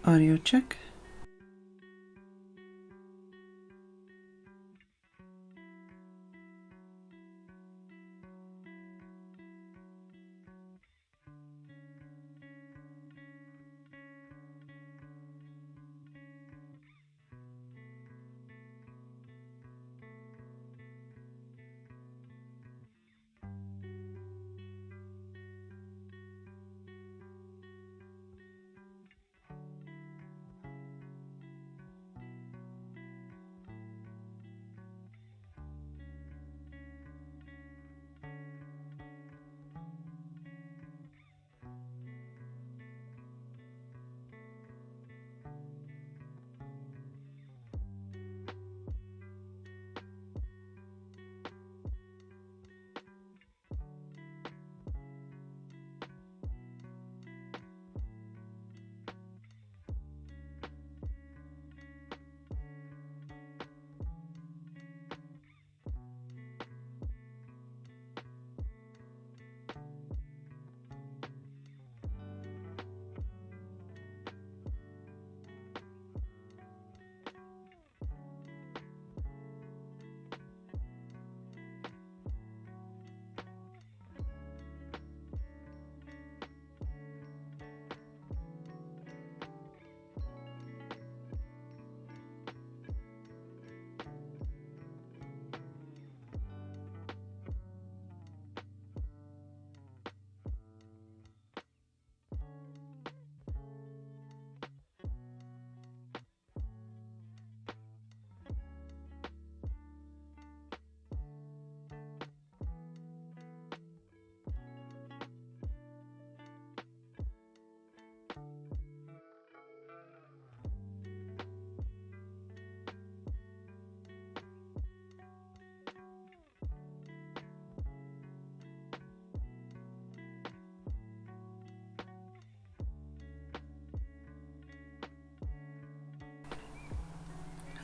Audio check.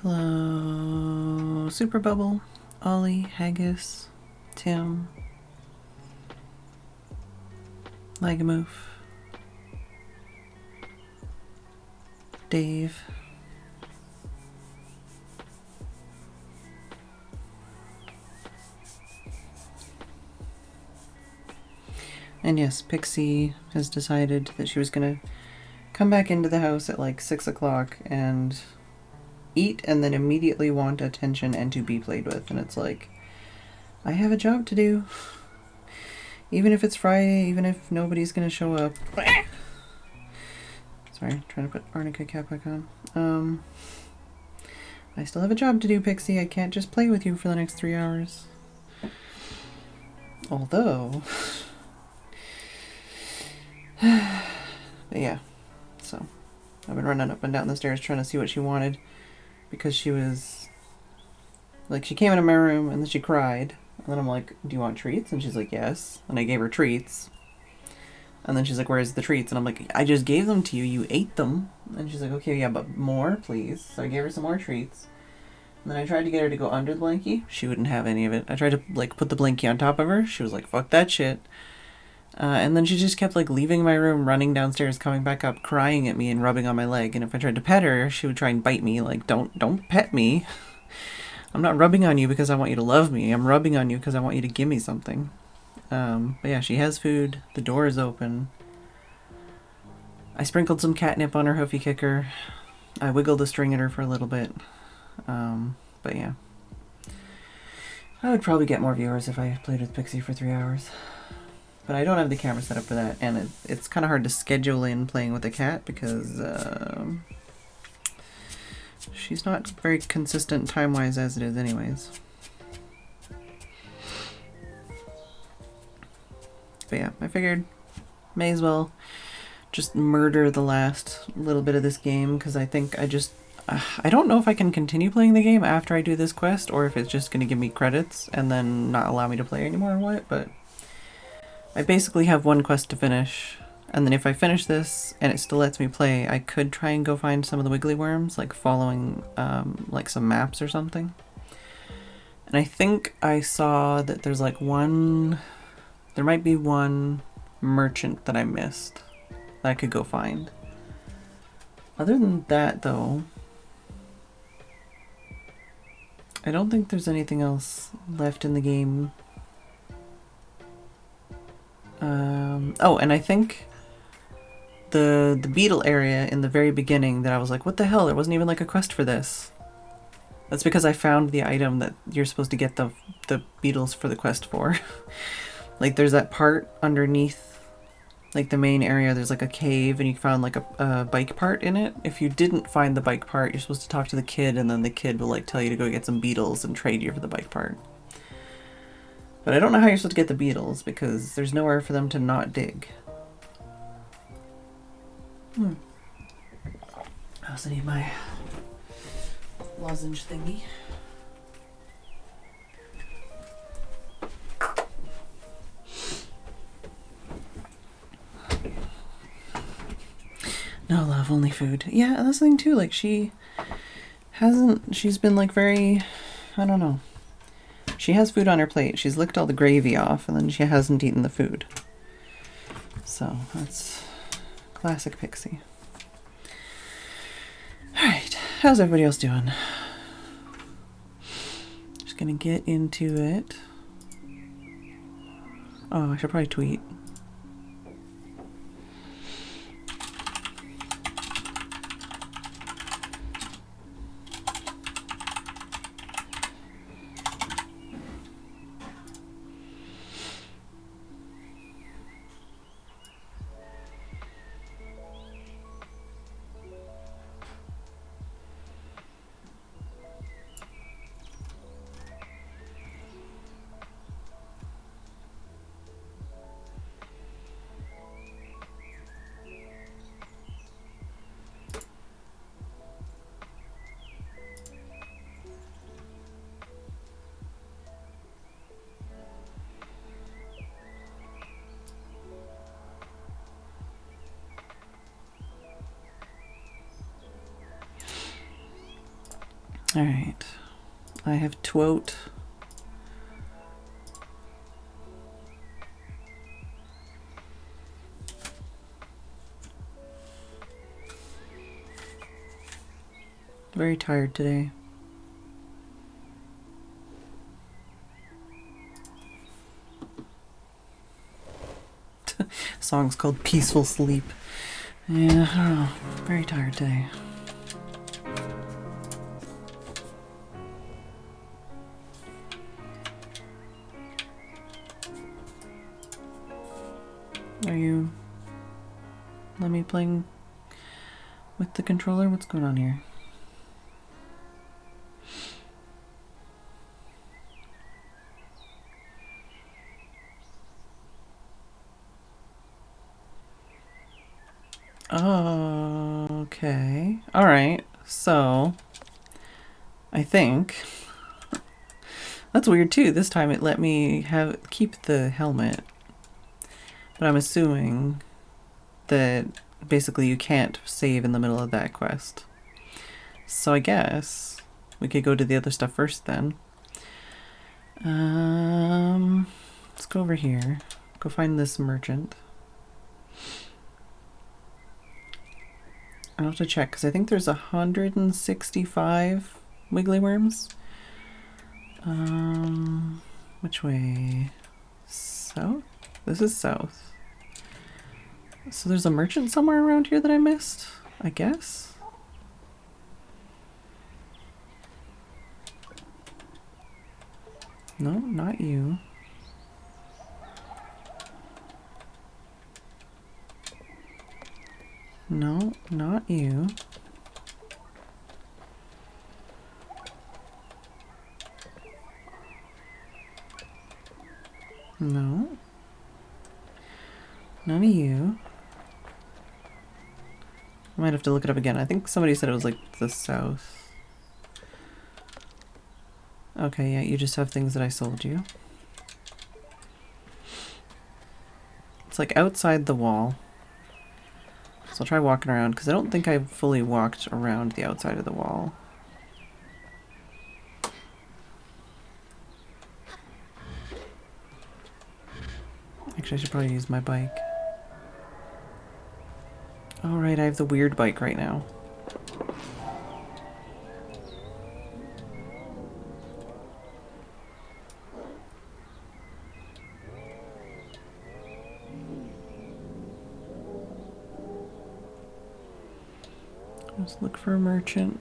Hello, Super Bubble, Ollie, Haggis, Tim, Lagamoof, Dave, and yes, Pixie has decided that she was gonna come back into the house at like 6 o'clock and eat and then immediately want attention and to be played with. And it's like, I have a job to do. Even if it's Friday, even if nobody's gonna show up. It's Sorry, trying to put arnica cap back on. I still have a job to do, Pixie. I can't just play with you for the next 3 hours. Although... but yeah, so I've been running up and down the stairs trying to see what she wanted, because she was like, she came into my room and then she cried, and then I'm like, do you want treats? And she's like, yes. And I gave her treats, and then she's like, where's the treats? And I'm like, I just gave them to you, you ate them. And she's like, okay, yeah, but more, please. So I gave her some more treats, and then I tried to get her to go under the blankie. She wouldn't have any of it. I tried to like put the blankie on top of her. She was like, fuck that shit. And then she just kept like leaving my room, running downstairs, coming back up, crying at me and rubbing on my leg. And if I tried to pet her, she would try and bite me. Like, don't pet me. I'm not rubbing on you because I want you to love me. I'm rubbing on you because I want you to give me something. But yeah, she has food. The door is open. I sprinkled some catnip on her hoofy kicker. I wiggled a string at her for a little bit. But yeah. I would probably get more viewers if I played with Pixie for 3 hours. But I don't have the camera set up for that, and it's kind of hard to schedule in playing with a cat because she's not very consistent time-wise as it is anyways. But yeah, I figured may as well just murder the last little bit of this game, because I think I don't know if I can continue playing the game after I do this quest, or if it's just going to give me credits and then not allow me to play anymore or what, but I basically have one quest to finish, and then if I finish this and it still lets me play, I could try and go find some of the wiggly worms, like following like some maps or something. And I think I saw that there's like there might be one merchant that I missed that I could go find. Other than that though, I don't think there's anything else left in the game. Oh, and I think the beetle area in the very beginning that I was like, what the hell, there wasn't even like a quest for this. That's because I found the item that you're supposed to get the beetles for the quest for. Like there's that part underneath like the main area, there's like a cave, and you found like a bike part in it. If you didn't find the bike part, you're supposed to talk to the kid, and then the kid will like tell you to go get some beetles and trade you for the bike part. But I don't know how you're supposed to get the beetles, because there's nowhere for them to not dig. I also need my lozenge thingy. No love, only food. Yeah, that's the thing too, like she's been like very, I don't know. She has food on her plate. She's licked all the gravy off, and then she hasn't eaten the food. So, that's classic Pixie. Alright, how's everybody else doing? Just gonna get into it. Oh, I should probably tweet. Alright, I have Twote. Very tired today. Song's called Peaceful Sleep. Yeah, I don't know. Very tired today. Are you... Let me playing with the controller? What's going on here? Okay. Alright. So, I think... That's weird too. This time it let me keep the helmet. But I'm assuming that basically you can't save in the middle of that quest. So I guess we could go to the other stuff first then. Let's go over here. Go find this merchant. I'll have to check because I think there's 165 wiggly worms. Which way? South? This is south. So there's a merchant somewhere around here that I missed, I guess? No, not you. No, not you. No. None of you. I might have to look it up again. I think somebody said it was like the south. Okay, yeah, you just have things that I sold you. It's like outside the wall. So I'll try walking around because I don't think I've fully walked around the outside of the wall. Actually, I should probably use my bike. Alright, I have the weird bike right now. Let's look for a merchant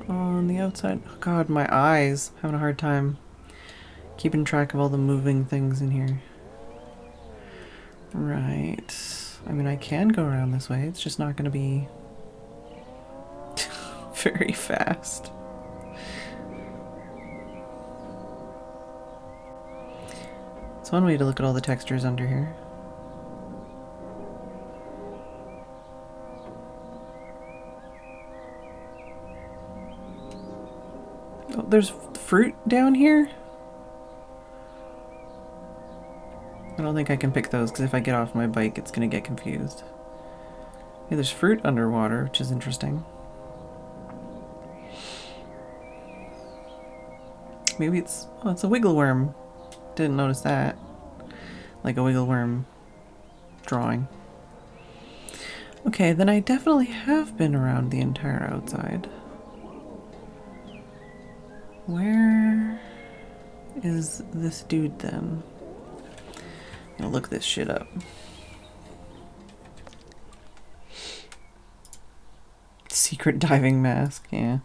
on the outside. Oh god, my eyes. I'm having a hard time keeping track of all the moving things in here. Right. I mean, I can go around this way. It's just not going to be very fast. It's one way to look at all the textures under here. Oh, there's fruit down here? I don't think I can pick those because if I get off my bike, it's going to get confused. Yeah, there's fruit underwater, which is interesting. Maybe it's... Oh, it's a wiggle worm. Didn't notice that. Like a wiggle worm drawing. Okay, then I definitely have been around the entire outside. Where is this dude then? I'm gonna look this shit up. Secret diving mask, yeah.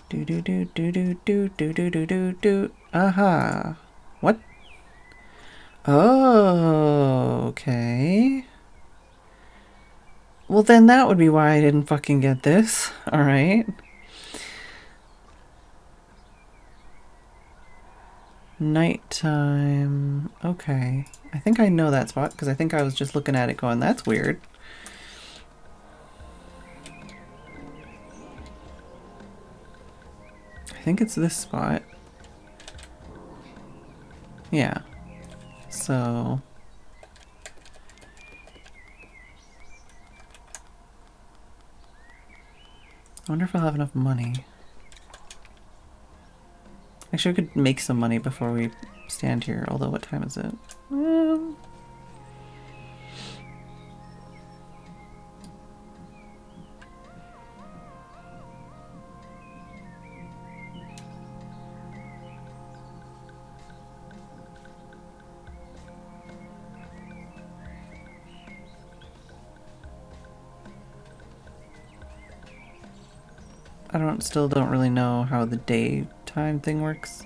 Do do do do do do do do do do do. Aha. What? Oh, okay. Well, then that would be why I didn't fucking get this. Alright. Nighttime. Okay. I think I know that spot because I think I was just looking at it going, that's weird. I think it's this spot. Yeah. So... I wonder if I'll have enough money. Actually, we could make some money before we stand here, although what time is it? still don't really know how the daytime thing works.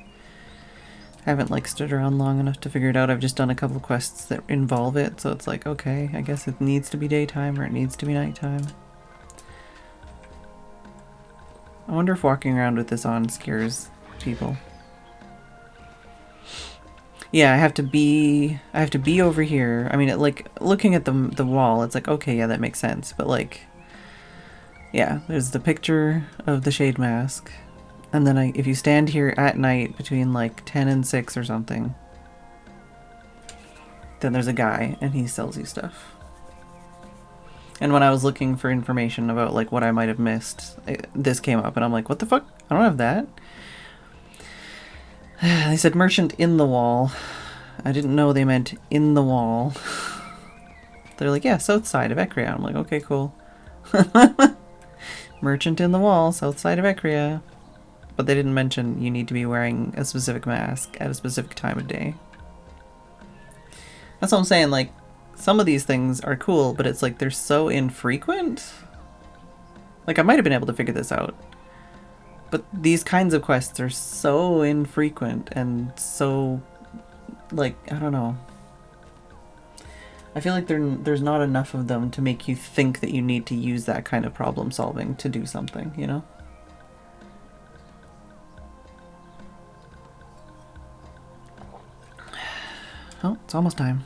I haven't like stood around long enough to figure it out. I've just done a couple of quests that involve it, so it's like, okay, I guess it needs to be daytime or it needs to be nighttime. I wonder if walking around with this on scares people. Yeah, I have to be over here. I mean, like, looking at the wall, it's like, okay, yeah, that makes sense. But, like, yeah, there's the picture of the shade mask. And then if you stand here at night between, like, 10 and 6 or something, then there's a guy, and he sells you stuff. And when I was looking for information about, like, what I might have missed, this came up, and I'm like, what the fuck? I don't have that. They said merchant in the wall. I didn't know they meant in the wall. They're like, yeah, south side of Ekria. I'm like, okay, cool. Merchant in the wall, south side of Ekria. But they didn't mention you need to be wearing a specific mask at a specific time of day. That's what I'm saying, like, some of these things are cool, but it's like they're so infrequent. Like, I might have been able to figure this out. But these kinds of quests are so infrequent and so, like, I don't know. I feel like there's not enough of them to make you think that you need to use that kind of problem solving to do something, you know? Oh, it's almost time.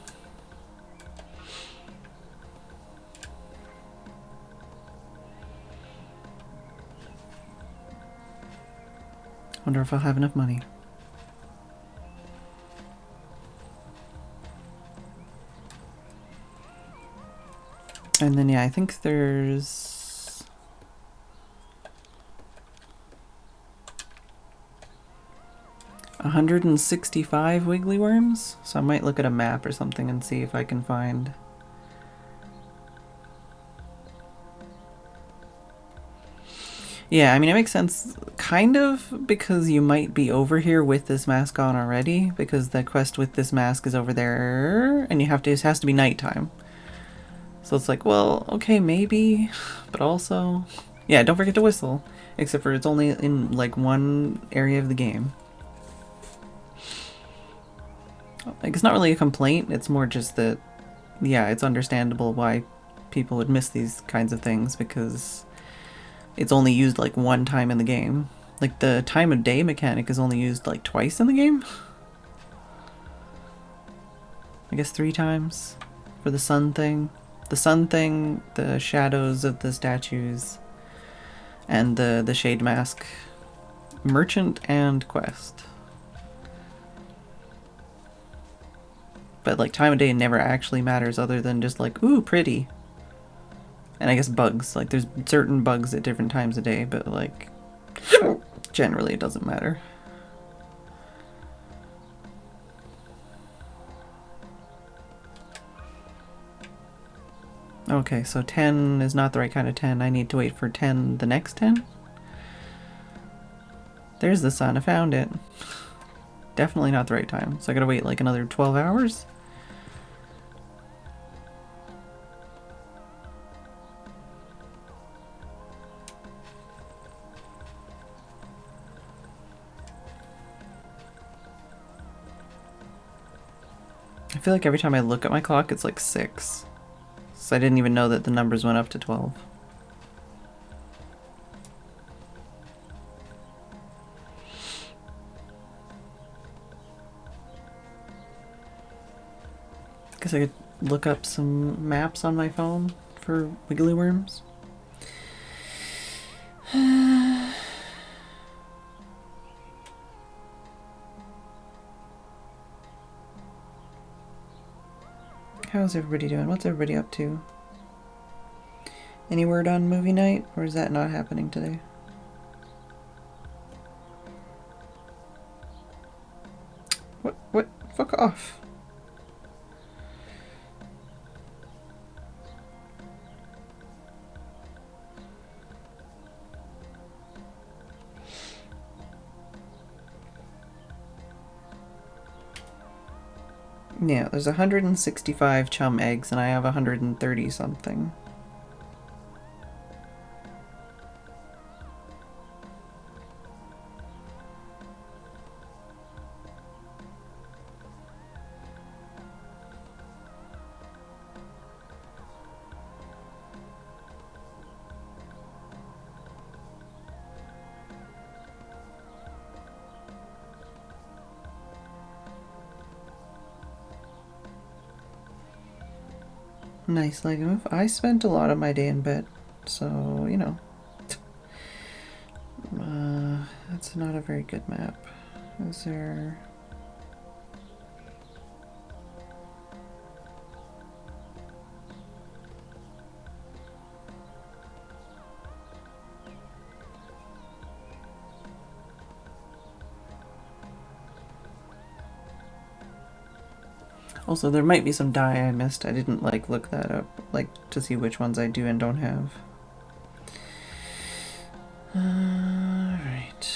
Wonder if I'll have enough money. And then, yeah, I think there's... $165 wiggly worms? So I might look at a map or something and see if I can find... Yeah, I mean, it makes sense, kind of, because you might be over here with this mask on already, because the quest with this mask is over there, and it has to be nighttime. So it's like, well, okay, maybe, but also... Yeah, don't forget to whistle, except for it's only in, like, one area of the game. Like, it's not really a complaint, it's more just that, yeah, it's understandable why people would miss these kinds of things, because... it's only used like one time in the game. Like the time of day mechanic is only used like twice in the game. I guess 3 times for the sun thing. The sun thing, the shadows of the statues, and the shade mask. Merchant and quest. But like time of day never actually matters other than just like, ooh, pretty. And I guess bugs, like there's certain bugs at different times of day, but like generally it doesn't matter. Okay, so 10 is not the right kind of 10. I need to wait for 10, the next 10. There's the sun, I found it. Definitely not the right time. So I gotta wait like another 12 hours? I feel like every time I look at my clock, it's like 6. So I didn't even know that the numbers went up to 12. Guess I could look up some maps on my phone for wiggly worms. How's everybody doing? What's everybody up to? Any word on movie night, or is that not happening today? What? Fuck off. Yeah, there's 165 chum eggs and I have 130 something. Nice leg move. I spent a lot of my day in bed, so, you know. That's not a very good map. Is there... Also, there might be some dye I missed. I didn't, like, look that up, like, to see which ones I do and don't have. Alright.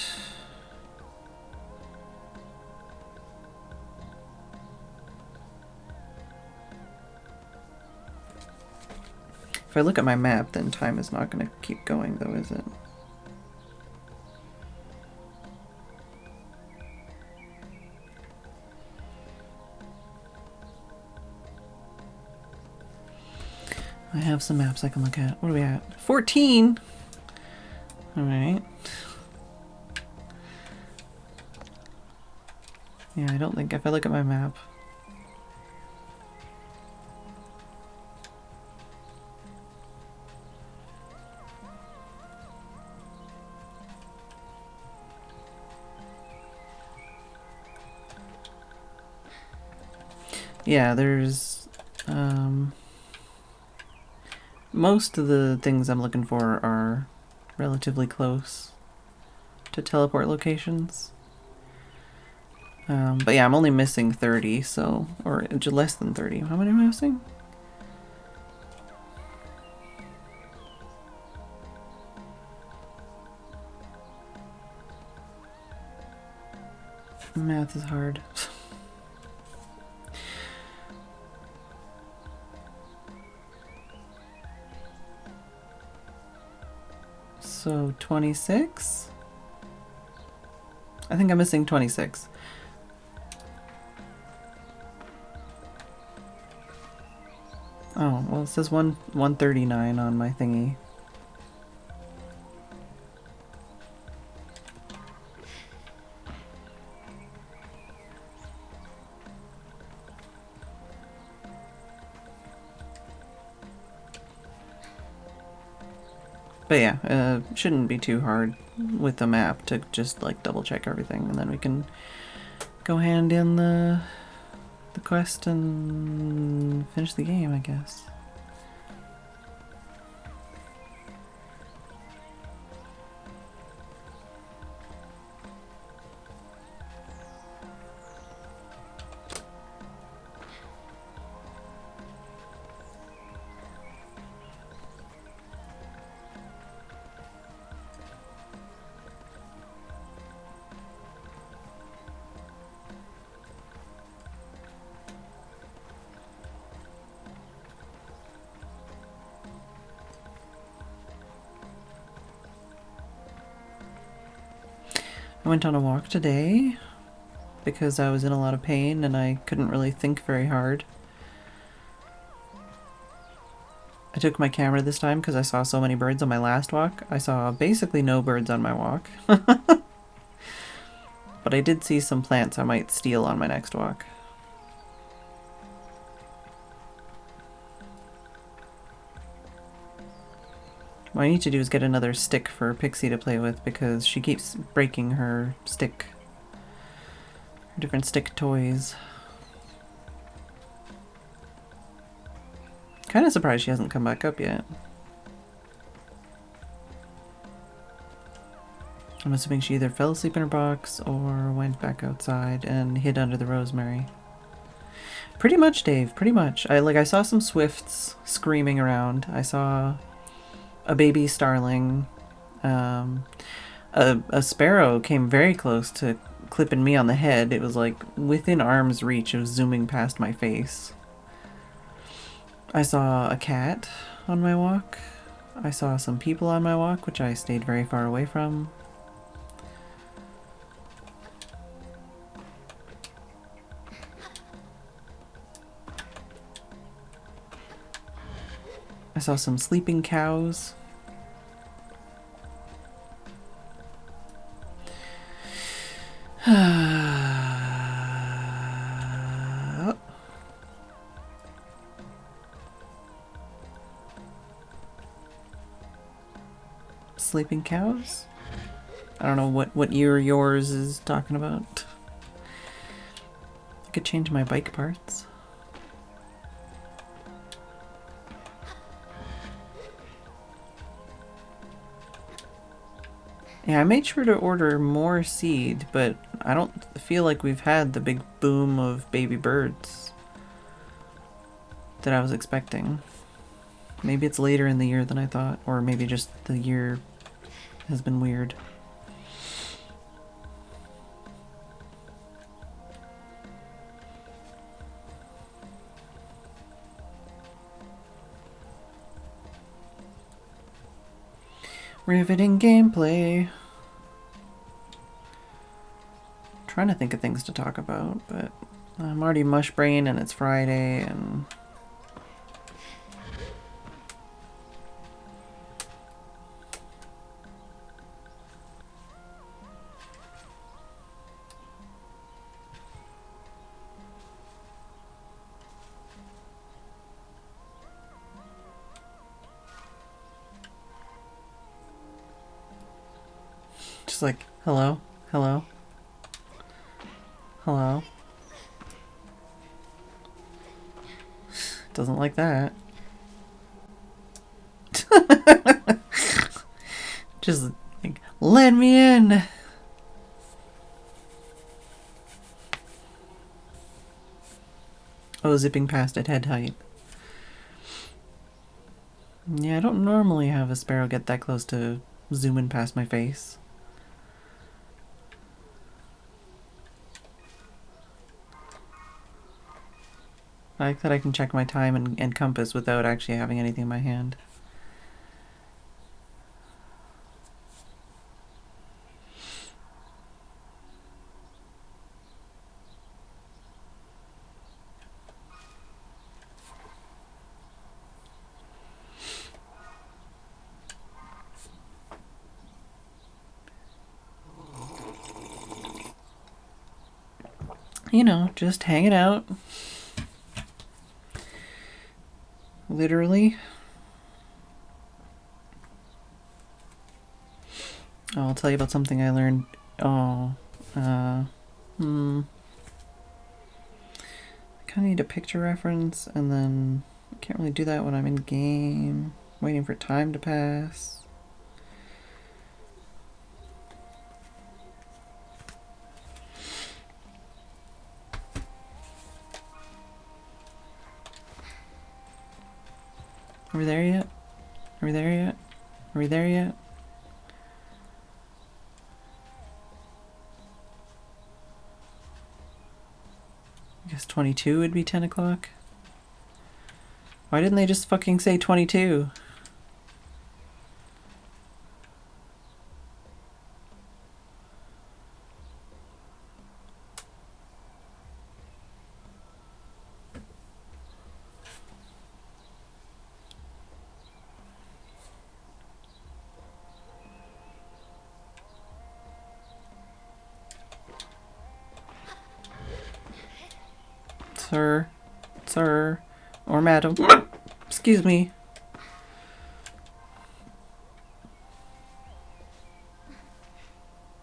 If I look at my map, then time is not going to keep going, though, is it? I have some maps I can look at. What are we at? 14! Alright. Yeah, I don't think if I look at my map. Yeah, there's most of the things I'm looking for are relatively close to teleport locations. But yeah, I'm only missing 30, so, or less than 30. How many am I missing? Math is hard. So 26? I think I'm missing 26. Oh, well, it says 139 on my thingy. But yeah, shouldn't be too hard with the map to just like double check everything, and then we can go hand in the quest and finish the game, I guess. I went on a walk today because I was in a lot of pain and I couldn't really think very hard. I took my camera this time because I saw so many birds on my last walk. I saw basically no birds on my walk. But I did see some plants I might steal on my next walk. What I need to do is get another stick for Pixie to play with because she keeps breaking her stick. Her different stick toys. Kind of surprised she hasn't come back up yet. I'm assuming she either fell asleep in her box or went back outside and hid under the rosemary. Pretty much, Dave, pretty much. I saw some swifts screaming around. I saw a baby starling. A sparrow came very close to clipping me on the head. It was like within arm's reach of zooming past my face. I saw a cat on my walk. I saw some people on my walk, which I stayed very far away from. I saw some sleeping cows. Sleeping cows? I don't know what year yours is talking about. I could change my bike parts. Yeah, I made sure to order more seed, but I don't feel like we've had the big boom of baby birds that I was expecting. Maybe it's later in the year than I thought, or maybe just the year has been weird. Riveting gameplay. Trying to think of things to talk about, but I'm already mush brain and it's Friday and just like, hello, hello, hello. Doesn't like that. Just like, let me in. Oh, zipping past at head height. Yeah, I don't normally have a sparrow get that close to zooming past my face. I like that I can check my time and compass without actually having anything in my hand. You know, just hanging out. Literally. Oh, I'll tell you about something I learned. Oh, I kind of need a picture reference, and then I can't really do that when I'm in game. Waiting for time to pass. Are we there yet? Are we there yet? Are we there yet? I guess 22 would be 10 o'clock. Why didn't they just fucking say 22? Sir, or madam, excuse me.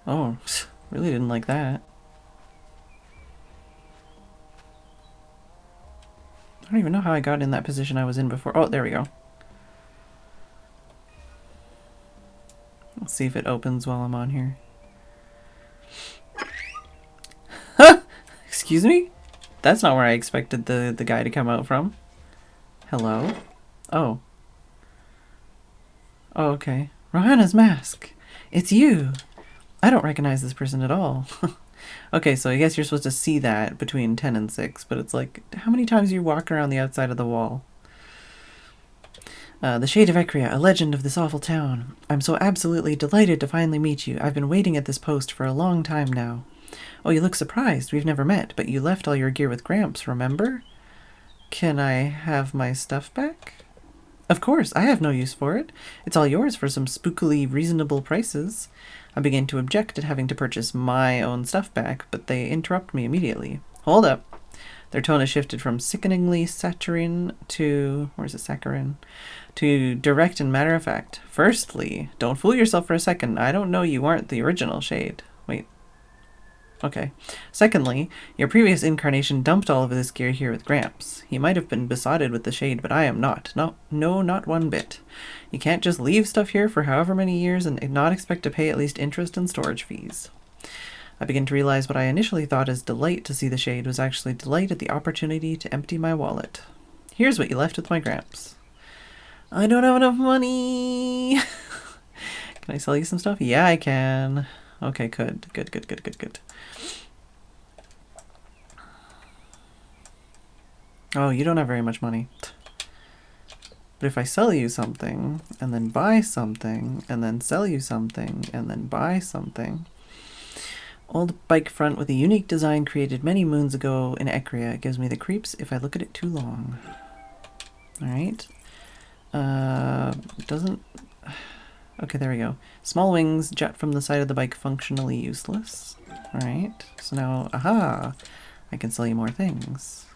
Oh, really didn't like that. I don't even know how I got in that position I was in before. Oh, there we go. Let's see if it opens while I'm on here. Excuse me? That's not where I expected the guy to come out from. Hello? Oh. Oh, okay. Rohanna's mask. It's you. I don't recognize this person at all. Okay, so I guess you're supposed to see that between 10 and 6, but it's like, how many times you walk around the outside of the wall? The Shade of Ecria, a legend of this awful town. I'm so absolutely delighted to finally meet you. I've been waiting at this post for a long time now. Oh, you look surprised. We've never met, but you left all your gear with Gramps, remember? Can I have my stuff back? Of course, I have no use for it. It's all yours for some spookily reasonable prices. I begin to object at having to purchase my own stuff back, but they interrupt me immediately. Hold up. Their tone has shifted from sickeningly saccharine to, where's it, saccharine, to direct and matter of fact. Firstly, don't fool yourself for a second. I don't know you aren't the original shade. Wait. Okay. Secondly, your previous incarnation dumped all of this gear here with Gramps. He might have been besotted with the shade, but I am not. No, not one bit. You can't just leave stuff here for however many years and not expect to pay at least interest and storage fees. I begin to realize what I initially thought as delight to see the shade was actually delight at the opportunity to empty my wallet. Here's what you left with my Gramps. I don't have enough money. Can I sell you some stuff? Yeah, I can. Okay, good. Oh, you don't have very much money. But if I sell you something, and then buy something, and then sell you something, and then buy something... Old bike front with a unique design created many moons ago in Ecria. It gives me the creeps if I look at it too long. Alright. Doesn't... Okay, there we go. Small wings jut from the side of the bike, functionally useless. Alright. So now, aha! I can sell you more things.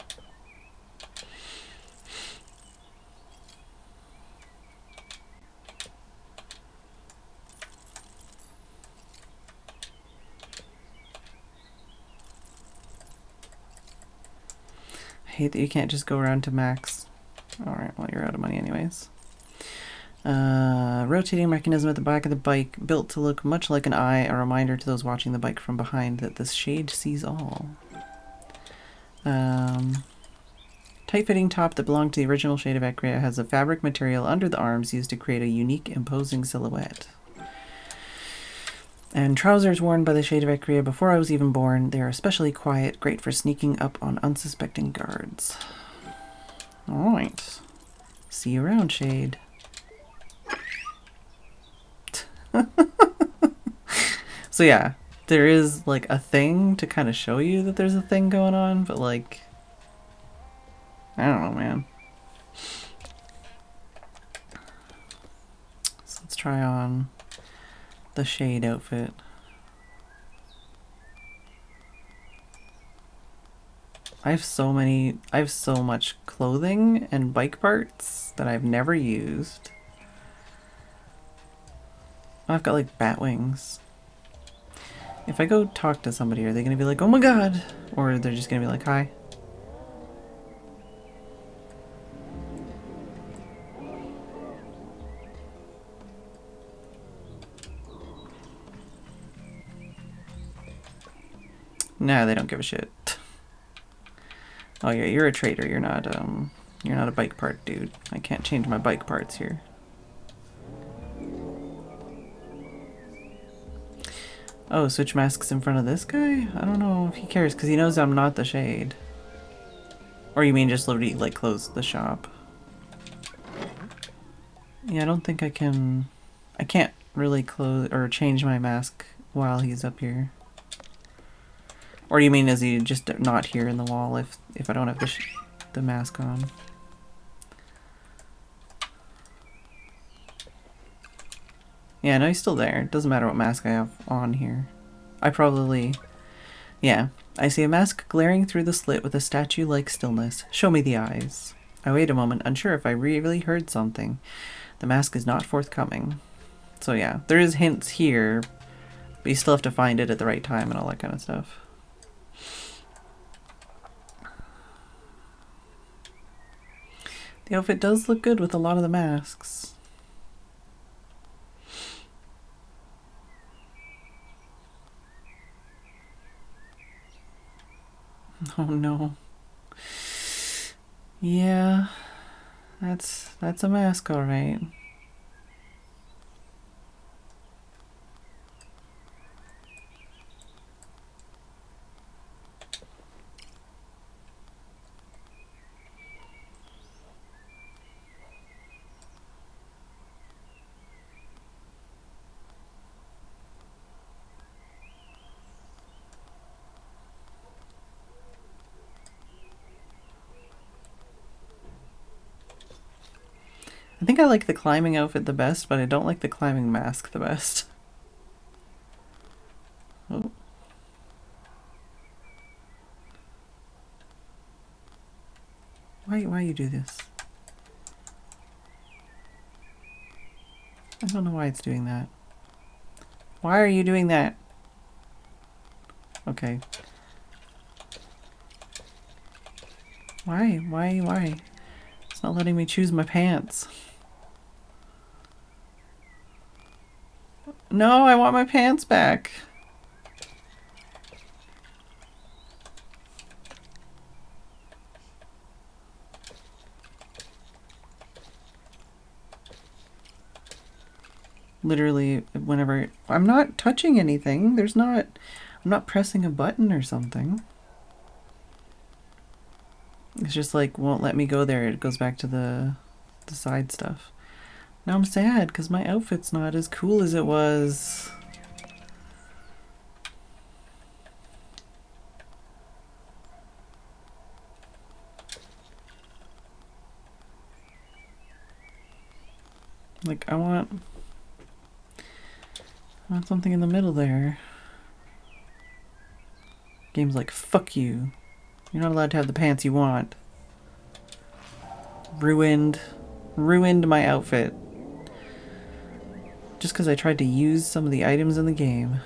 I hate that you can't just go around to max. Alright, well you're out of money anyways. Rotating mechanism at the back of the bike, built to look much like an eye, a reminder to those watching the bike from behind that this shade sees all. Tight-fitting top that belonged to the original shade of Ecria has a fabric material under the arms used to create a unique, imposing silhouette. And trousers worn by the shade of Ecria before I was even born. They are especially quiet, great for sneaking up on unsuspecting guards. Alright. See you around, shade. So yeah, there is like a thing to kind of show you that there's a thing going on, but like, I don't know, man. So let's try on the shade outfit. I have so much clothing and bike parts that I've never used. I've got like bat wings. If I go talk to somebody, are they gonna be like, oh my god? Or they're just gonna be like, hi? No, they don't give a shit. Oh yeah, you're a trader. You're not a bike part dude. I can't change my bike parts here. Oh, switch masks in front of this guy? I don't know if he cares, because he knows I'm not the shade. Or you mean just literally, like, close the shop? Yeah, I don't think I can... I can't really close or change my mask while he's up here. Or you mean is he just not here in the wall if I don't have the mask on? Yeah, no, he's still there. It doesn't matter what mask I have on here. I probably... Yeah. I see a mask glaring through the slit with a statue-like stillness. Show me the eyes. I wait a moment, unsure if I really heard something. The mask is not forthcoming. So yeah, there is hints here, but you still have to find it at the right time and all that kind of stuff. The outfit does look good with a lot of the masks. Oh no. Yeah, that's a mask, all right. I think I like the climbing outfit the best, but I don't like the climbing mask the best. Oh. Why you do this? I don't know why it's doing that. Why are you doing that? Okay. Why? It's not letting me choose my pants. No, I want my pants back. Literally, whenever I'm not touching anything, I'm not pressing a button or something. It's just like won't let me go there. It goes back to the side stuff. Now I'm sad because my outfit's not as cool as it was. Like I want something in the middle there. Game's like, fuck you. You're not allowed to have the pants you want. Ruined my outfit. Just because I tried to use some of the items in the game.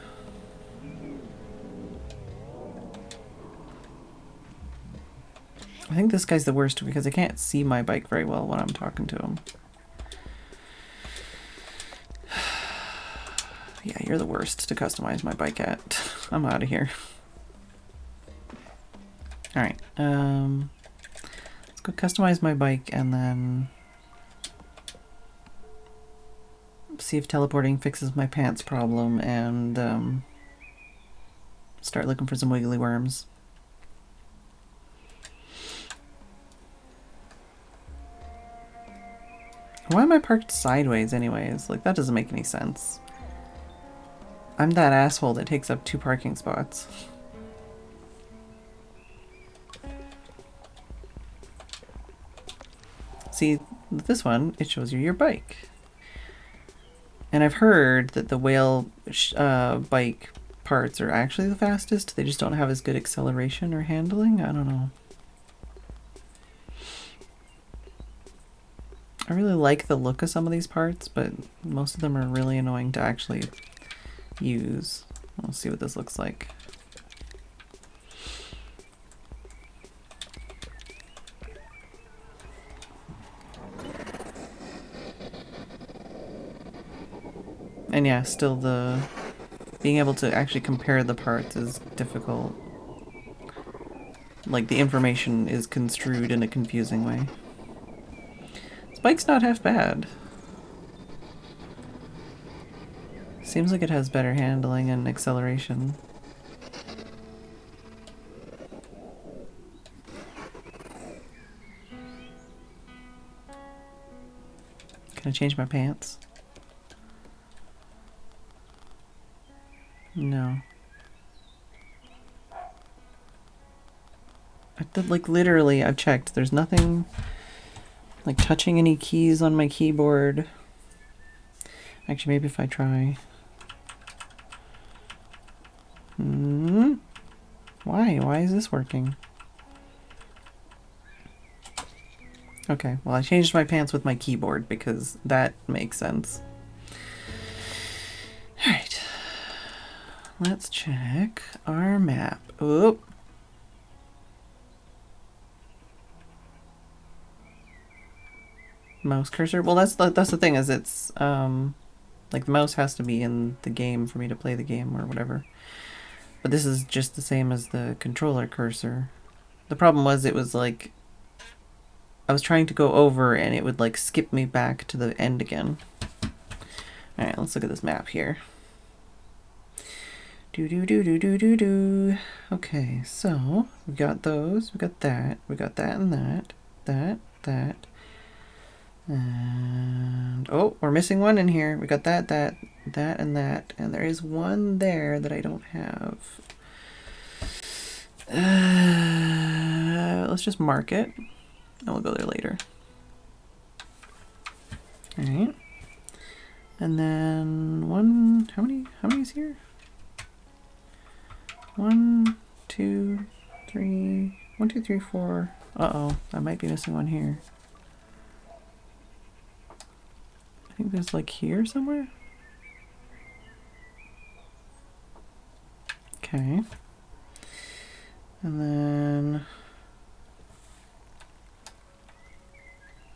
I think this guy's the worst because I can't see my bike very well when I'm talking to him. Yeah, you're the worst to customize my bike at. I'm out of here. Alright, let's go customize my bike and then see if teleporting fixes my pants problem and start looking for some wiggly worms. Why am I parked sideways anyways? Like, that doesn't make any sense. I'm that asshole that takes up 2 parking spots. See, this one, it shows you your bike. And I've heard that the whale bike parts are actually the fastest. They just don't have as good acceleration or handling. I don't know. I really like the look of some of these parts, but most of them are really annoying to actually use. Let's see what this looks like. And yeah, still being able to actually compare the parts is difficult. Like, the information is construed in a confusing way. This bike's not half bad. Seems like it has better handling and acceleration. Can I change my pants? No. Like, literally, I've checked. There's nothing like touching any keys on my keyboard. Actually, maybe if I try. Why? Why is this working? Okay, well, I changed my pants with my keyboard because that makes sense. Alright. Let's check our map. Oh. Mouse cursor? Well, that's the thing, is it's like the mouse has to be in the game for me to play the game or whatever. But this is just the same as the controller cursor. The problem was it was like I was trying to go over and it would like skip me back to the end again. Alright, let's look at this map here. Okay, so we got those, we got that and that. And oh, we're missing one in here. We got that, and that, and there is one there that I don't have. Let's just mark it, and we'll go there later. All right, and then one. How many is here? 1, 2, 3. 1, 2, 3, 4. Uh-oh, I might be missing one here. I think there's like here somewhere. Okay. And then...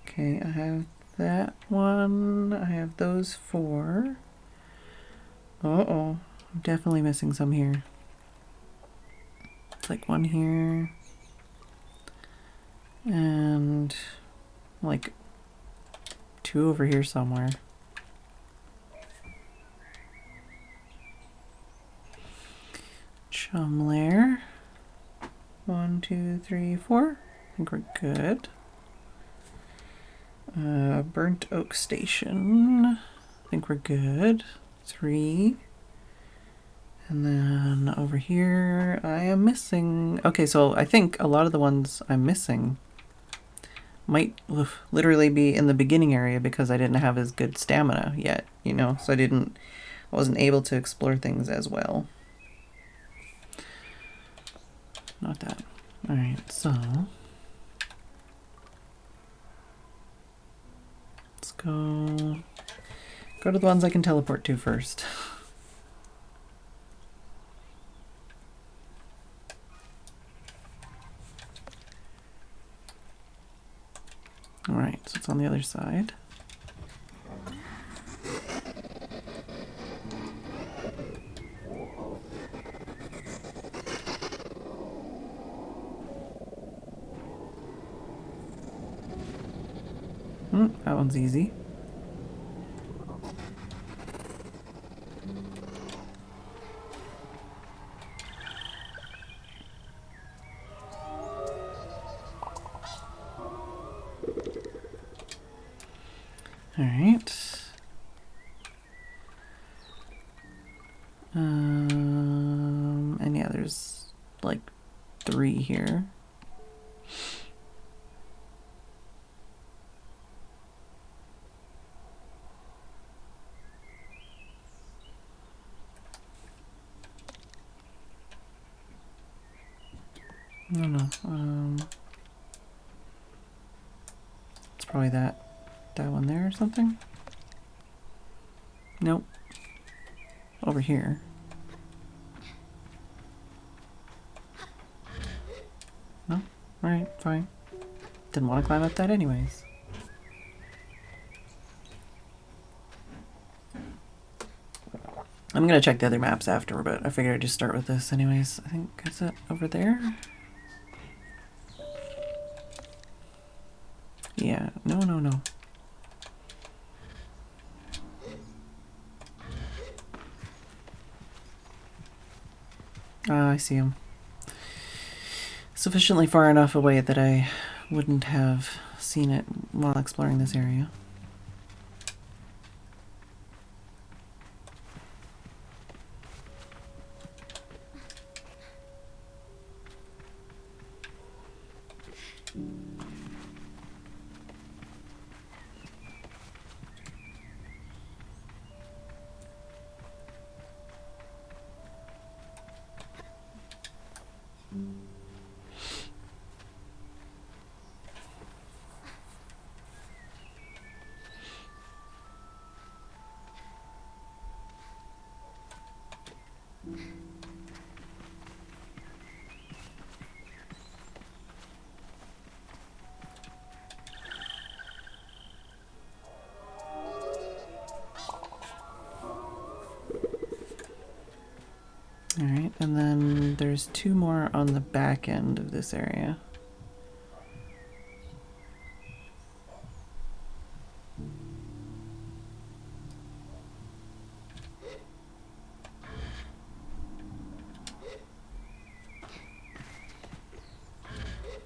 Okay, I have that one. I have those 4. Uh-oh. I'm definitely missing some here. It's like 1 here. And like 2 over here somewhere. Chum layer. 1, 2, 3, 4. I think we're good. Burnt oak station. I think we're good. 3. And then over here, I am missing... Okay, so I think a lot of the ones I'm missing might literally be in the beginning area because I didn't have as good stamina yet, you know? So I wasn't able to explore things as well. Not that. Alright, so... Let's go to the ones I can teleport to first. Alright, so it's on the other side. That one's easy. Alright. And yeah, there's like 3 here. I don't know. It's probably that one there or something. Nope. Over here. No? Alright, fine. Didn't want to climb up that anyways. I'm gonna check the other maps after, but I figured I'd just start with this anyways. I think, is it over there? Yeah, no. Ah, I see him. Sufficiently far enough away that I wouldn't have seen it while exploring this area. Alright, and then there's 2 more on the back end of this area.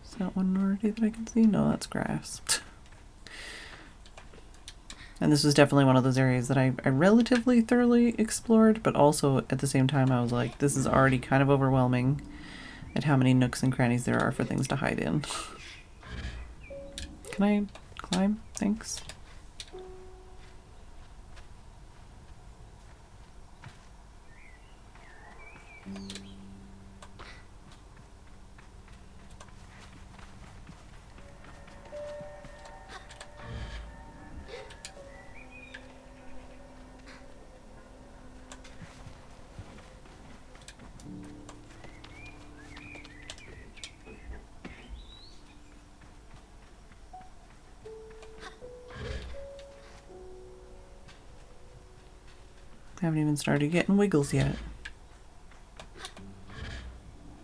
Is that one already that I can see? No, that's grass. And this was definitely one of those areas that I relatively thoroughly explored, but also at the same time I was like, this is already kind of overwhelming at how many nooks and crannies there are for things to hide in. Can I climb? Thanks. Haven't even started getting wiggles yet.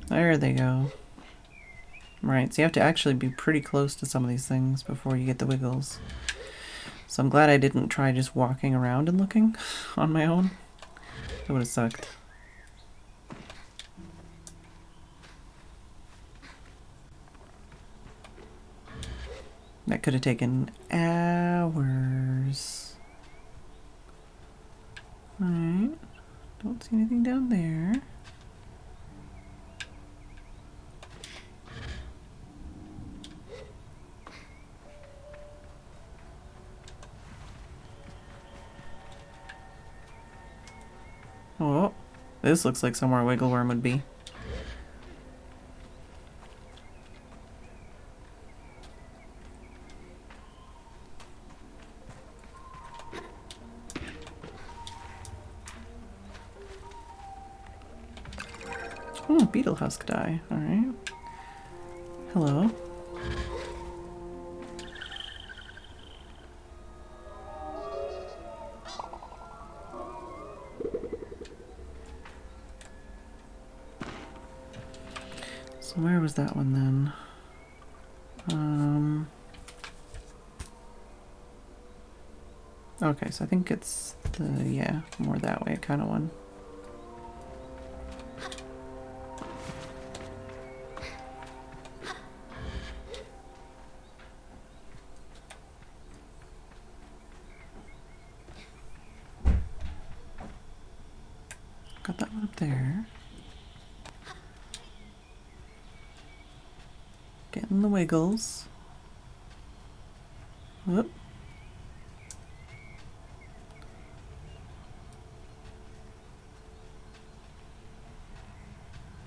There they go. Right, so you have to actually be pretty close to some of these things before you get the wiggles. So I'm glad I didn't try just walking around and looking on my own. That would have sucked. That could have taken hours. Alright. Don't see anything down there. Oh, this looks like somewhere a wiggle worm would be. Oh, beetle husk dye. Alright. Hello. So where was that one then? Okay, so I think it's the, yeah, more that way kind of one. Got that one up there. Getting the wiggles. Whoop.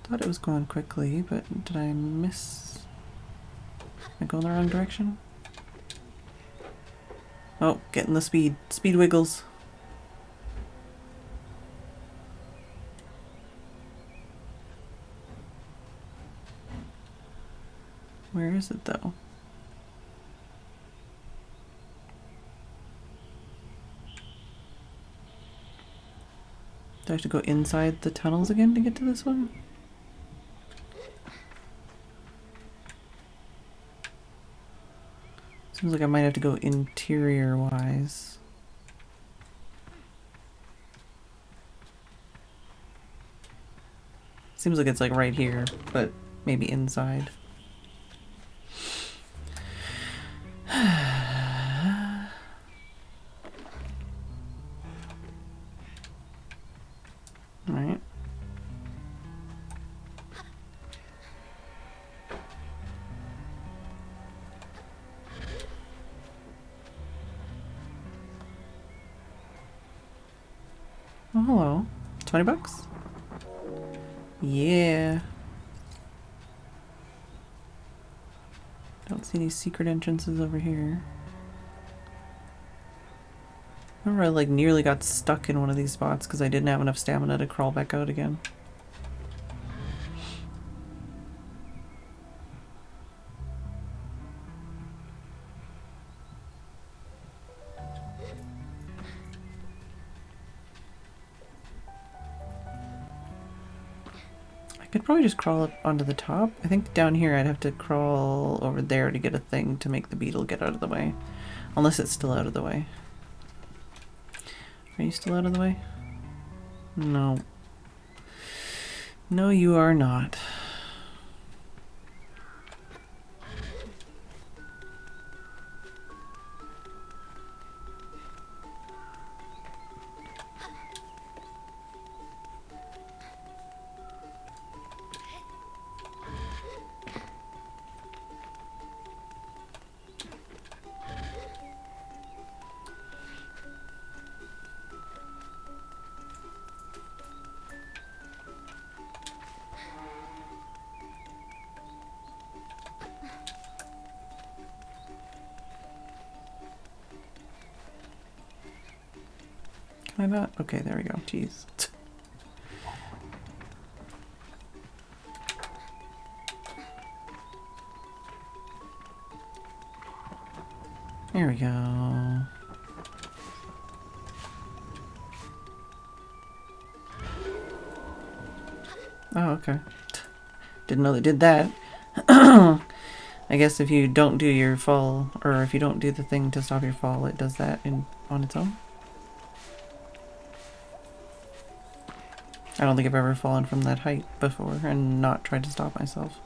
Thought it was going quickly, but did I miss? Am I going the wrong direction? Oh, getting the speed wiggles. Where is it though? Do I have to go inside the tunnels again to get to this one? Seems like I might have to go interior-wise. Seems like it's like right here, but maybe inside. Alright. Oh, hello. 20 bucks? Yeah. Don't see any secret entrances over here. I remember I like nearly got stuck in one of these spots because I didn't have enough stamina to crawl back out again. I could probably just crawl up onto the top. I think down here I'd have to crawl over there to get a thing to make the beetle get out of the way. Unless it's still out of the way. Are you still out of the way? No. No, you are not. Can I not? Okay, there we go. Jeez. There we go. Oh, okay. Didn't know they did that. I guess if you don't do your fall, or if you don't do the thing to stop your fall, it does that on its own. I don't think I've ever fallen from that height before and not tried to stop myself.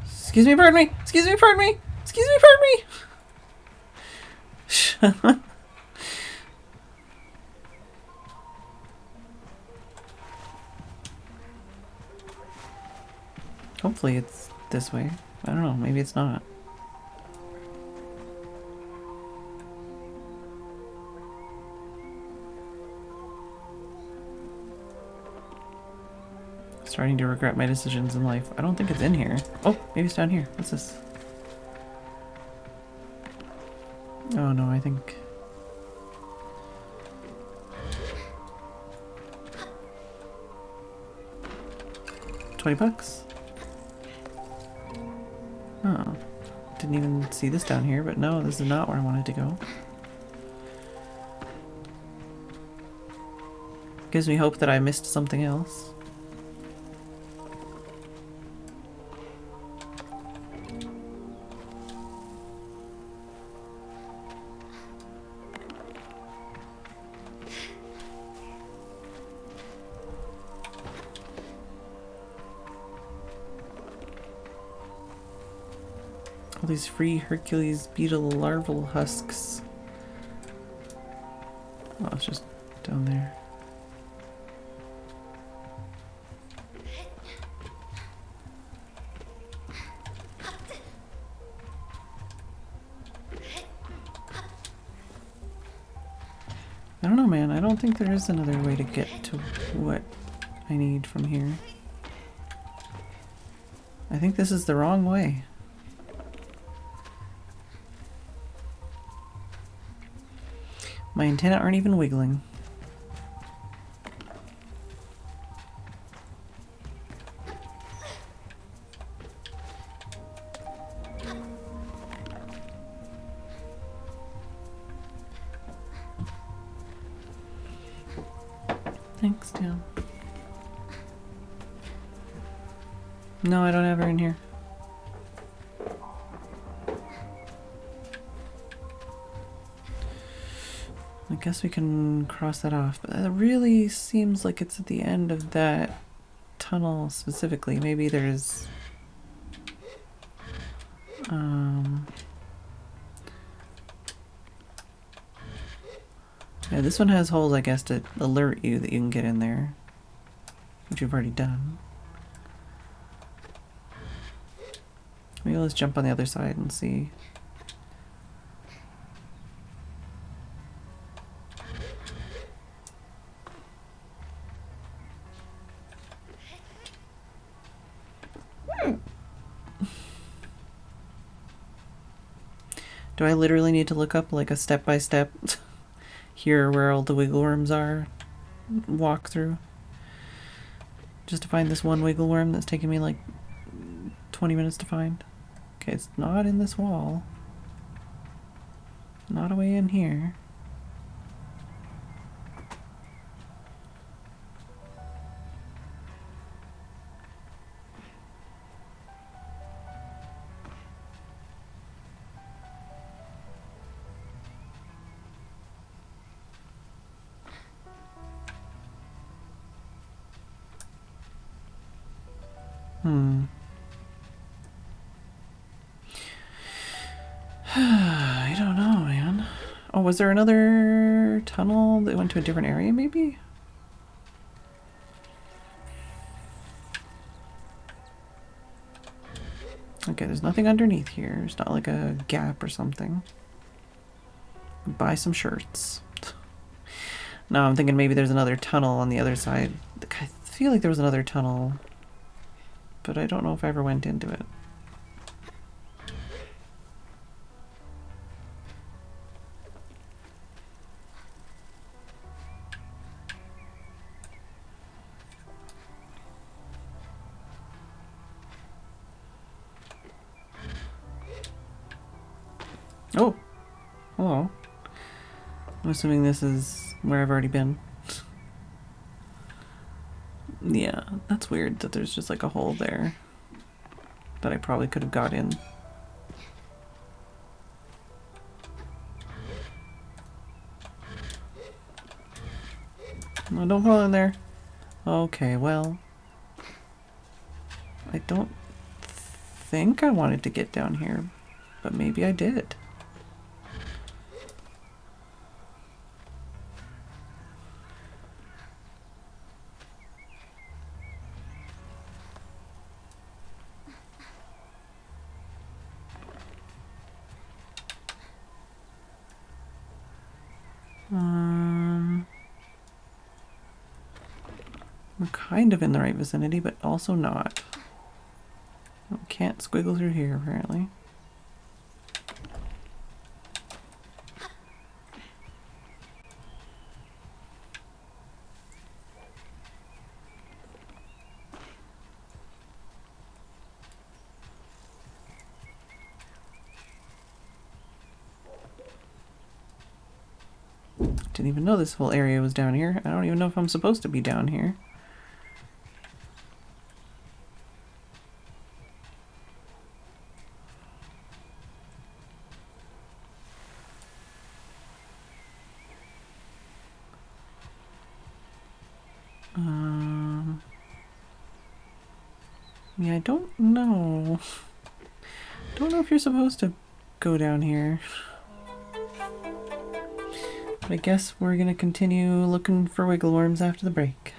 Excuse me, pardon me! Excuse me, pardon me! Excuse me, pardon me! Hopefully it's this way. I don't know, maybe it's not. Starting to regret my decisions in life. I don't think it's in here. Oh, maybe it's down here. What's this? Oh no, I think... $20? Oh. Didn't even see this down here, but no, this is not where I wanted to go. Gives me hope that I missed something else. All these free Hercules beetle larval husks. Oh, it's just down there. I don't know, man. I don't think there is another way to get to what I need from here. I think this is the wrong way. My antennae aren't even wiggling. Thanks, Dale. No, I don't have her in here. I guess we can cross that off, but that really seems like it's at the end of that tunnel specifically. Maybe there's... Yeah, this one has holes, I guess, to alert you that you can get in there, which you've already done. Maybe let's jump on the other side and see. Do I literally need to look up like a step-by-step here where all the wiggle worms are walk through? Just to find this one wiggle worm that's taking me like 20 minutes to find? Okay, it's not in this wall. Not away in here. I don't know, man. Oh, was there another tunnel that went to a different area, maybe? Okay, there's nothing underneath here. It's not like a gap or something. Buy some shirts. No, I'm thinking maybe there's another tunnel on the other side. I feel like there was another tunnel, but I don't know if I ever went into it. Oh, hello. I'm assuming this is where I've already been. Yeah, that's weird that there's just like a hole there that I probably could have got in. No, don't fall in there. Okay, well, I don't think I wanted to get down here, but maybe I did. We're kind of in the right vicinity, but also not. Can't squiggle through here, apparently. Didn't even know this whole area was down here. I don't even know if I'm supposed to be down here. Yeah, I don't know. Don't know if you're supposed to go down here. But I guess we're gonna continue looking for wiggle worms after the break.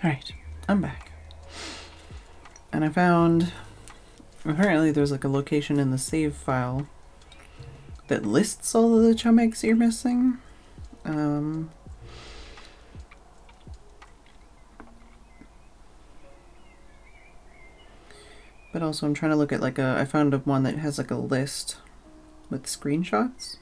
Alright, I'm back. And I found, apparently there's like a location in the save file that lists all of the chum eggs you're missing. But also I'm trying to look at like I found one that has like a list with screenshots.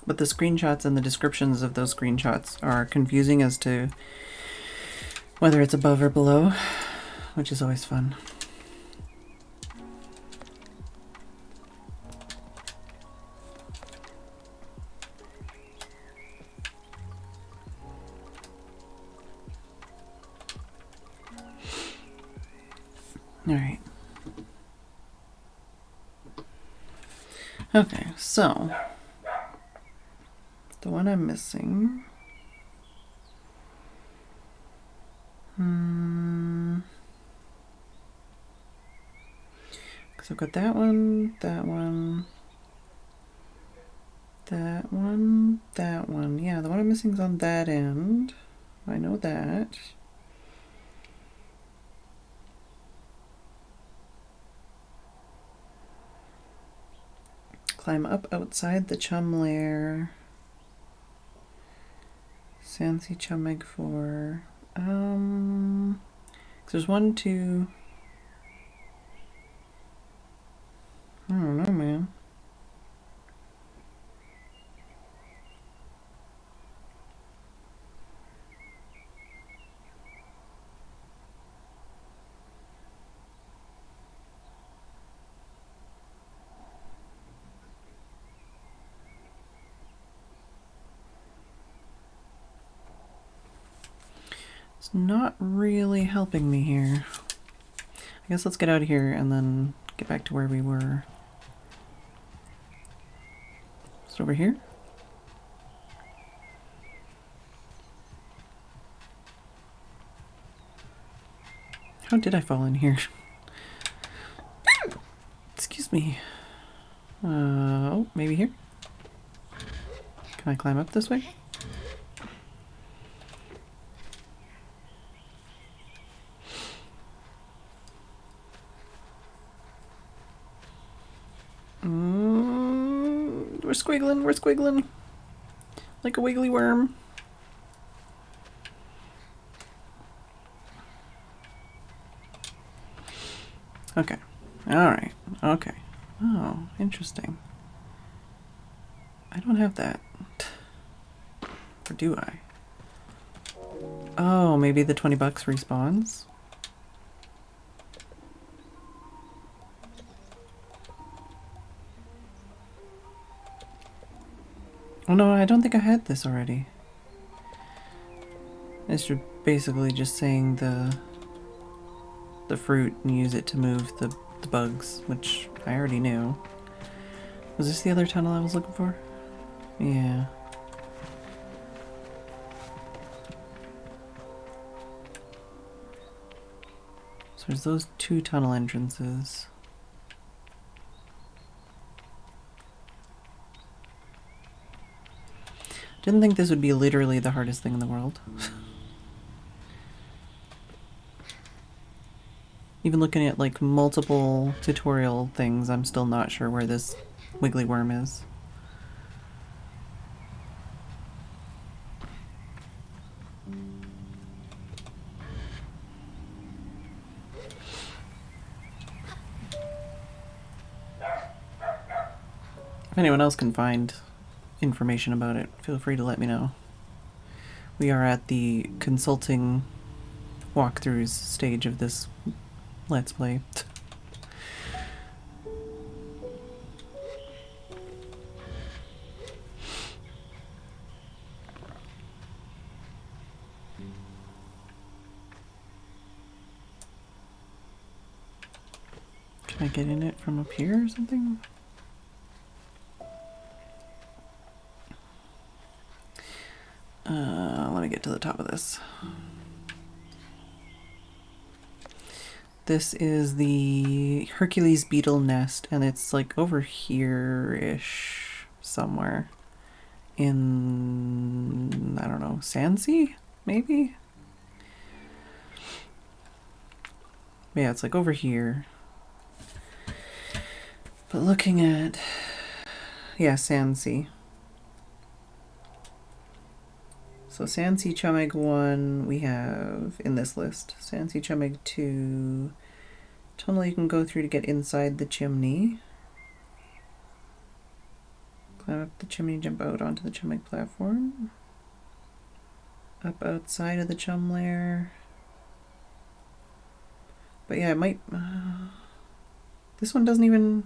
But the screenshots and the descriptions of those screenshots are confusing as to whether it's above or below, which is always fun. All right. Okay, so the one I'm missing. So I've got that one, that one, that one, that one. Yeah, the one I'm missing is on that end. I know that. Climb up outside the chum lair. Sancy chum egg 4. There's 1, 2. I don't know, man. It's not really helping me here. I guess let's get out of here and then get back to where we were. Is it over here? How did I fall in here? Excuse me. Oh, maybe here? Can I climb up this way? We're squiggling, we're squiggling. Like a wiggly worm. Okay. Alright. Okay. Oh, interesting. I don't have that. Or do I? Oh, maybe the 20 bucks respawns? Oh no, I don't think I had this already. It's basically just saying the fruit and use it to move the bugs, which I already knew. Was this the other tunnel I was looking for? Yeah. So there's those 2 tunnel entrances. Didn't think this would be literally the hardest thing in the world. Even looking at like multiple tutorial things, I'm still not sure where this wiggly worm is. If anyone else can find information about it, feel free to let me know. We are at the consulting walkthroughs stage of this Let's Play. Can I get in it from up here or something? Let me get to the top of this. This is the Hercules beetle nest, and it's like over here-ish somewhere. In, I don't know, Sandsea? Maybe? Yeah, it's like over here. But looking at, yeah, Sandsea. So Sandsea Chumig 1 we have in this list. Sandsea Chumig 2, tunnel you can go through to get inside the chimney. Climb up the chimney, jump out onto the Chumig platform. Up outside of the chum lair. But yeah, it might... this one doesn't even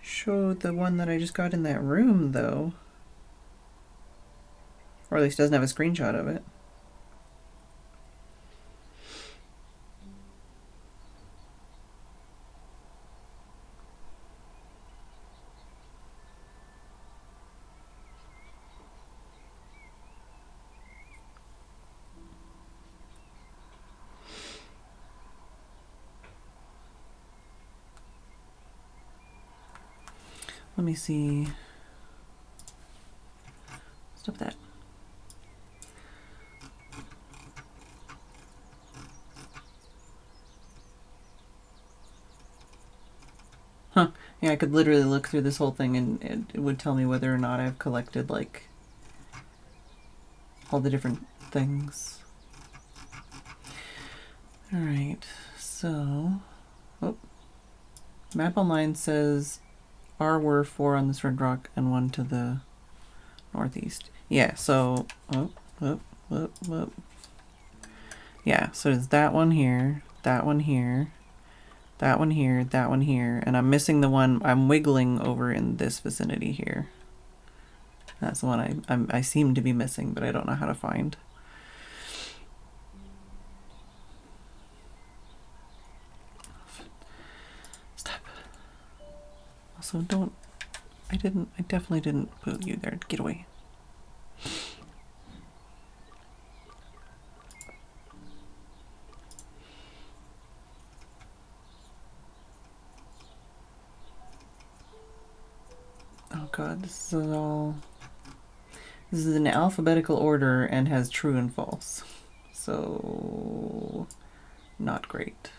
show the one that I just got in that room, though. Or at least doesn't have a screenshot of it. Let me see. Stop that. Huh. Yeah, I could literally look through this whole thing and it would tell me whether or not I've collected, like, all the different things. Alright, so... Oh. Map online says R were 4 on this red rock and 1 to the northeast. Yeah, so... Yeah, so there's that one here, that one here, that one here, that one here, and I'm missing the one I'm wiggling over in this vicinity here. That's the one I seem to be missing, but I don't know how to find. Stop. Also, don't... I definitely didn't put you there. Get away. Oh god, this is all... This is in alphabetical order and has true and false. So... not great.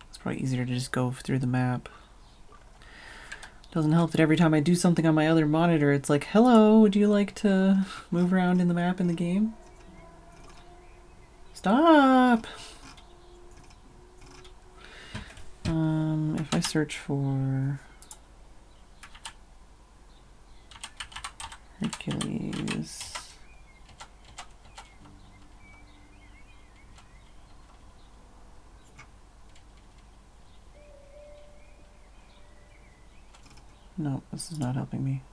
It's probably easier to just go through the map. Doesn't help that every time I do something on my other monitor, it's like, hello, would you like to move around in the map in the game? Stop! If I search for Hercules... No, this is not helping me.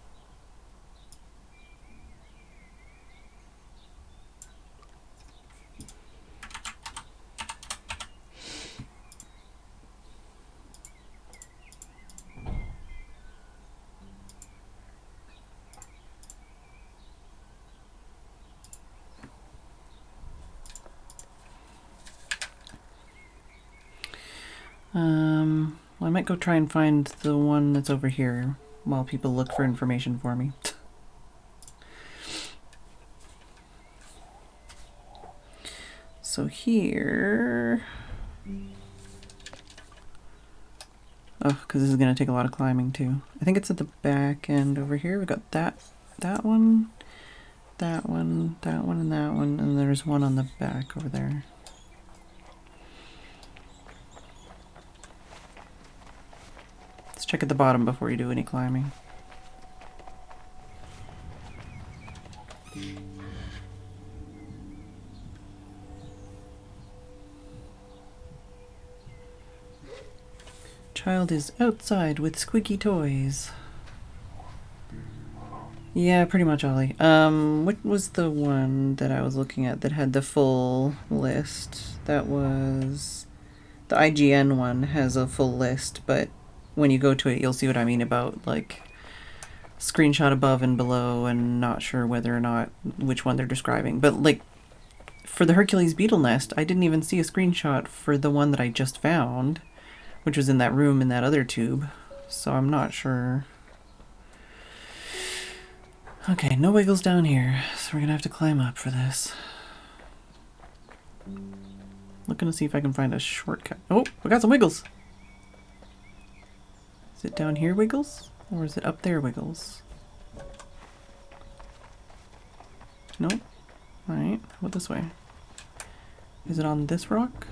Well, I might go try and find the one that's over here while people look for information for me. So here... Oh, because this is going to take a lot of climbing too. I think it's at the back end over here. We got that one, that one, that one, and that one. And there's one on the back over there. Let's check at the bottom before you do any climbing. Child is outside with squeaky toys. Yeah, pretty much, Ollie. What was the one that I was looking at that had the full list? That was... The IGN one has a full list, but when you go to it, you'll see what I mean about, like, screenshot above and below and not sure whether or not which one they're describing. But, like, for the Hercules beetle nest, I didn't even see a screenshot for the one that I just found, which was in that room in that other tube. So I'm not sure... Okay, no wiggles down here, so we're gonna have to climb up for this. Looking to see if I can find a shortcut. Oh, we got some wiggles! Is it down here wiggles? Or is it up there wiggles? Nope. Alright, how about this way? Is it on this rock?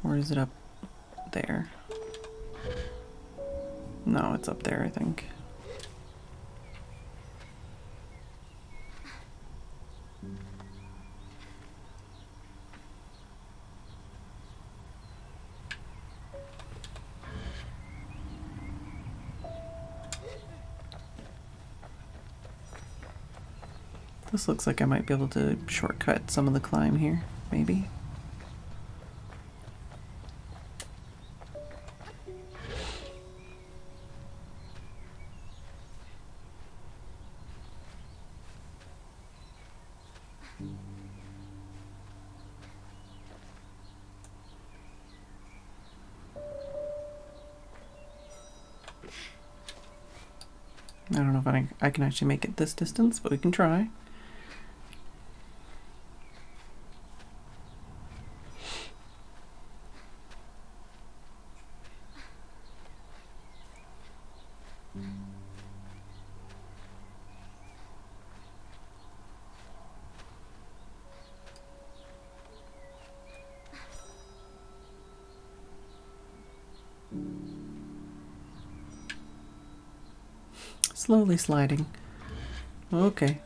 Or is it up there? No, it's up there, I think. This looks like I might be able to shortcut some of the climb here, maybe. I don't know if I can actually make it this distance, but we can try. Slowly sliding. Okay.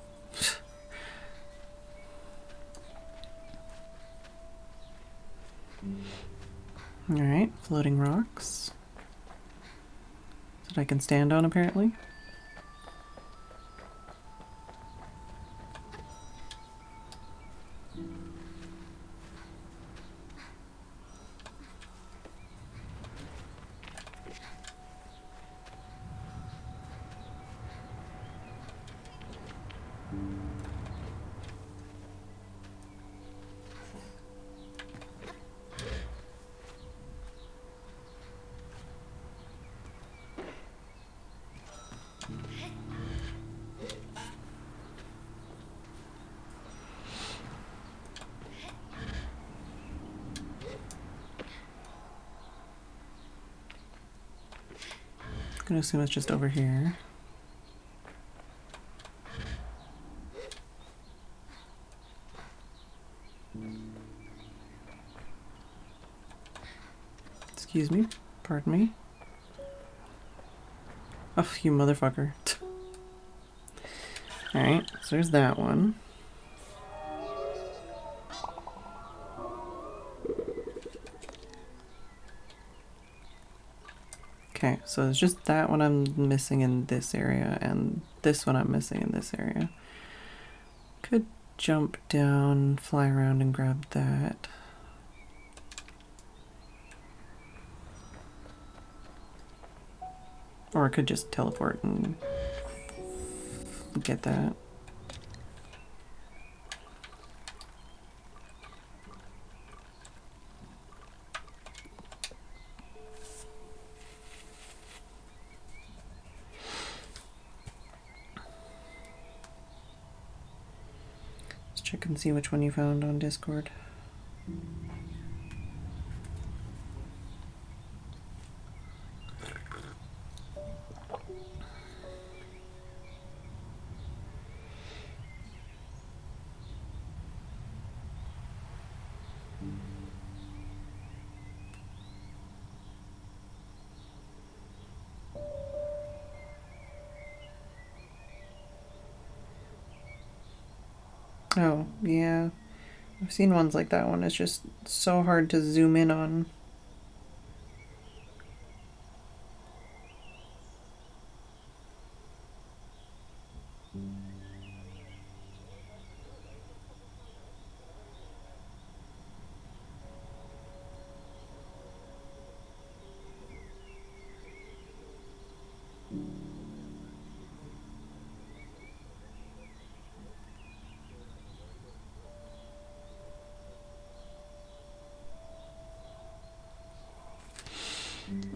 Alright, floating rocks that I can stand on apparently. gonna assume it's just over here. Excuse me. Pardon me. Oh, you motherfucker. Alright, so there's that one. Okay, so it's just that one I'm missing in this area, and this one I'm missing in this area. Could jump down, fly around, and grab that. Or I could just teleport and get that. Let's check and see which one you found on Discord. Oh, yeah. I've seen ones like that one. It's just so hard to zoom in on.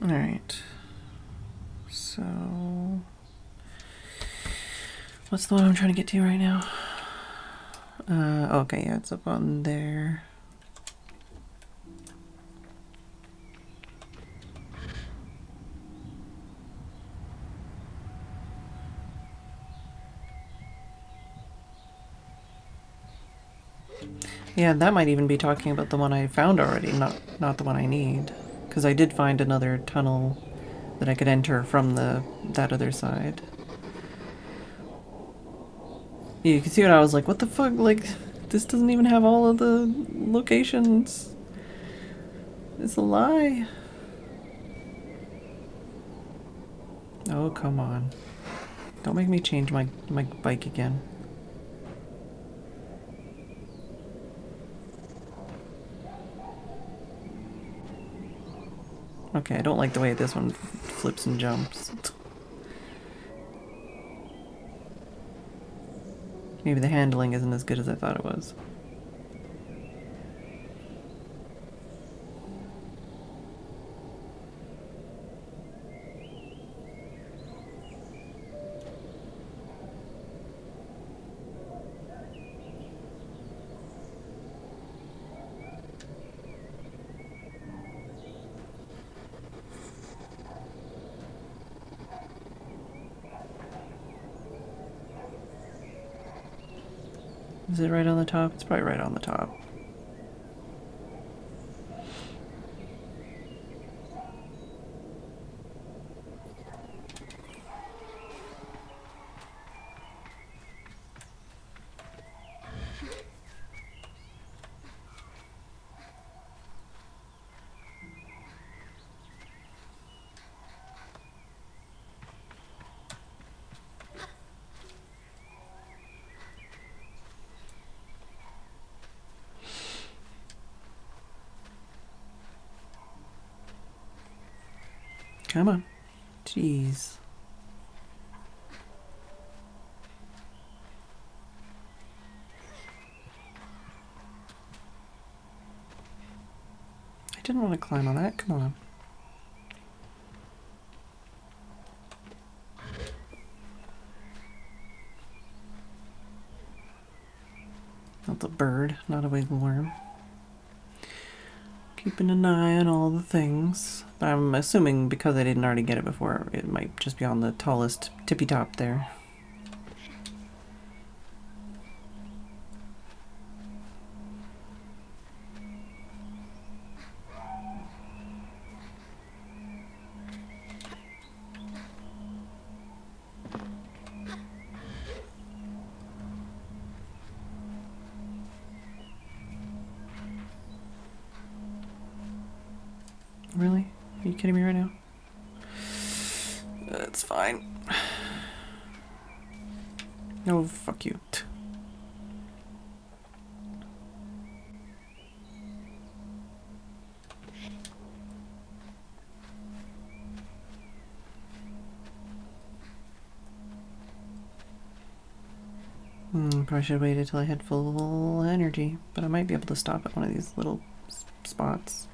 Alright. So... what's the one I'm trying to get to right now? Okay, yeah, it's up on there. Yeah, that might even be talking about the one I found already, not the one I need. Because I did find another tunnel that I could enter from that other side. Yeah, you can see what I was like, what the fuck, like, this doesn't even have all of the locations. It's a lie. Oh, come on. Don't make me change my bike again. Okay, I don't like the way this one flips and jumps. Maybe the handling isn't as good as I thought it was. Is it right on the top? It's probably right on the top. Come on. Jeez. I didn't want to climb on that. Come on. That's a bird, not a wiggle worm. Keeping an eye on all the things. I'm assuming because I didn't already get it before, it might just be on the tallest tippy top there. Really? Are you kidding me right now? That's fine. Oh, fuck you. Probably should have waited till I had full energy, but I might be able to stop at one of these little spots.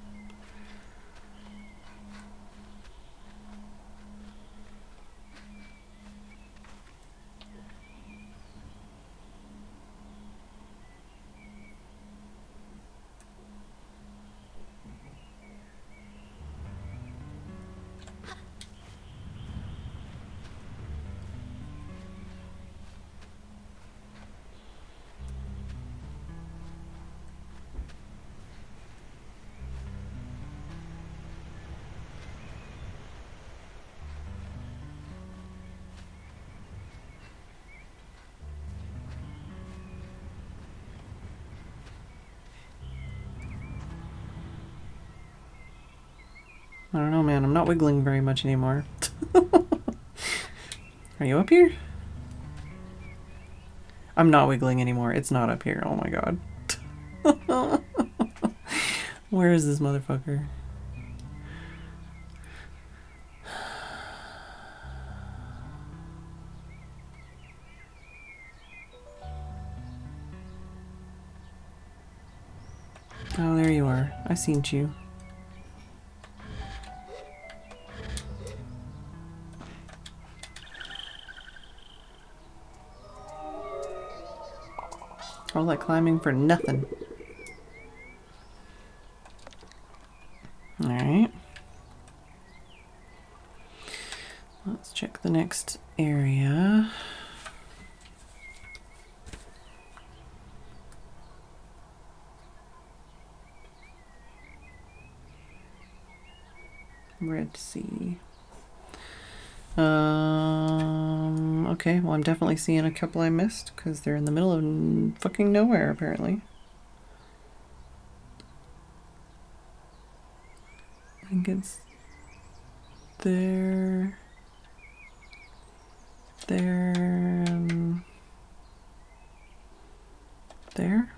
I don't know, man. I'm not wiggling very much anymore. Are you up here? I'm not wiggling anymore. It's not up here. Oh my god. Where is this motherfucker? Oh, there you are. I seen you. All that climbing for nothing. Alright. Let's check the next area. Red Sea. Okay, well I'm definitely seeing a couple I missed because they're in the middle of fucking nowhere apparently. I think it's there, there, and there.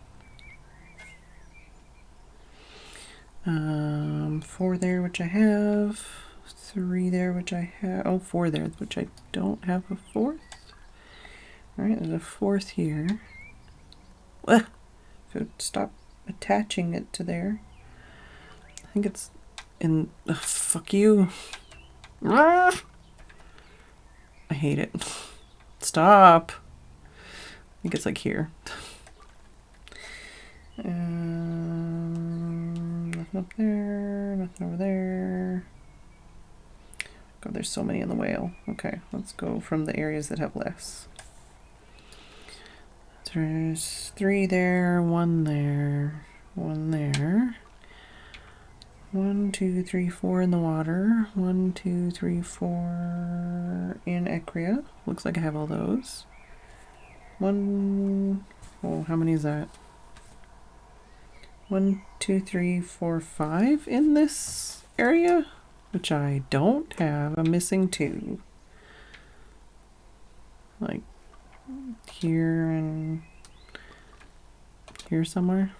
4 there, which I have. 3 there, which I have. Oh, 4 there, which I don't have a 4th. Alright, there's a 4th here. Ugh. So stop attaching it to there. I think it's in. Ugh, fuck you. I hate it. Stop. I think it's like here. Nothing up there, nothing over there. God, there's so many in the whale. Okay, let's go from the areas that have less. There's 3 there, 1 there, 1 there. 1, 2, 3, 4 in the water. 1, 2, 3, 4 in Ecria. Looks like I have all those. 1. Oh, how many is that? 1, 2, 3, 4, 5 in this area, which I don't have. I'm missing 2. Like here and here somewhere.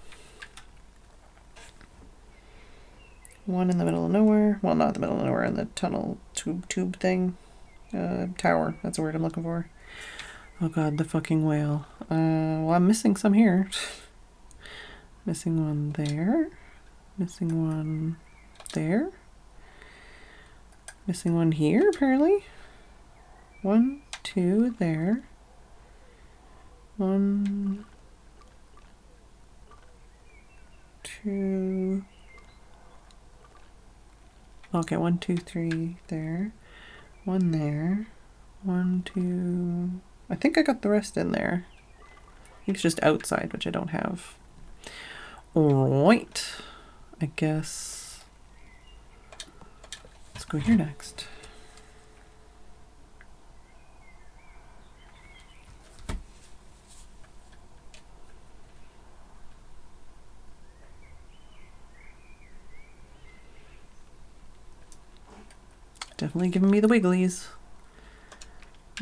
1 in the middle of nowhere. Well, not the middle of nowhere, in the tunnel tube thing. Tower. That's the word I'm looking for. Oh god, the fucking whale. Well, I'm missing some here. Missing 1 there. Missing 1 there. Missing 1 here, apparently. 1, 2 there. 1, 2, Okay, 1, 2, 3 there. 1 there. 1, 2... I think I got the rest in there. I think it's just outside, which I don't have. Alright. I guess... let's go here next. Definitely giving me the wigglies.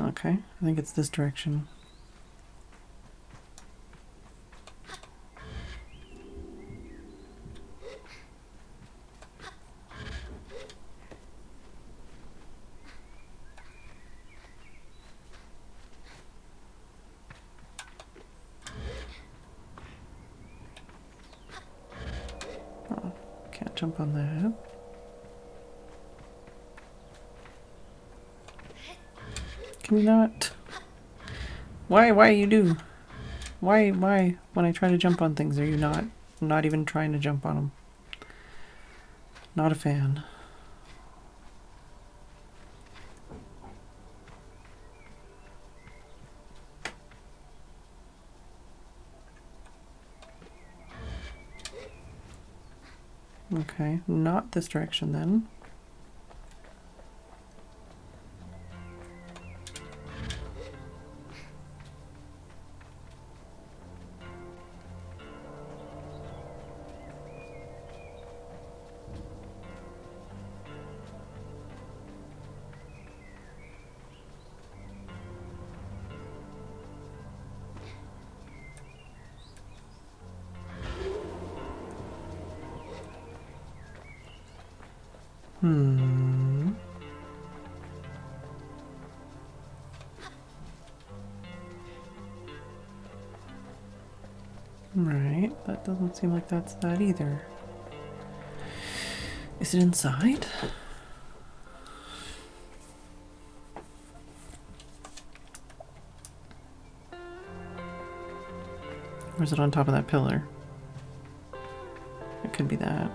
Okay, I think it's this direction. Oh, can't jump on that. Can you not? Why you do? Why, when I try to jump on things, are you not even trying to jump on them? Not a fan. Okay, not this direction then. Right, that doesn't seem like that's that either. Is it inside? Or is it on top of that pillar? It could be that.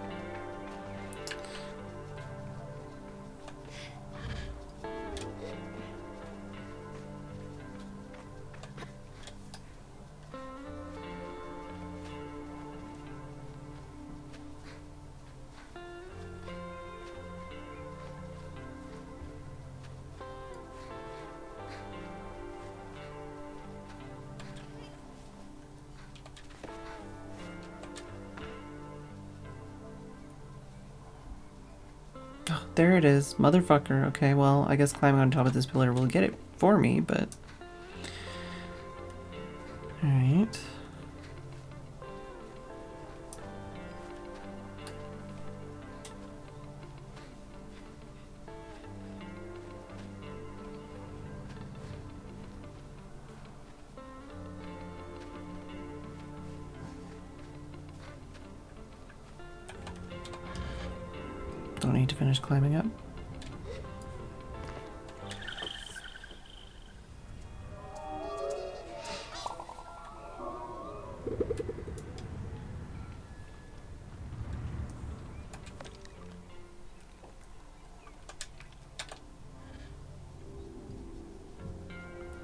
There it is. Motherfucker. Okay, well, I guess climbing on top of this pillar will get it for me, but... alright. Don't need to finish climbing up.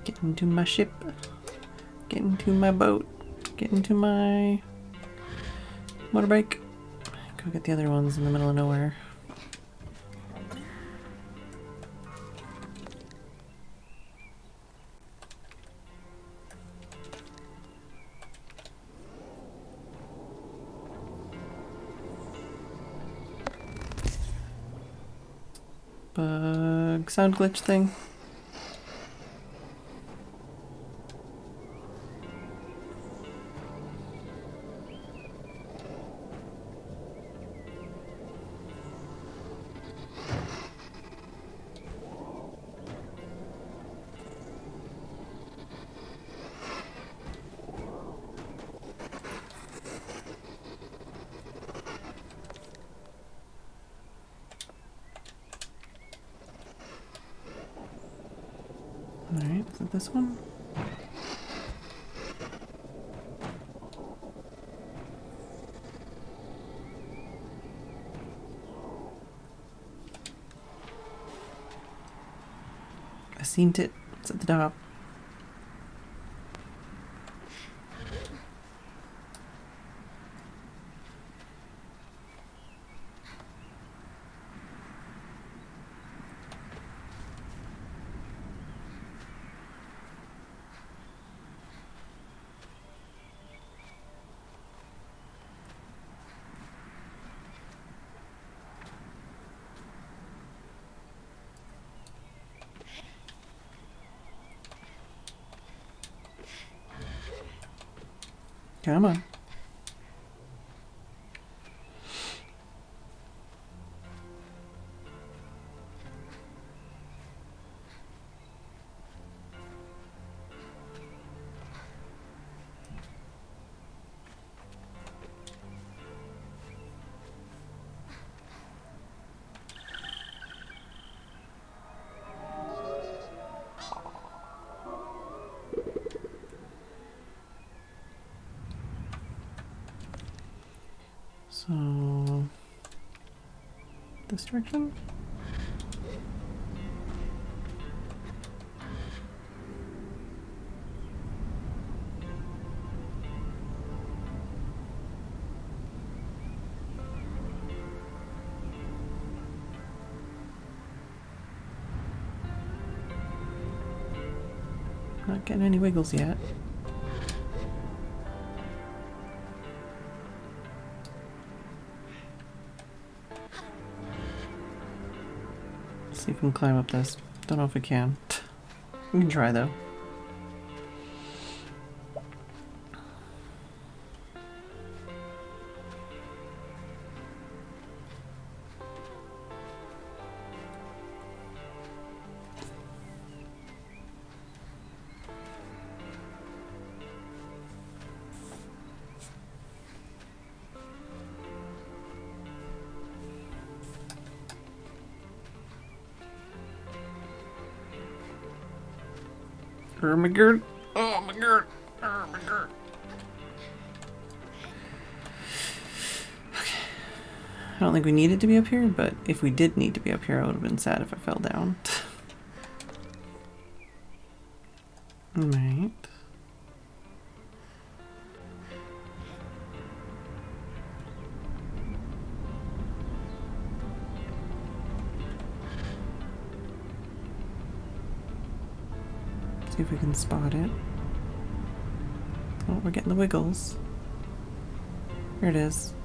Get into my ship. Get into my boat. Get into my motorbike. Go get the other ones in the middle of nowhere. Bug sound glitch thing. Alright, is it this one? seen it. It's at the top. Come on. So, this direction? Not getting any wiggles yet. See if we can climb up this. Don't know if we can. We can try though. Oh my god. Oh my god. Oh my god. Okay. I don't think we needed to be up here, but if we did need to be up here, I would have been sad if I fell down. Alright. See if we can spot it. Oh, we're getting the wiggles. Here it is.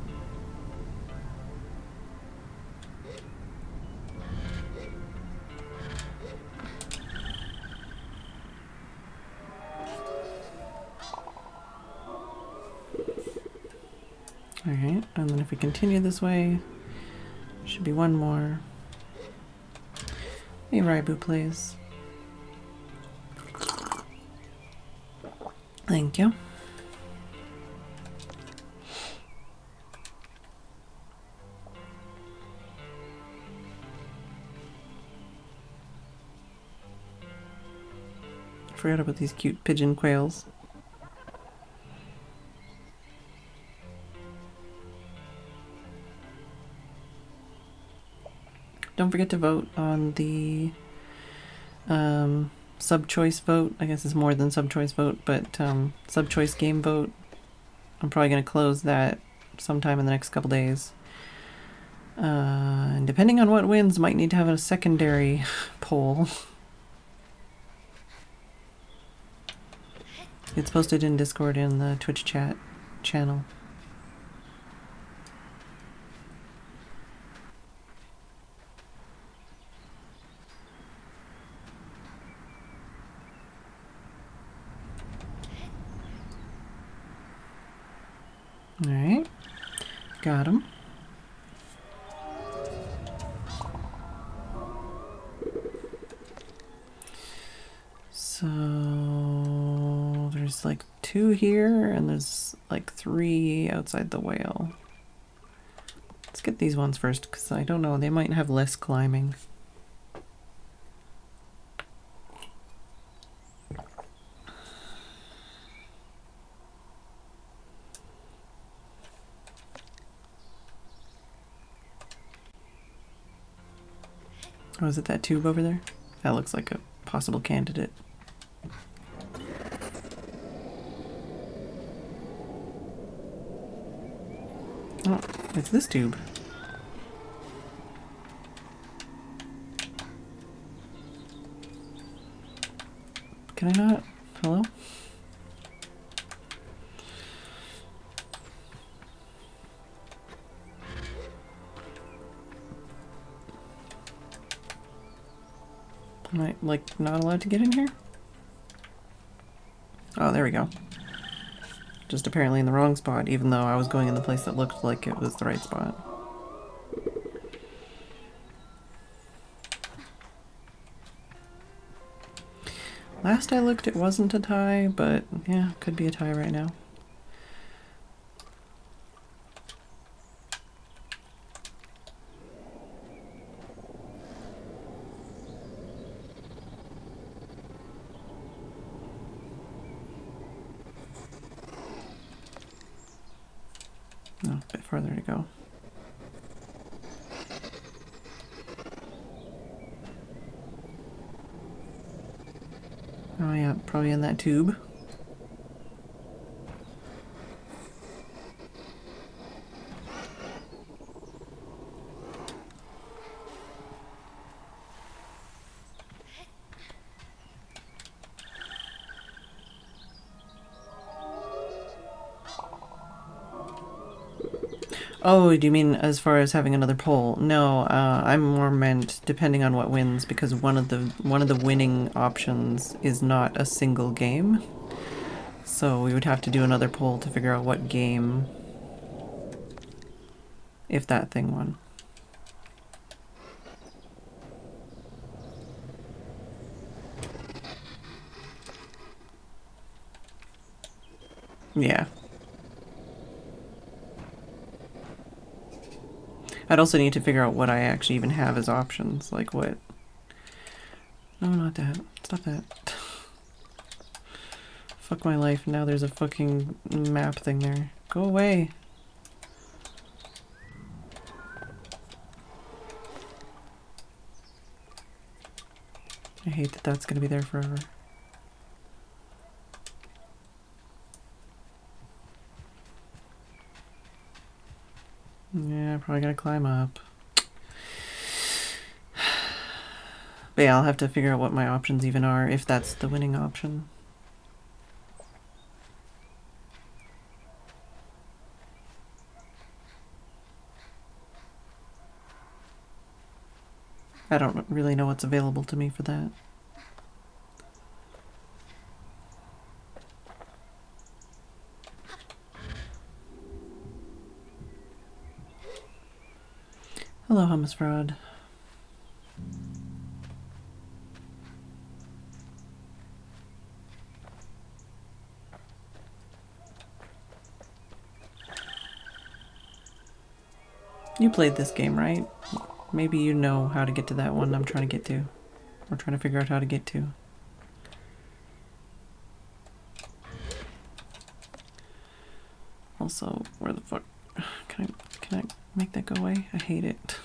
Alright, and then if we continue this way, there should be one more. Hey, Raibu, please. Thank you. Forgot about these cute pigeon quails. Don't forget to vote on the sub-choice vote. I guess it's more than sub-choice vote, but sub-choice game vote. I'm probably going to close that sometime in the next couple days. And depending on what wins, might need to have a secondary poll. It's posted in Discord in the Twitch chat channel. Alright, got him. So there's like 2 here and there's like 3 outside the whale. Let's get these ones first because I don't know, they might have less climbing. Oh, is it that tube over there? That looks like a possible candidate. Oh, it's this tube. Can I not? Hello? Am I, like, not allowed to get in here? Oh, there we go. Just apparently in the wrong spot, even though I was going in the place that looked like it was the right spot. Last I looked, it wasn't a tie, but yeah, could be a tie right now. No, a bit farther to go. Oh yeah, probably in that tube. Oh, do you mean as far as having another poll? No, I'm more meant depending on what wins, because one of the winning options is not a single game. So we would have to do another poll to figure out what game, if that thing won. Yeah. I'd also need to figure out what I actually even have as options, like what... No, not that. Stop that. Fuck my life, now there's a fucking map thing there. Go away. I hate that that's gonna be there forever. Yeah, probably gotta climb up. But yeah, I'll have to figure out what my options even are, if that's the winning option. I don't really know what's available to me for that. Hello, hummus fraud. You played this game, right? Maybe you know how to get to that one I'm trying to get to. Or trying to figure out how to get to. Also, where the fuck... Can I make that go away? I hate it.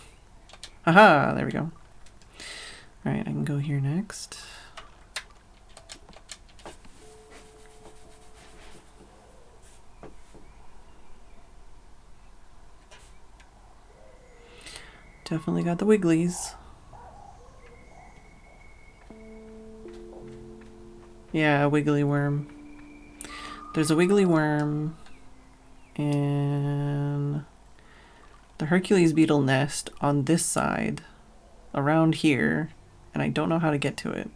Aha! There we go. Alright, I can go here next. Definitely got the wigglies. Yeah, a wiggly worm. There's a wiggly worm and the Hercules beetle nest on this side, around here, and I don't know how to get to it.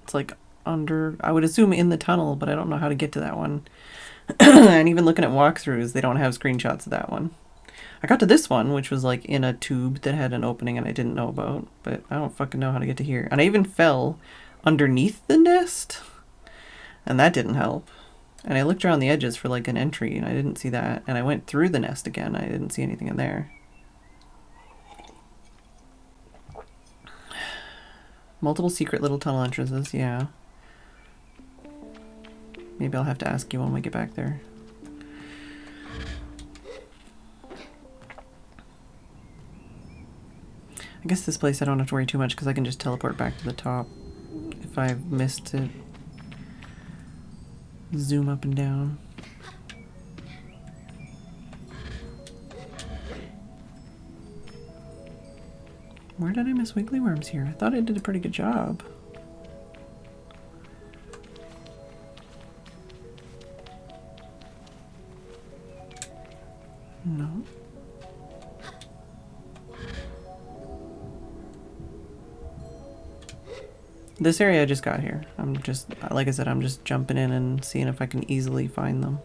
It's like under, I would assume in the tunnel, but I don't know how to get to that one. And even looking at walkthroughs, they don't have screenshots of that one. I got to this one, which was like in a tube that had an opening and I didn't know about, but I don't fucking know how to get to here. And I even fell underneath the nest, and that didn't help. And I looked around the edges for like an entry and I didn't see that. And I went through the nest again. I didn't see anything in there. Multiple secret little tunnel entrances, yeah. Maybe I'll have to ask you when we get back there. I guess this place I don't have to worry too much because I can just teleport back to the top. if I've missed to zoom up and down. Where did I miss wiggly worms here? I thought I did a pretty good job. No. This area I just got here. I'm just, like I said, I'm just jumping in and seeing if I can easily find them.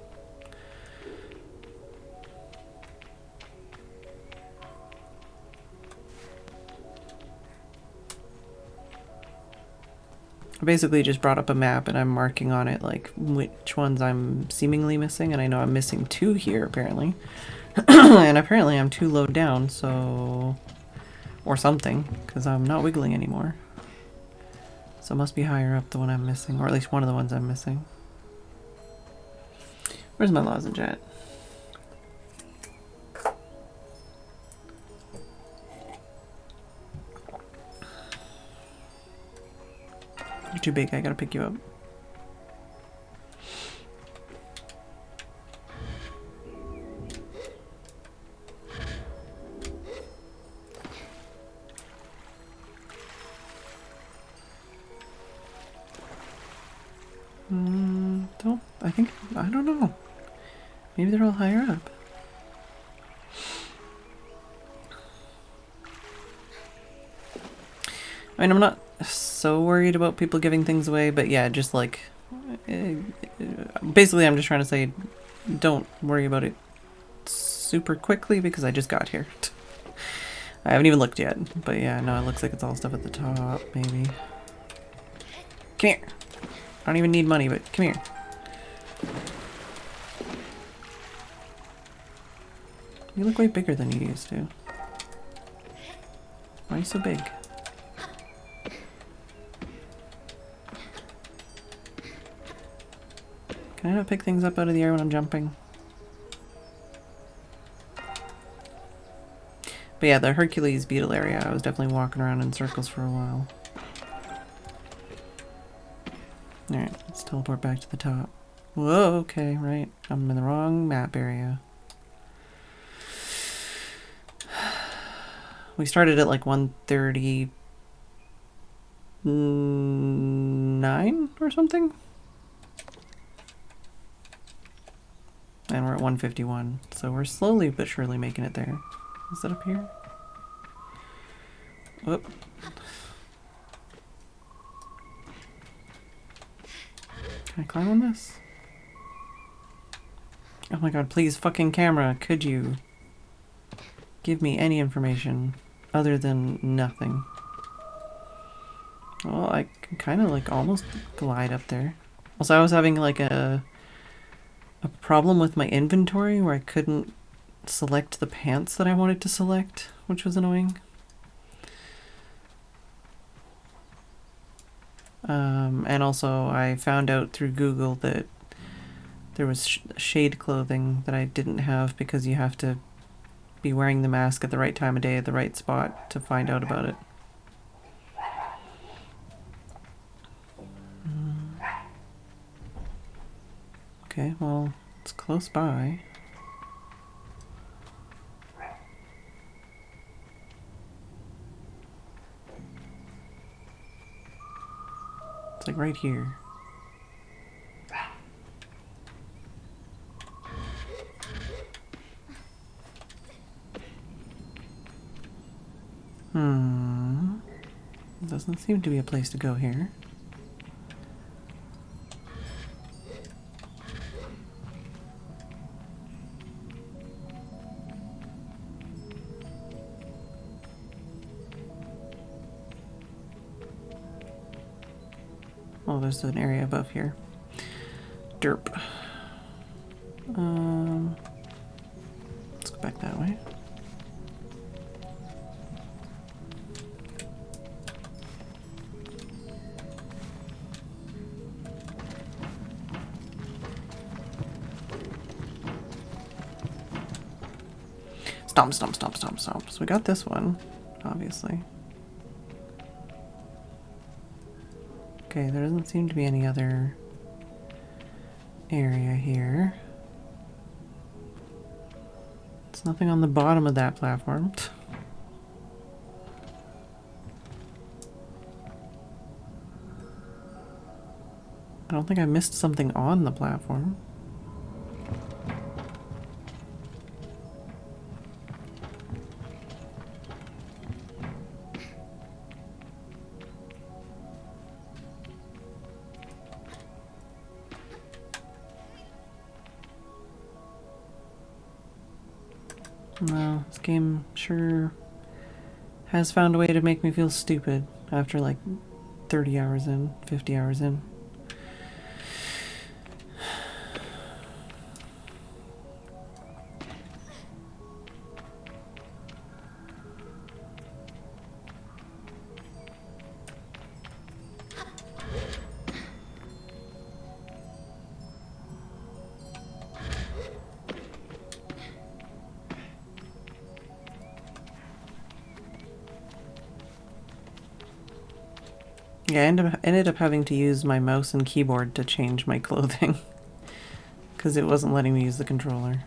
I basically just brought up a map and I'm marking on it like which ones I'm seemingly missing, and I know I'm missing 2 here apparently. And apparently I'm too low down, so... or something, because I'm not wiggling anymore. So it must be higher up, the one I'm missing, or at least one of the ones I'm missing. Where's my lozenge at? You're too big, I gotta pick you up. I don't know. Maybe they're all higher up. I mean, I'm not so worried about people giving things away, but yeah, just like... basically, I'm just trying to say, don't worry about it super quickly because I just got here. I haven't even looked yet, but yeah, no, it looks like it's all stuff at the top, maybe. Come here! I don't even need money, but come here. You look way bigger than you used to. Why are you so big? Can I not pick things up out of the air when I'm jumping? But yeah, the Hercules beetle area, I was definitely walking around in circles for a while. Alright, let's teleport back to the top. Whoa, okay, right. I'm in the wrong map area. We started at like 139 or something? And we're at 151, so we're slowly but surely making it there. Is that up here? Whoop. Can I climb on this? Oh my god, please, fucking camera, could you give me any information other than nothing? Well, I can kind of like almost glide up there. Also, I was having like a problem with my inventory where I couldn't select the pants that I wanted to select, which was annoying. And also I found out through Google that there was shade clothing that I didn't have because you have to be wearing the mask at the right time of day at the right spot to find out about it. Okay, well, it's close by. It's like right here. Doesn't seem to be a place to go here. Oh, there's an area above here. Derp. Let's go back that way. Stomp, stomp, stomp, stomp, stomp. So we got this one, obviously. Okay, there doesn't seem to be any other area here. There's nothing on the bottom of that platform. I don't think I missed something on the platform. No, this game sure has found a way to make me feel stupid after like 30 hours in, 50 hours in. Yeah, I ended up having to use my mouse and keyboard to change my clothing because it wasn't letting me use the controller.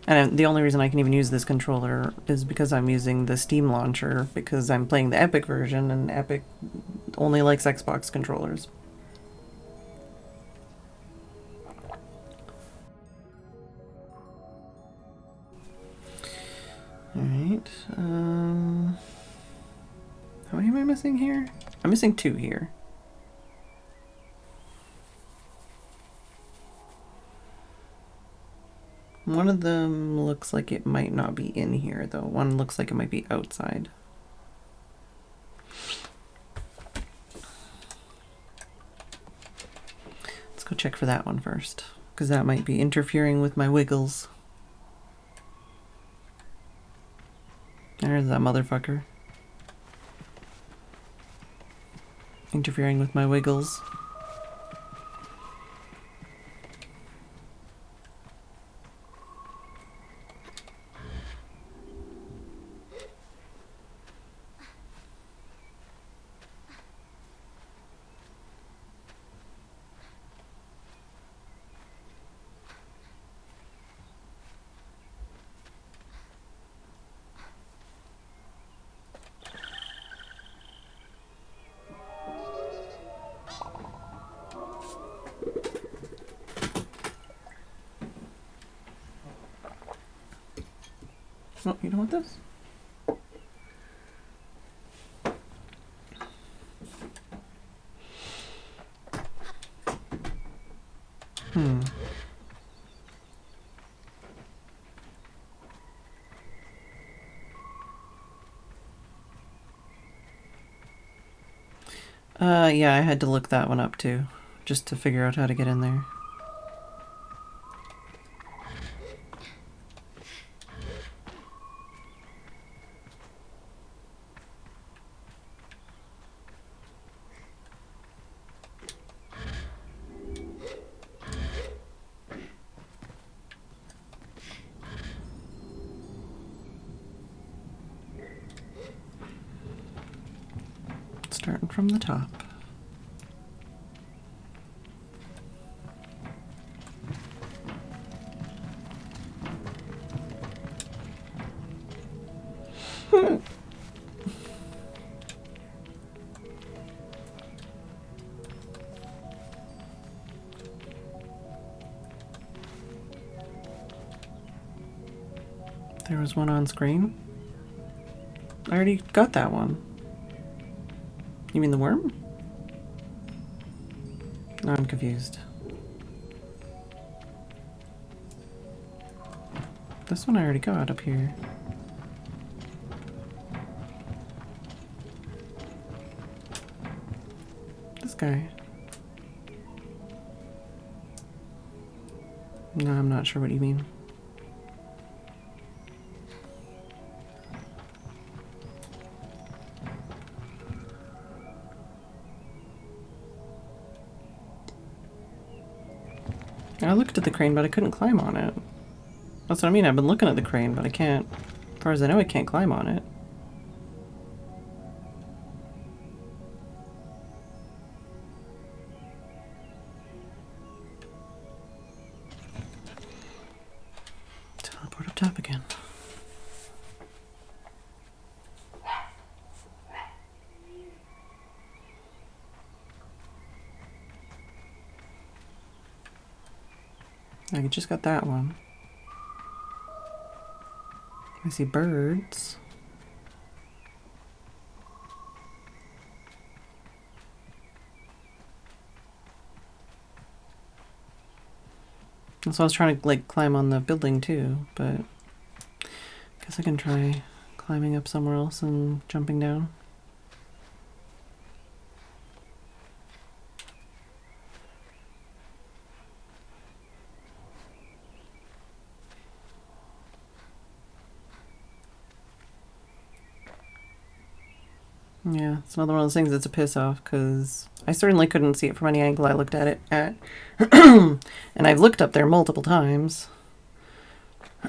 And the only reason I can even use this controller is because I'm using the Steam launcher, because I'm playing the Epic version and Epic only likes Xbox controllers. Alright, how many am I missing here? I'm missing 2 here. One of them looks like it might not be in here, though. One looks like it might be outside. Let's go check for that one first, because that might be interfering with my wiggles. There's that motherfucker. Interfering with my wiggles. Oh, you don't want this? Yeah, I had to look that one up too, just to figure out how to get in there. Starting from the top. There was one on screen. I already got that one. You mean the worm? No, I'm confused. This one I already got up here. This guy. No, I'm not sure what you mean. I looked at the crane, but I couldn't climb on it. That's what I mean, I've been looking at the crane, but I can't, as far as I know, I can't climb on it. teleport up top again. I just got that one. I see birds. So I was trying to like climb on the building too, but I guess I can try climbing up somewhere else and jumping down. Yeah, it's another one of those things that's a piss off because I certainly couldn't see it from any angle I looked at it at. And I've looked up there multiple times.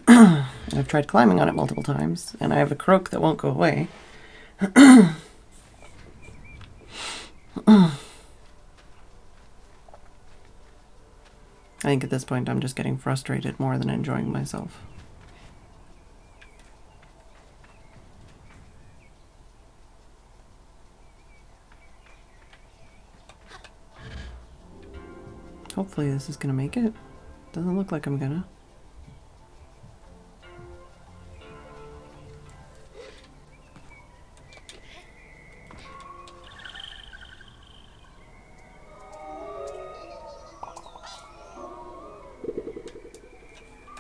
And I've tried climbing on it multiple times. And I have a croak that won't go away. I think at this point I'm just getting frustrated more than enjoying myself. Hopefully this is gonna make it. Doesn't look like I'm gonna.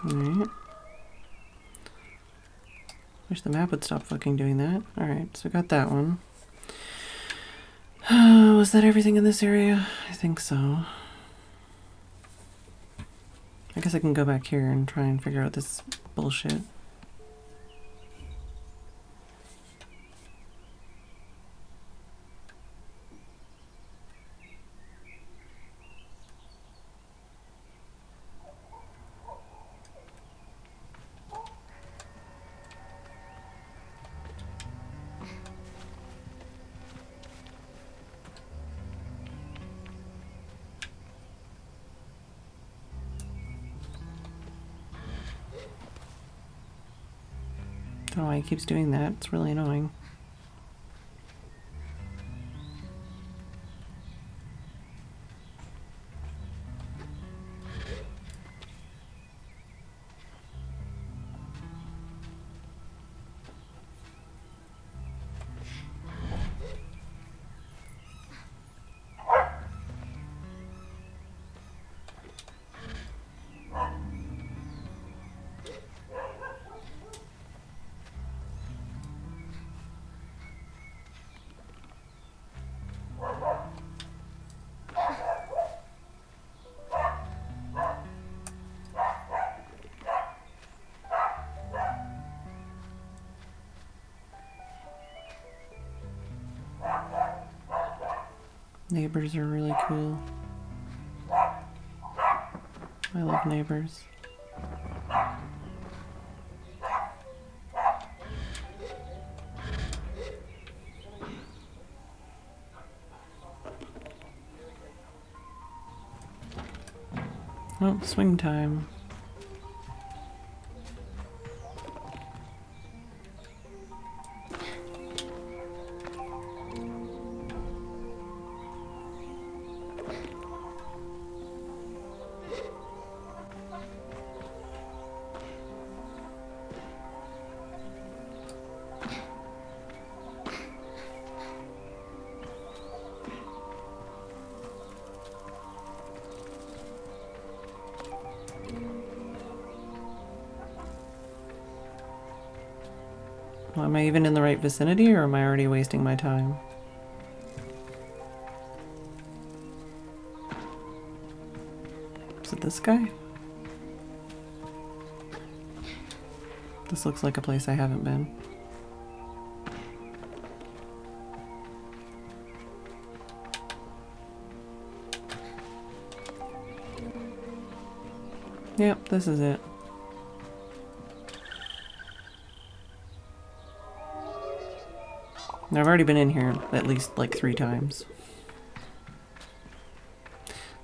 Alright. Wish the map would stop fucking doing that. Alright, so we got that one. Was that everything in this area? I think so. I guess I can go back here and try and figure out this bullshit. I don't know why he keeps doing that. It's really annoying. Neighbors are really cool. I love neighbors. Oh, swing time. Well, am I even in the right vicinity, or am I already wasting my time? Is it this guy? This looks like a place I haven't been. Yep, this is it. I've already been in here at least like 3 times.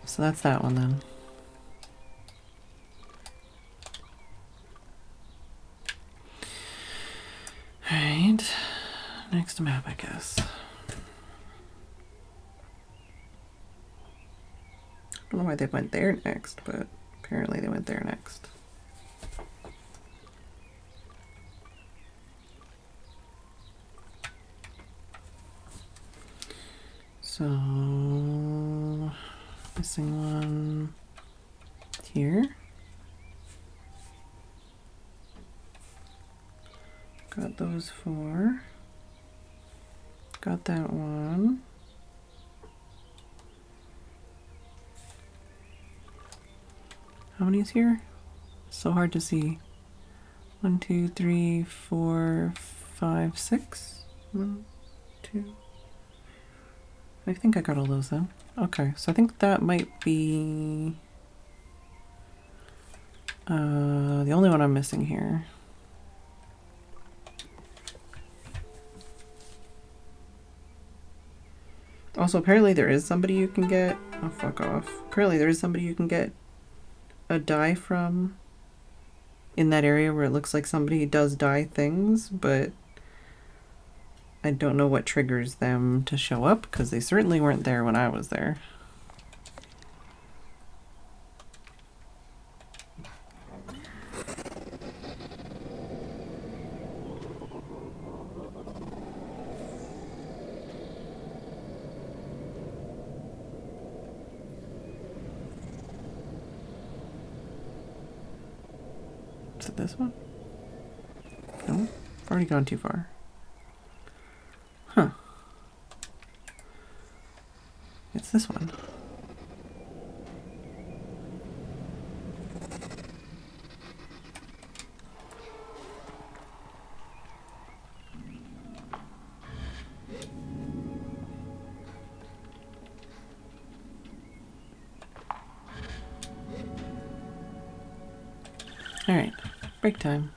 So that's that one then. Alright. Next map, I guess. I don't know why they went there next, but apparently they went there next. So, missing one here. Got those 4. Got that one. How many is here? So hard to see. 1, 2, 3, 4, 5, 6. 1, 2. I think I got all those then. Okay, so I think that might be the only one I'm missing here. Also, apparently there is somebody you can get. Oh, fuck off. Apparently there is somebody you can get a die from in that area where it looks like somebody does die things, but I don't know what triggers them to show up because they certainly weren't there when I was there. Is it this one? No, I've already gone too far. Huh. It's this one. All right, break time.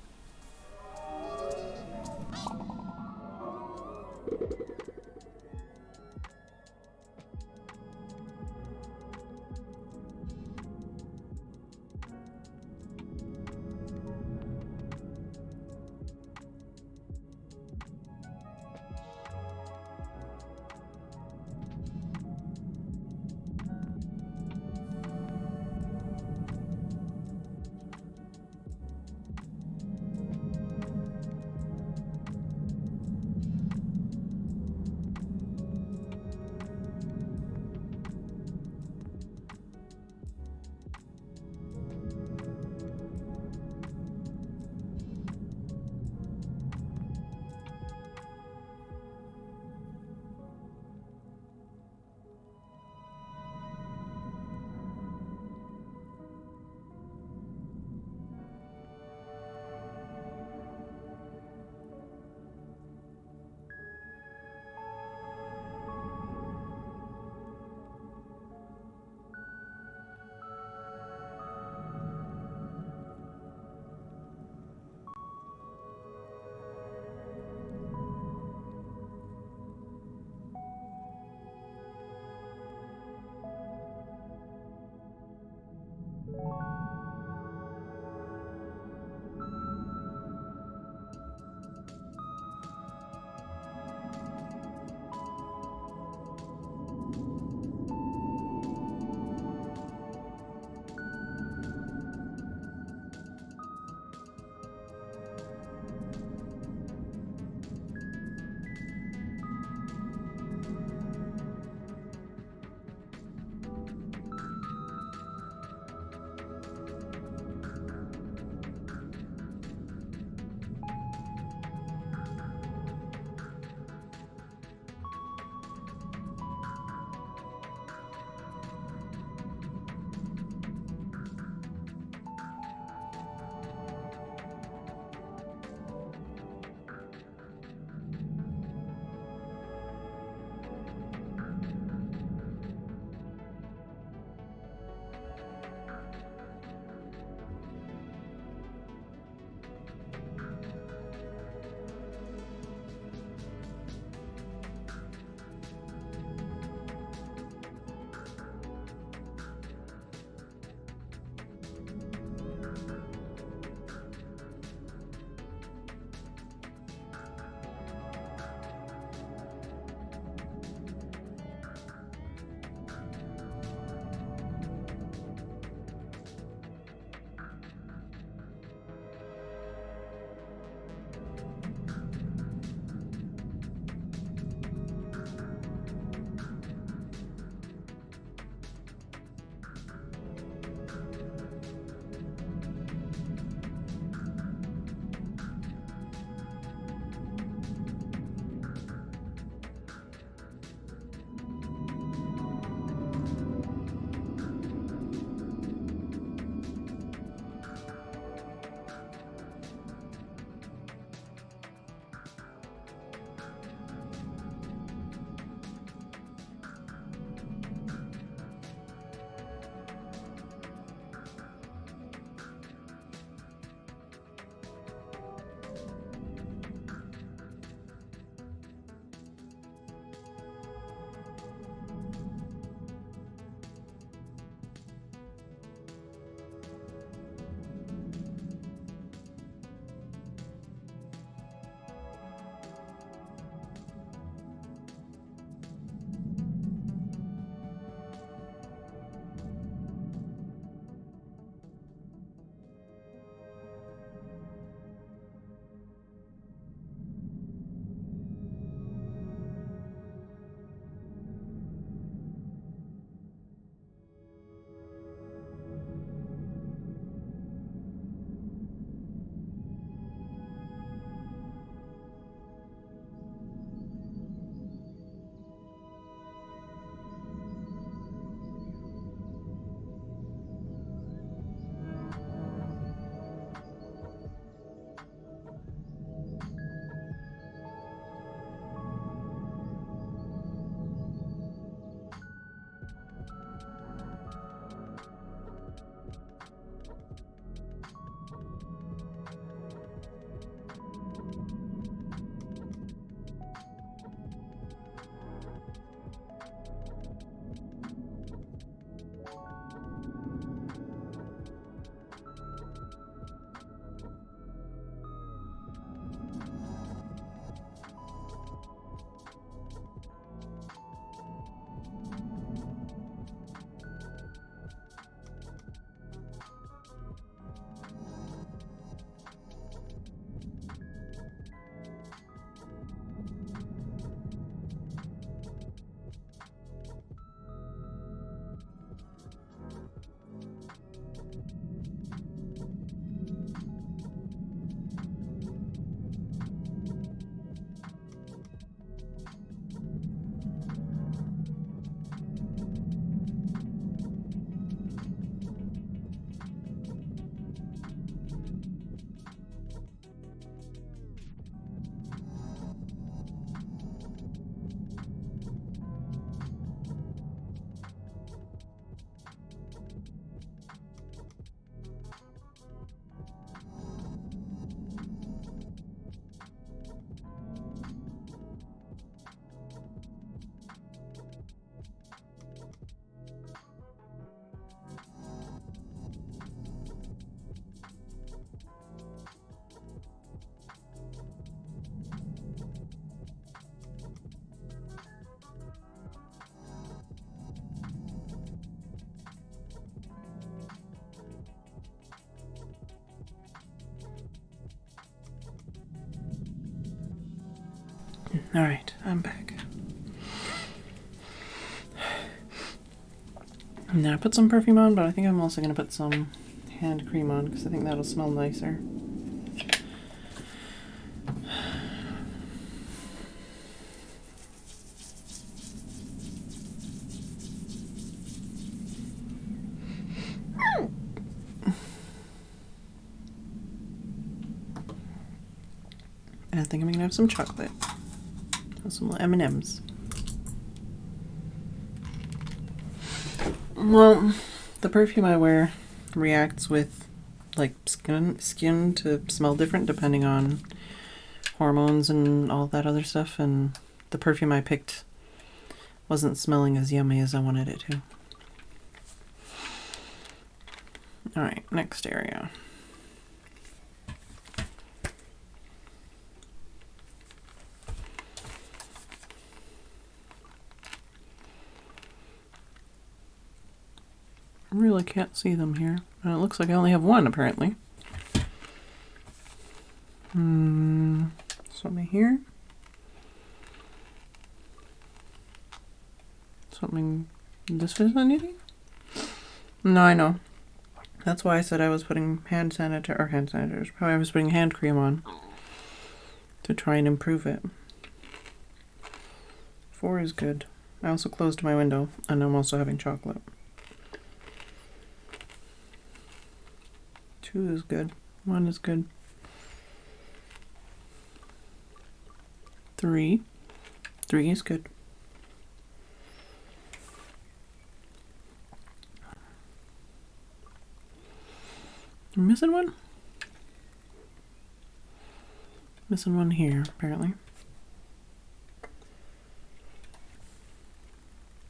Alright, I'm back. Now I put some perfume on, but I think I'm also going to put some hand cream on because I think that'll smell nicer. And I think I'm going to have some chocolate. Some little M&Ms. Well, the perfume I wear reacts with like skin to smell different depending on hormones and all that other stuff, and the perfume I picked wasn't smelling as yummy as I wanted it to. Alright, next area. I really can't see them here. It looks like I only have one, apparently. Something here. Something in this vicinity? No, I know. That's why I said I was putting hand sanitizers. Probably I was putting hand cream on to try and improve it. 4 is good. I also closed my window, and I'm also having chocolate. 2 is good. 1 is good. 3 is good. I'm missing one? Missing one here, apparently.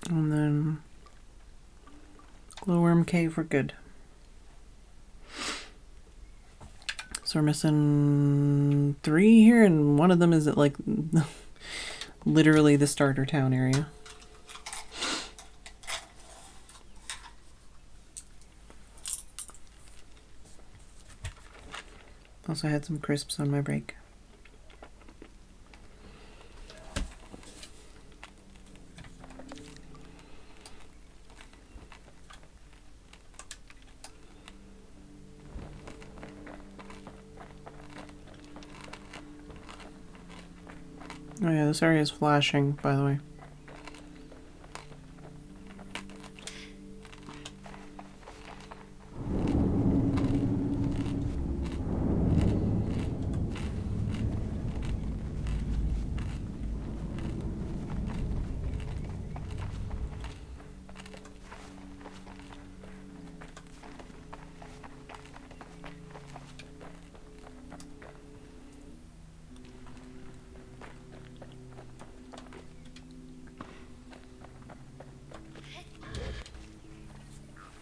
And then glowworm cave, we're good. So we're missing 3 here, and one of them is at like literally the starter town area. Also had some crisps on my break. Oh yeah, this area is flashing, by the way.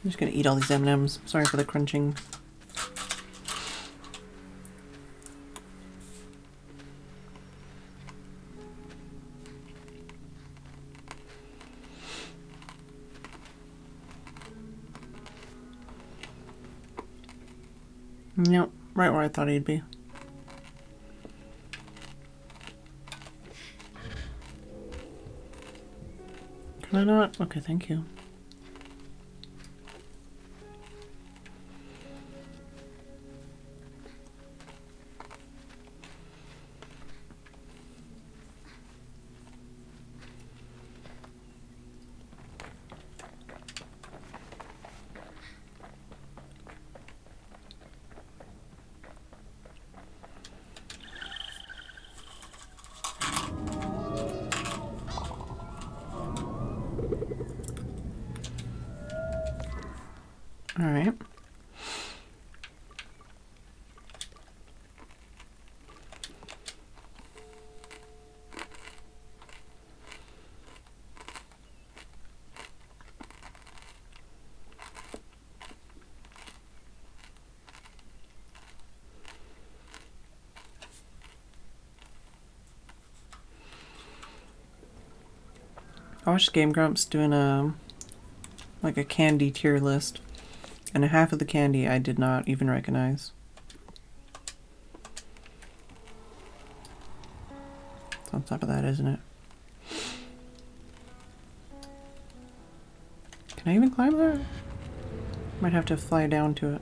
I'm just gonna eat all these M&Ms. Sorry for the crunching. Nope, right where I thought he'd be. Can I not? Okay, thank you. All right. I watched Game Grumps doing a candy tier list, and half of the candy I did not even recognize. on top of that, isn't it? Can I even climb that? Might have to fly down to it.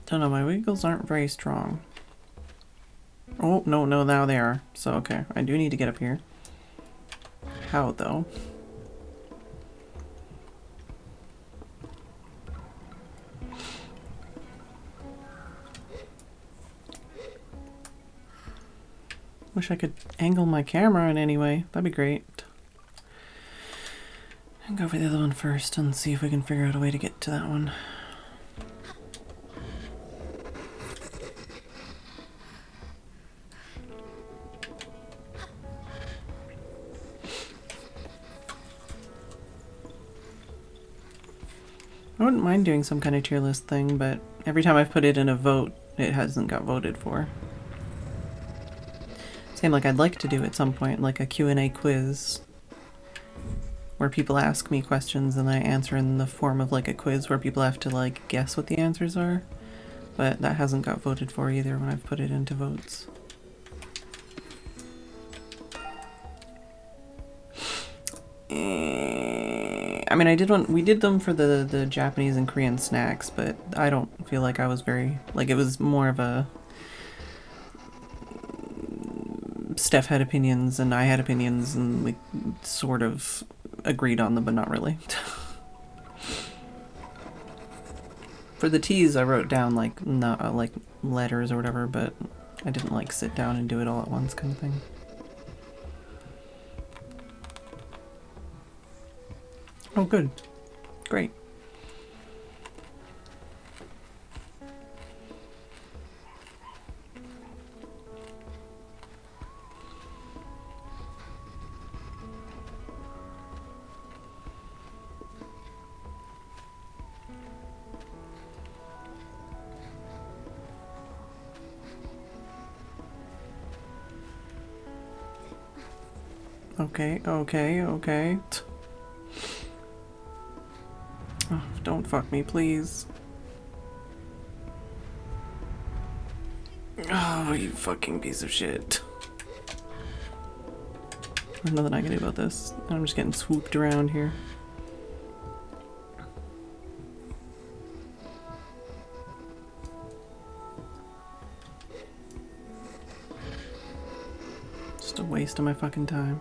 Don't know, my wiggles aren't very strong. Oh, no, now they are. So, okay, I do need to get up here. How, though? Wish I could angle my camera in any way. That'd be great. I'll go for the other one first and see if we can figure out a way to get to that one. I wouldn't mind doing some kind of tier list thing, but every time I've put it in a vote, it hasn't got voted for. Same like I'd like to do at some point, like a Q&A quiz, where people ask me questions and I answer in the form of like a quiz where people have to like guess what the answers are. But that hasn't got voted for either when I've put it into votes. I mean, we did them for the Japanese and Korean snacks, but I don't feel like I was very, like, it was more of a Steph had opinions and I had opinions and we sort of agreed on them, but not really. For the teas, I wrote down like like letters or whatever, but I didn't like sit down and do it all at once kind of thing. Oh, good. Great. Okay. Oh, don't fuck me, please. Oh, you fucking piece of shit. There's nothing I can do about this. I'm just getting swooped around here. Just a waste of my fucking time.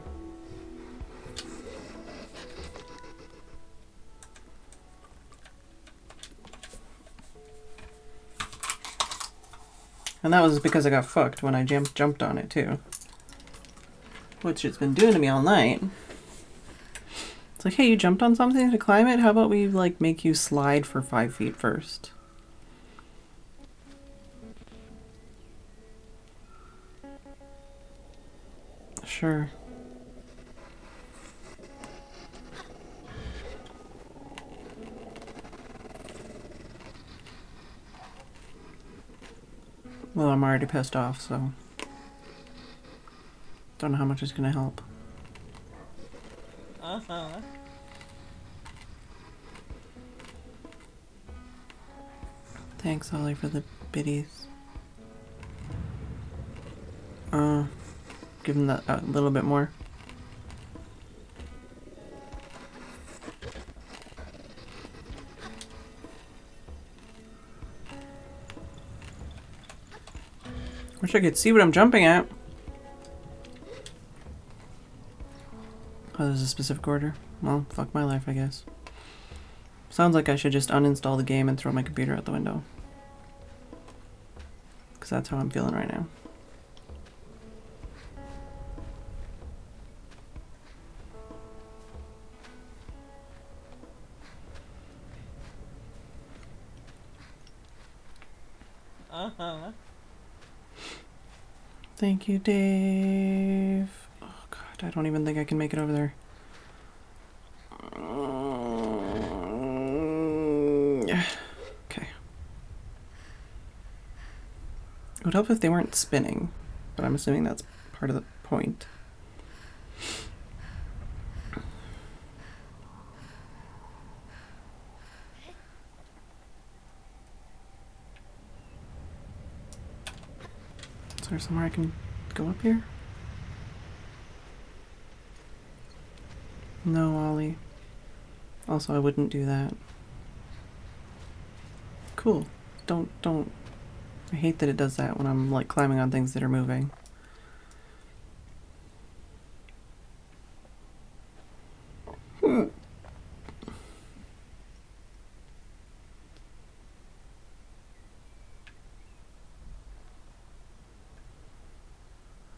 And that was because I got fucked when I jumped on it too. Which it's been doing to me all night. It's like, hey, you jumped on something to climb it? How about we like make you slide for 5 feet first? Sure. Well, I'm already pissed off, so don't know how much it's gonna help. Thanks, Ollie, for the biddies. Give him that a little bit more. Wish I could see what I'm jumping at. Oh, there's a specific order. Well, fuck my life, I guess. Sounds like I should just uninstall the game and throw my computer out the window. Because that's how I'm feeling right now. Thank you, Dave. Oh, God. I don't even think I can make it over there. Okay. It would help if they weren't spinning, but I'm assuming that's part of the point. Is there somewhere I can go up here? No, Ollie. Also, I wouldn't do that. Cool. Don't. I hate that it does that when I'm like climbing on things that are moving. I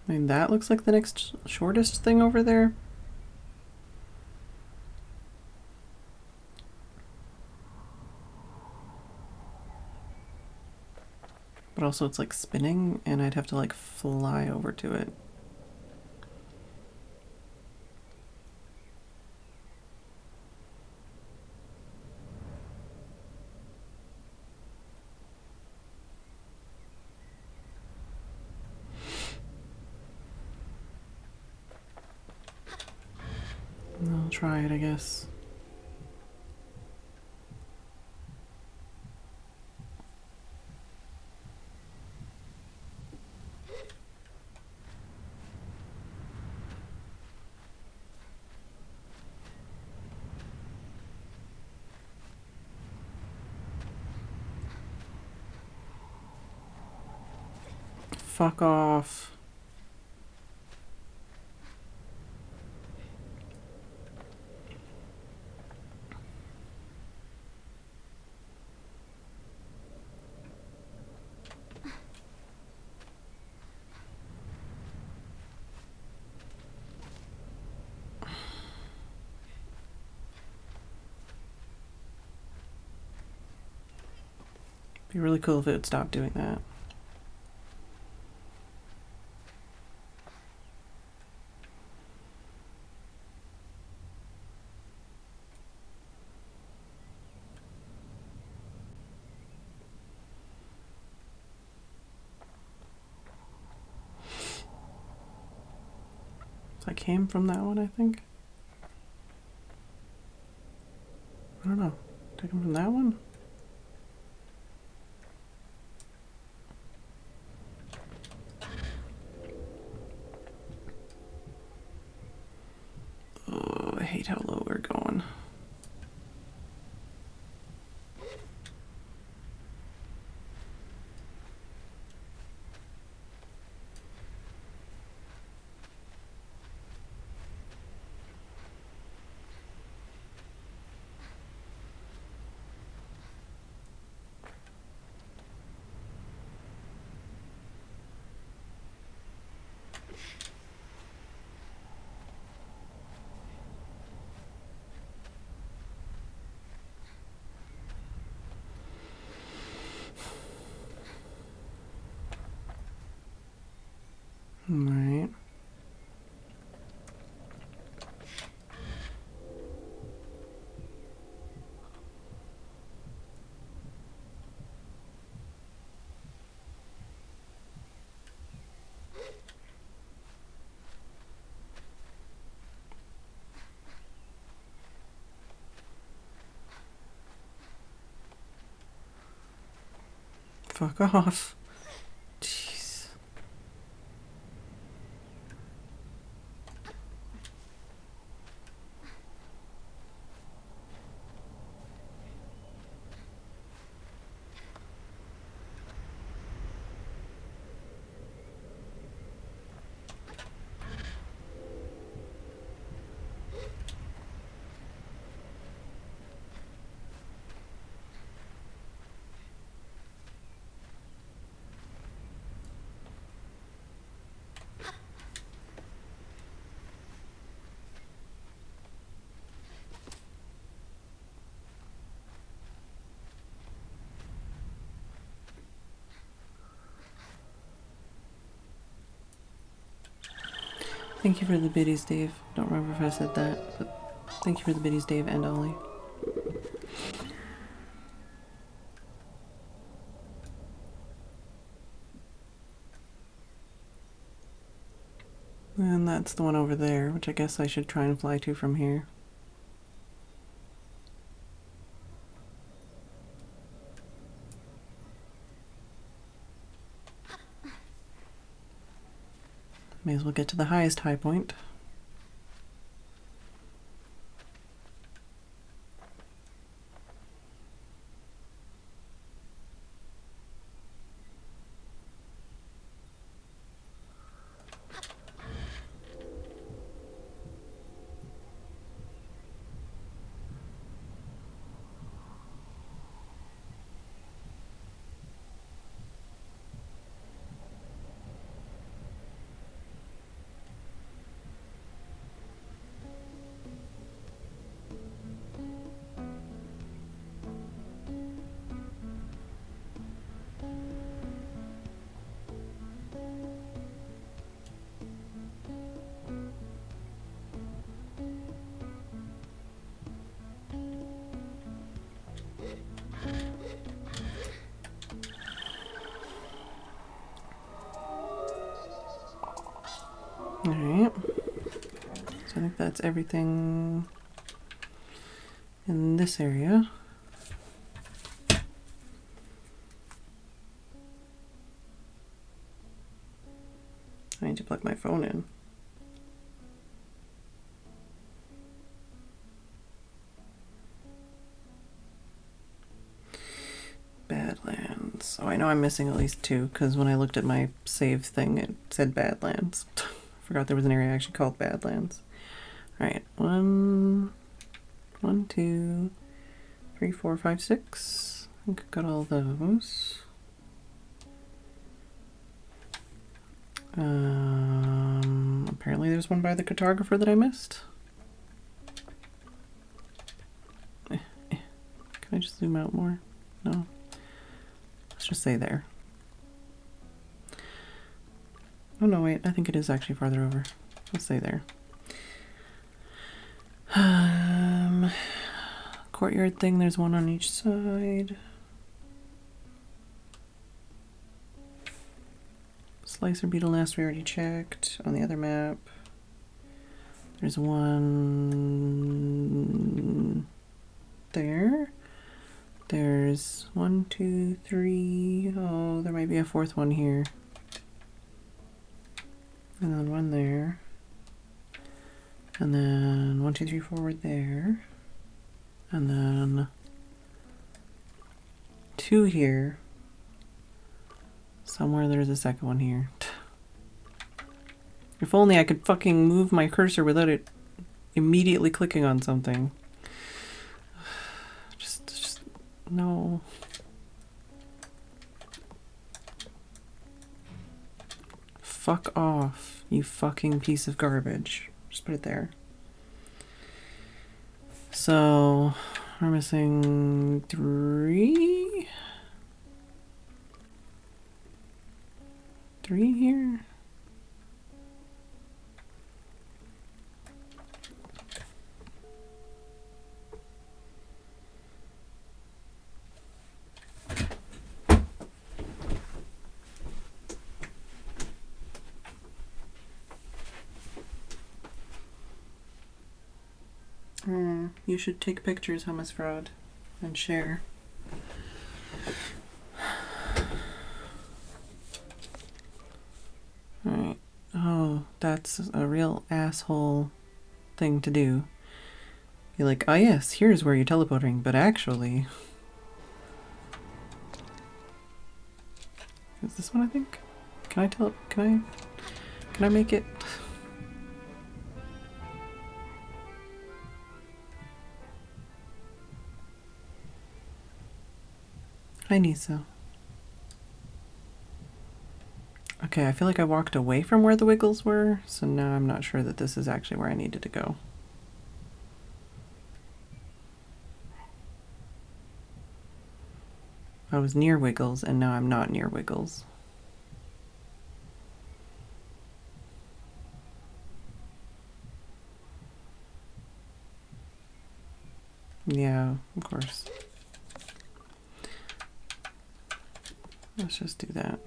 mean, that looks like the next shortest thing over there. But also it's like spinning and I'd have to like fly over to it. I'll try it, I guess. Fuck off. Be really cool if it would stop doing that. So I came from that one, I think. I don't know. Did I come from that one? Oh, I hate how low we're going. Alright. Fuck off. Jeez. Thank you for the biddies, Dave. Don't remember if I said that, but thank you for the biddies, Dave and Ollie. And that's the one over there, which I guess I should try and fly to from here. May as well get to the highest high point. Alright, so I think that's everything in this area. I need to plug my phone in. Badlands. Oh, I know I'm missing at least two, because when I looked at my save thing, it said Badlands. Forgot there was an area actually called Badlands. Alright, 1, 2, 3, 4, 5, 6. I think I got all those. Apparently there's one by the cartographer that I missed. Can I just zoom out more? No. Let's just say there. Oh no, wait, I think it is actually farther over. Let's say there. Courtyard thing, there's one on each side. Slicer beetle nest we already checked on the other map. There's one there. There's 1, 2, 3. Oh, there might be a fourth one here. And then one there. And then 1, 2, 3 forward there. And then 2 here. Somewhere there's a second one here. If only I could fucking move my cursor without it immediately clicking on something. Just no. Fuck off, you fucking piece of garbage. Just put it there. So, we're missing 3? 3 here? You should take pictures, Hummus Fraud, and share. Alright. Oh, that's a real asshole thing to do. Be like, oh yes, here's where you're teleporting, but actually... Is this one, I think? Can I make it? Hi, Nisa. Okay, I feel like I walked away from where the wiggles were, so now I'm not sure that this is actually where I needed to go. I was near Wiggles, and now I'm not near Wiggles. Yeah, of course. Let's just do that.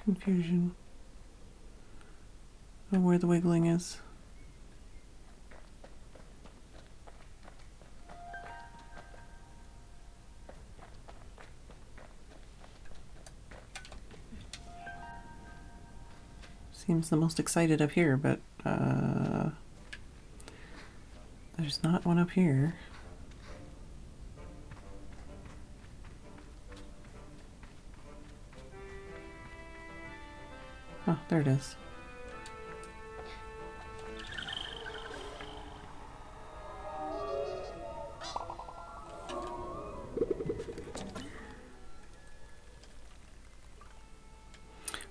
Confusion of where the wiggling is. Seems the most excited up here, but there's not one up here. Oh, there it is.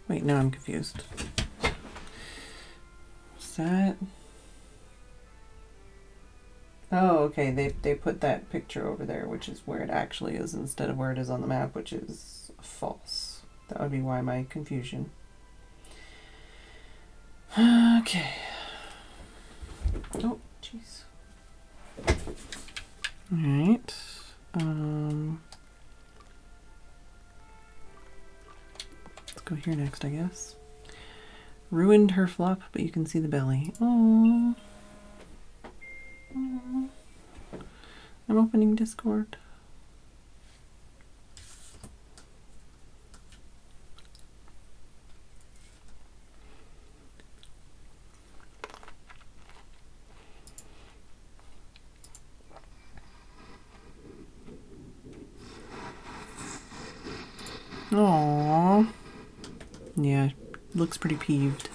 Wait, now I'm confused. What's that? Oh, okay, they put that picture over there, which is where it actually is instead of where it is on the map, which is false. That would be why my confusion. Okay. Oh, jeez. Alright. Let's go here next, I guess. Ruined her flop, but you can see the belly. Oh. I'm opening Discord. Aww. Yeah, looks pretty peeved.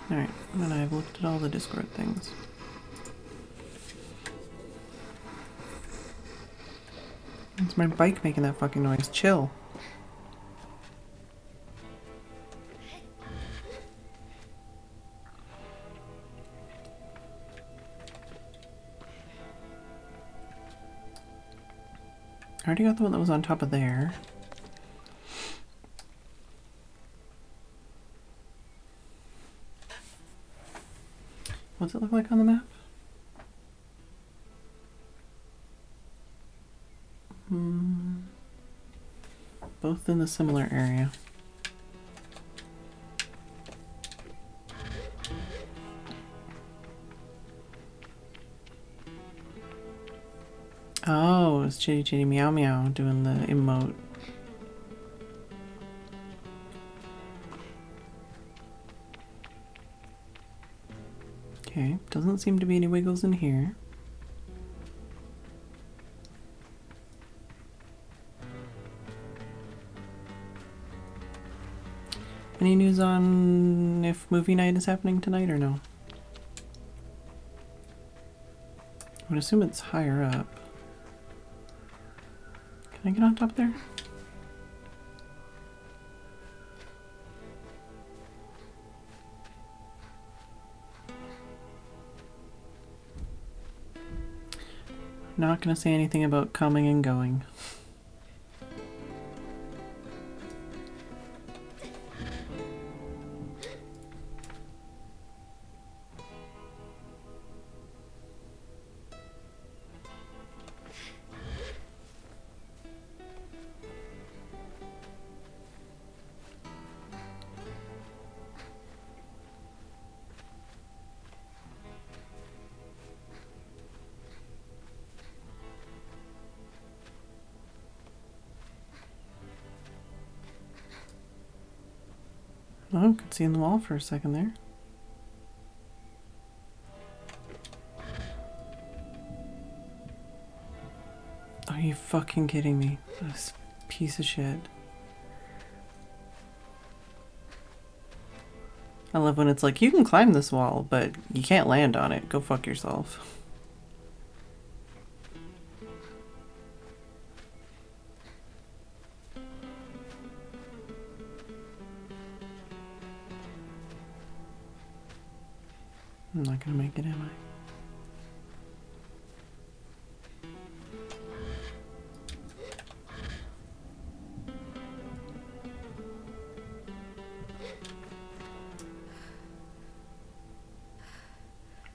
Alright, and I've looked at all the Discord things. It's my bike making that fucking noise. Chill. I already got the one that was on top of there. What's it look like on the map? Both in the similar area. Oh, it's Chitty Chitty Meow Meow doing the emote. Okay, doesn't seem to be any wiggles in here. Any news on if movie night is happening tonight or no? I would assume it's higher up. Can I get on top there? Not gonna say anything about coming and going. Oh, could see in the wall for a second there. Are you fucking kidding me? This piece of shit. I love when it's like, you can climb this wall, but you can't land on it. Go fuck yourself. I'm not gonna make it, am I?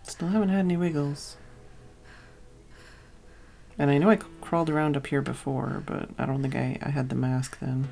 Still haven't had any wiggles. And I know I crawled around up here before, but I don't think I had the mask then.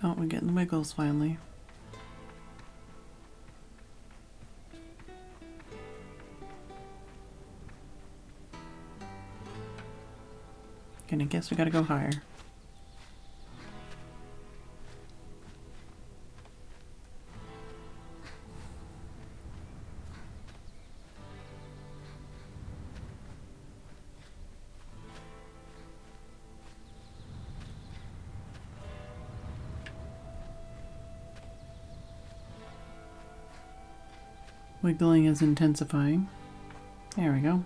Oh, we're getting the wiggles finally. Gonna guess we gotta go higher. Wiggling is intensifying. There we go.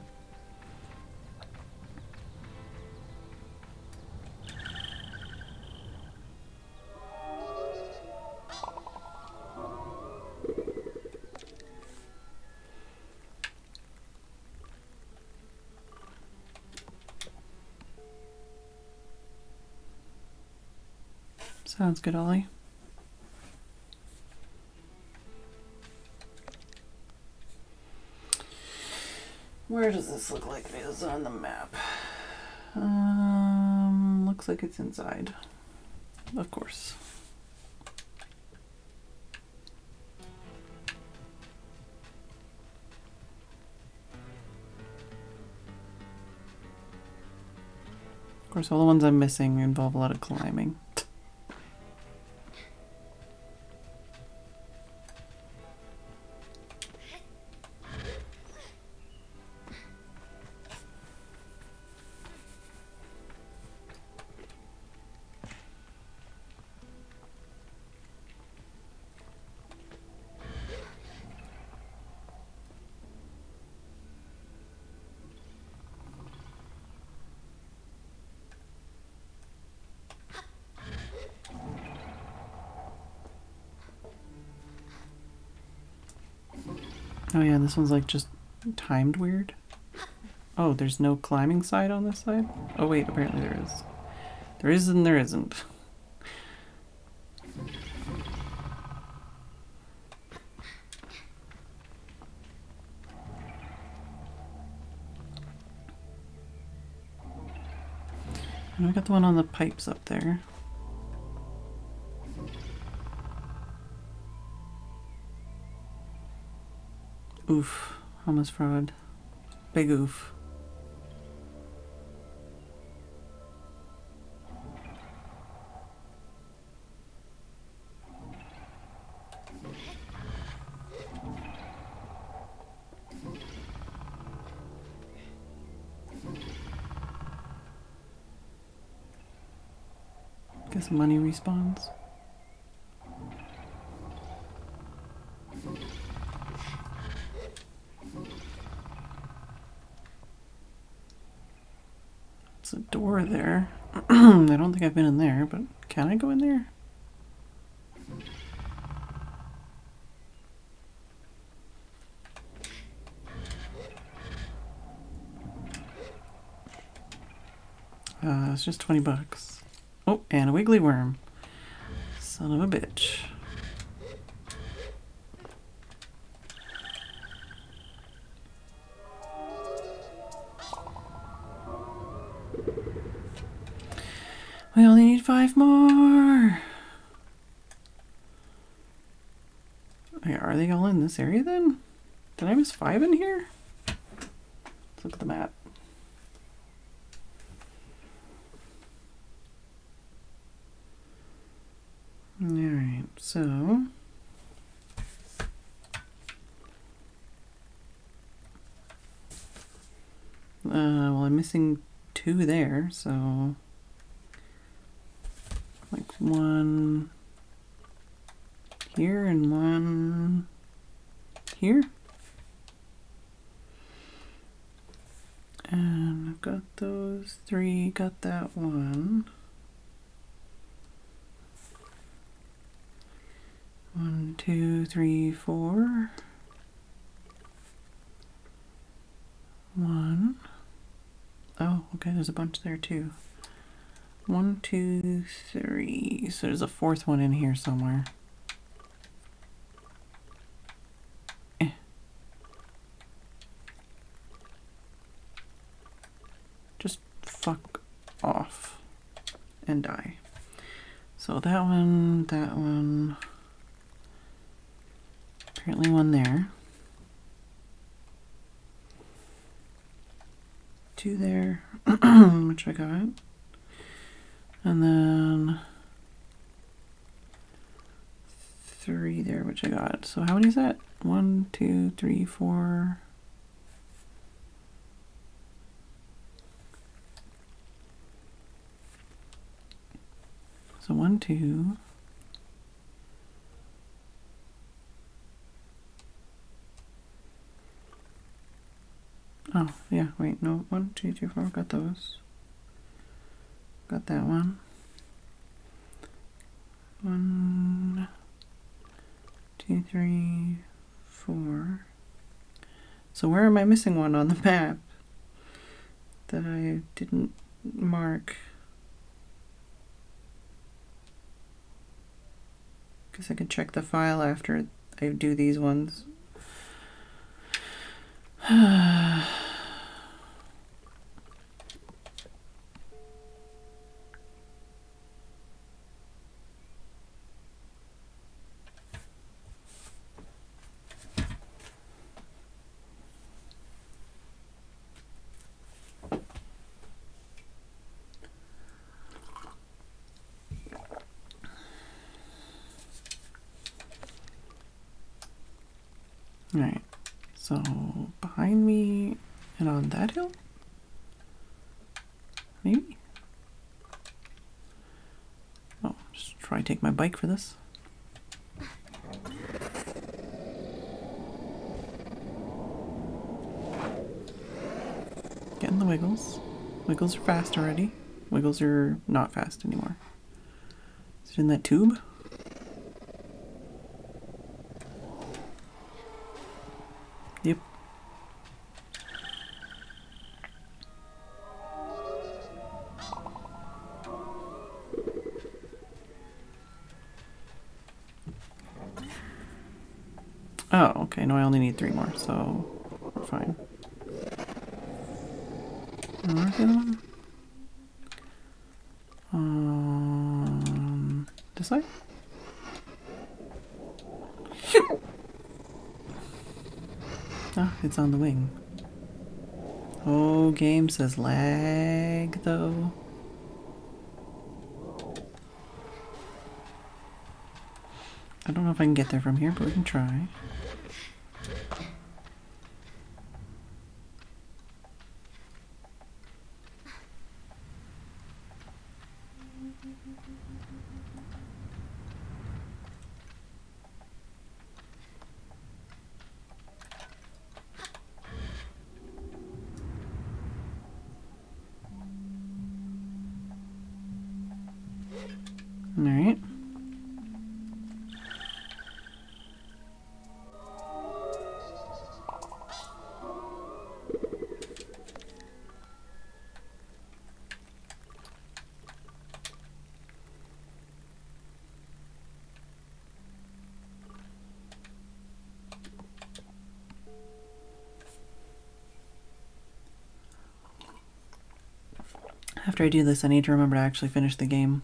Sounds good, Ollie. Where does this look like it is on the map? Looks like it's inside. Of course. Of course, all the ones I'm missing involve a lot of climbing. Oh yeah, this one's like just timed weird. Oh, there's no climbing side on this side? Oh wait, apparently there is. There is and there isn't. And we got the one on the pipes up there. Oof. Almost fraud. Big oof. Guess money respawns. It's a door there. I don't think I've been in there, but can I go in there? It's just 20 bucks. Oh, and a wiggly worm. Son of a bitch. We only need 5 more. Okay, are they all in this area then? Did I miss 5 in here? Let's look at the map. Alright, so well, I'm missing 2 there, so like 1 here and 1 here. And I've got those 3, got that 1. 1, 2, 3, 4. 1. Oh, okay, there's a bunch there too. 1, 2, 3. So there's a 4th one in here somewhere. Just fuck off and die. So that one. Apparently 1 there. 2 there, which I got. And then 3 there, which I got. So how many is that? 1, 2, 3, 4. So 1, 2. Oh, yeah, wait, no, 1, 2, 3, 4, got those. Got that one. 1, 2, 3, 4. So where am I missing one on the map that I didn't mark? Guess I could check the file after I do these ones. Alright, so behind me and on that hill? Maybe? Oh, just try to take my bike for this. Getting the wiggles. Wiggles are fast already. Wiggles are not fast anymore. Is it in that tube? Yep. Oh, okay. No, I only need 3 more, so we're fine. And where's the other one? This side? Ah, it's on the wing. Oh, game says lag, though. I don't know if I can get there from here, but we can try. Alright. After I do this, I need to remember to actually finish the game.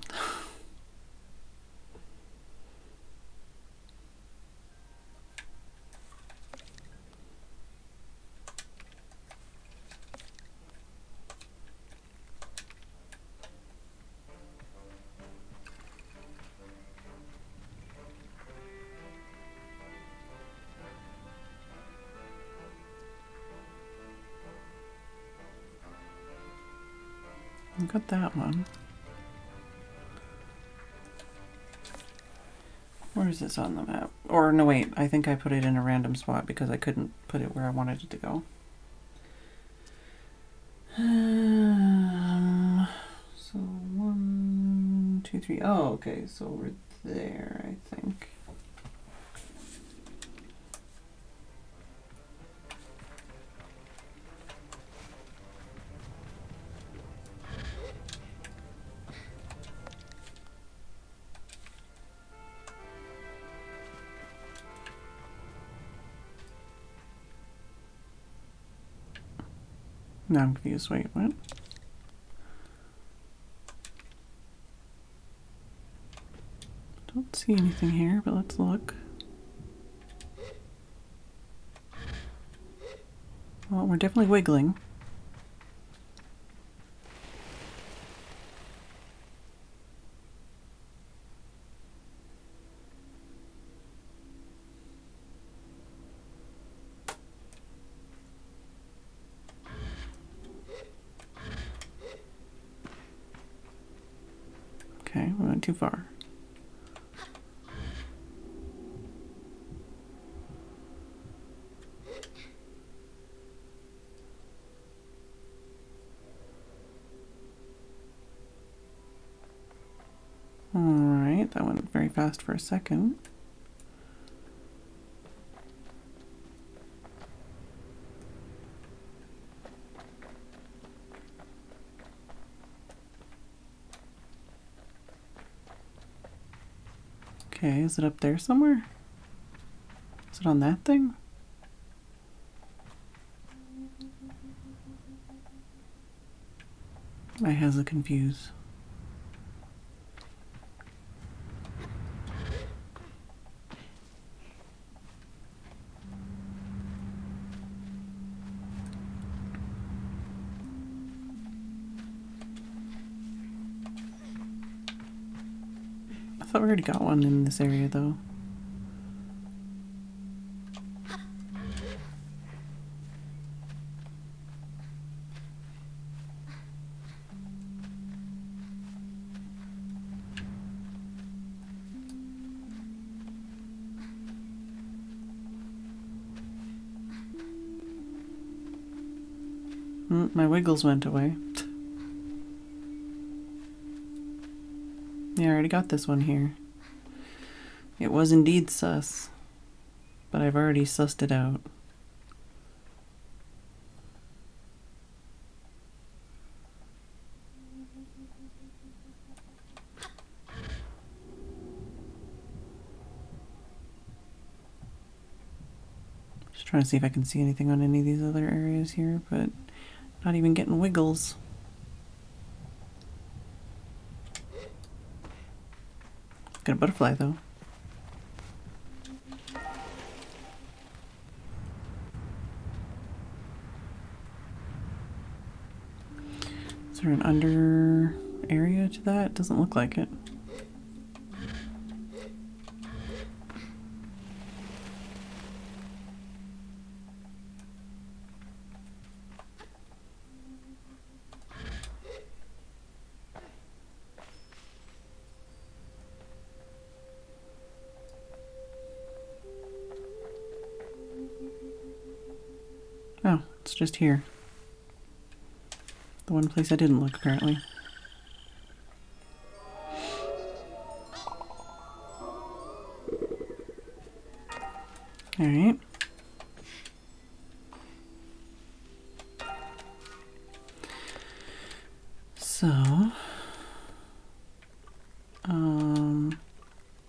I got that one. Where is this on the map? Or no, wait, I think I put it in a random spot because I couldn't put it where I wanted it to go. So 1, 2, 3. Oh, okay, so we're there, I think. Now I'm confused. Wait, what? Don't see anything here, but let's look. Well, we're definitely wiggling. Okay, we went too far. Alright, that went very fast for a second. Okay, is it up there somewhere? Is it on that thing? I has a confuse. I thought we already got one in this area though. My wiggles went away. Yeah, I already got this one here. It was indeed sus, but I've already sussed it out. Just trying to see if I can see anything on any of these other areas here, but not even getting wiggles. Got a butterfly though. Is there an under area to that? Doesn't look like it. Oh, it's just here. The one place I didn't look, apparently. Alright. So,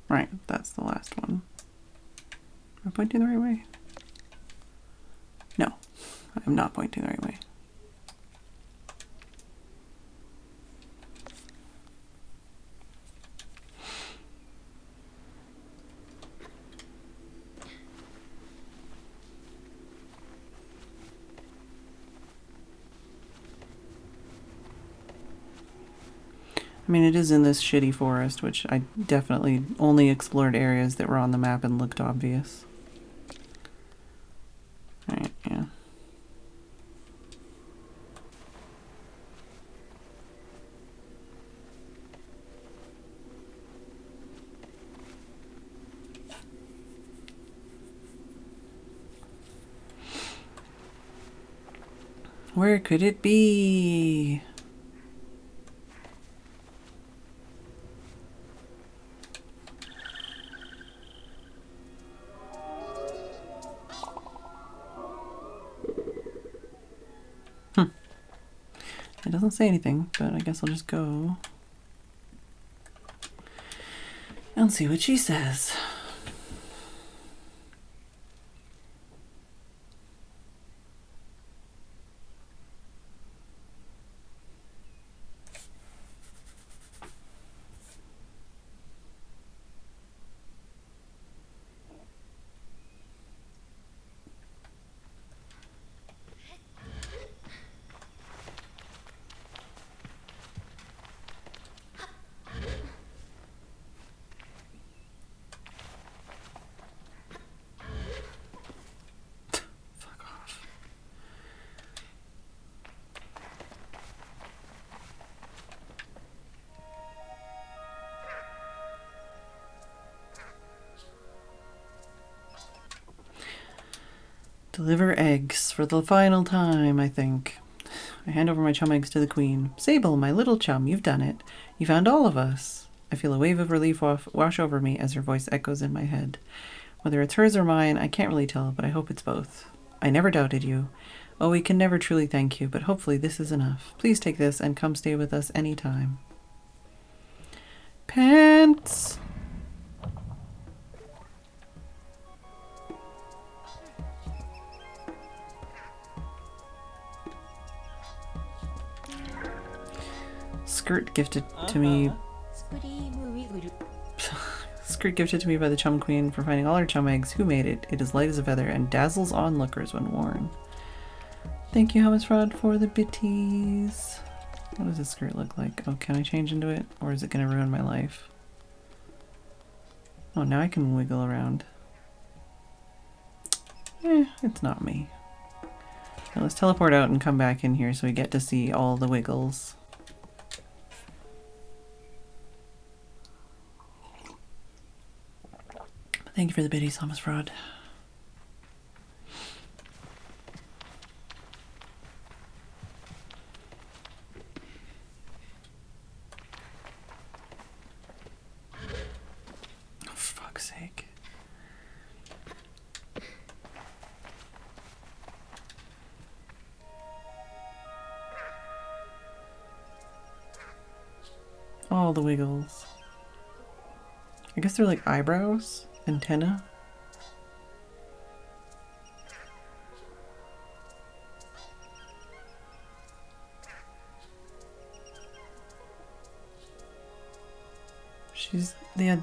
right, that's the last one. Am I pointing the right way? No, I'm not pointing the right way. I mean, it is in this shitty forest, which I definitely only explored areas that were on the map and looked obvious. Alright, yeah. Where could it be? It doesn't say anything, but I guess I'll just go and see what she says. Deliver eggs for the final time, I think. I hand over my chum eggs to the queen. Sable, my little chum, you've done it. You found all of us. I feel a wave of relief wash over me as her voice echoes in my head. Whether it's hers or mine, I can't really tell, but I hope it's both. I never doubted you. Oh, we can never truly thank you, but hopefully this is enough. Please take this and come stay with us anytime. Pants! Skirt gifted to me. Skirt gifted to me by the chum queen for finding all her chum eggs. Who made it? It is light as a feather and dazzles onlookers when worn. Thank you, Hummus Fraud, for the bitties. What does this skirt look like? Oh, can I change into it? Or is it going to ruin my life? Oh, now I can wiggle around. It's not me. Now let's teleport out and come back in here so we get to see all the wiggles. Thank you for the biddies, Hummus Fraud. Oh, for fuck's sake. All the wiggles. I guess they're like eyebrows? Antenna?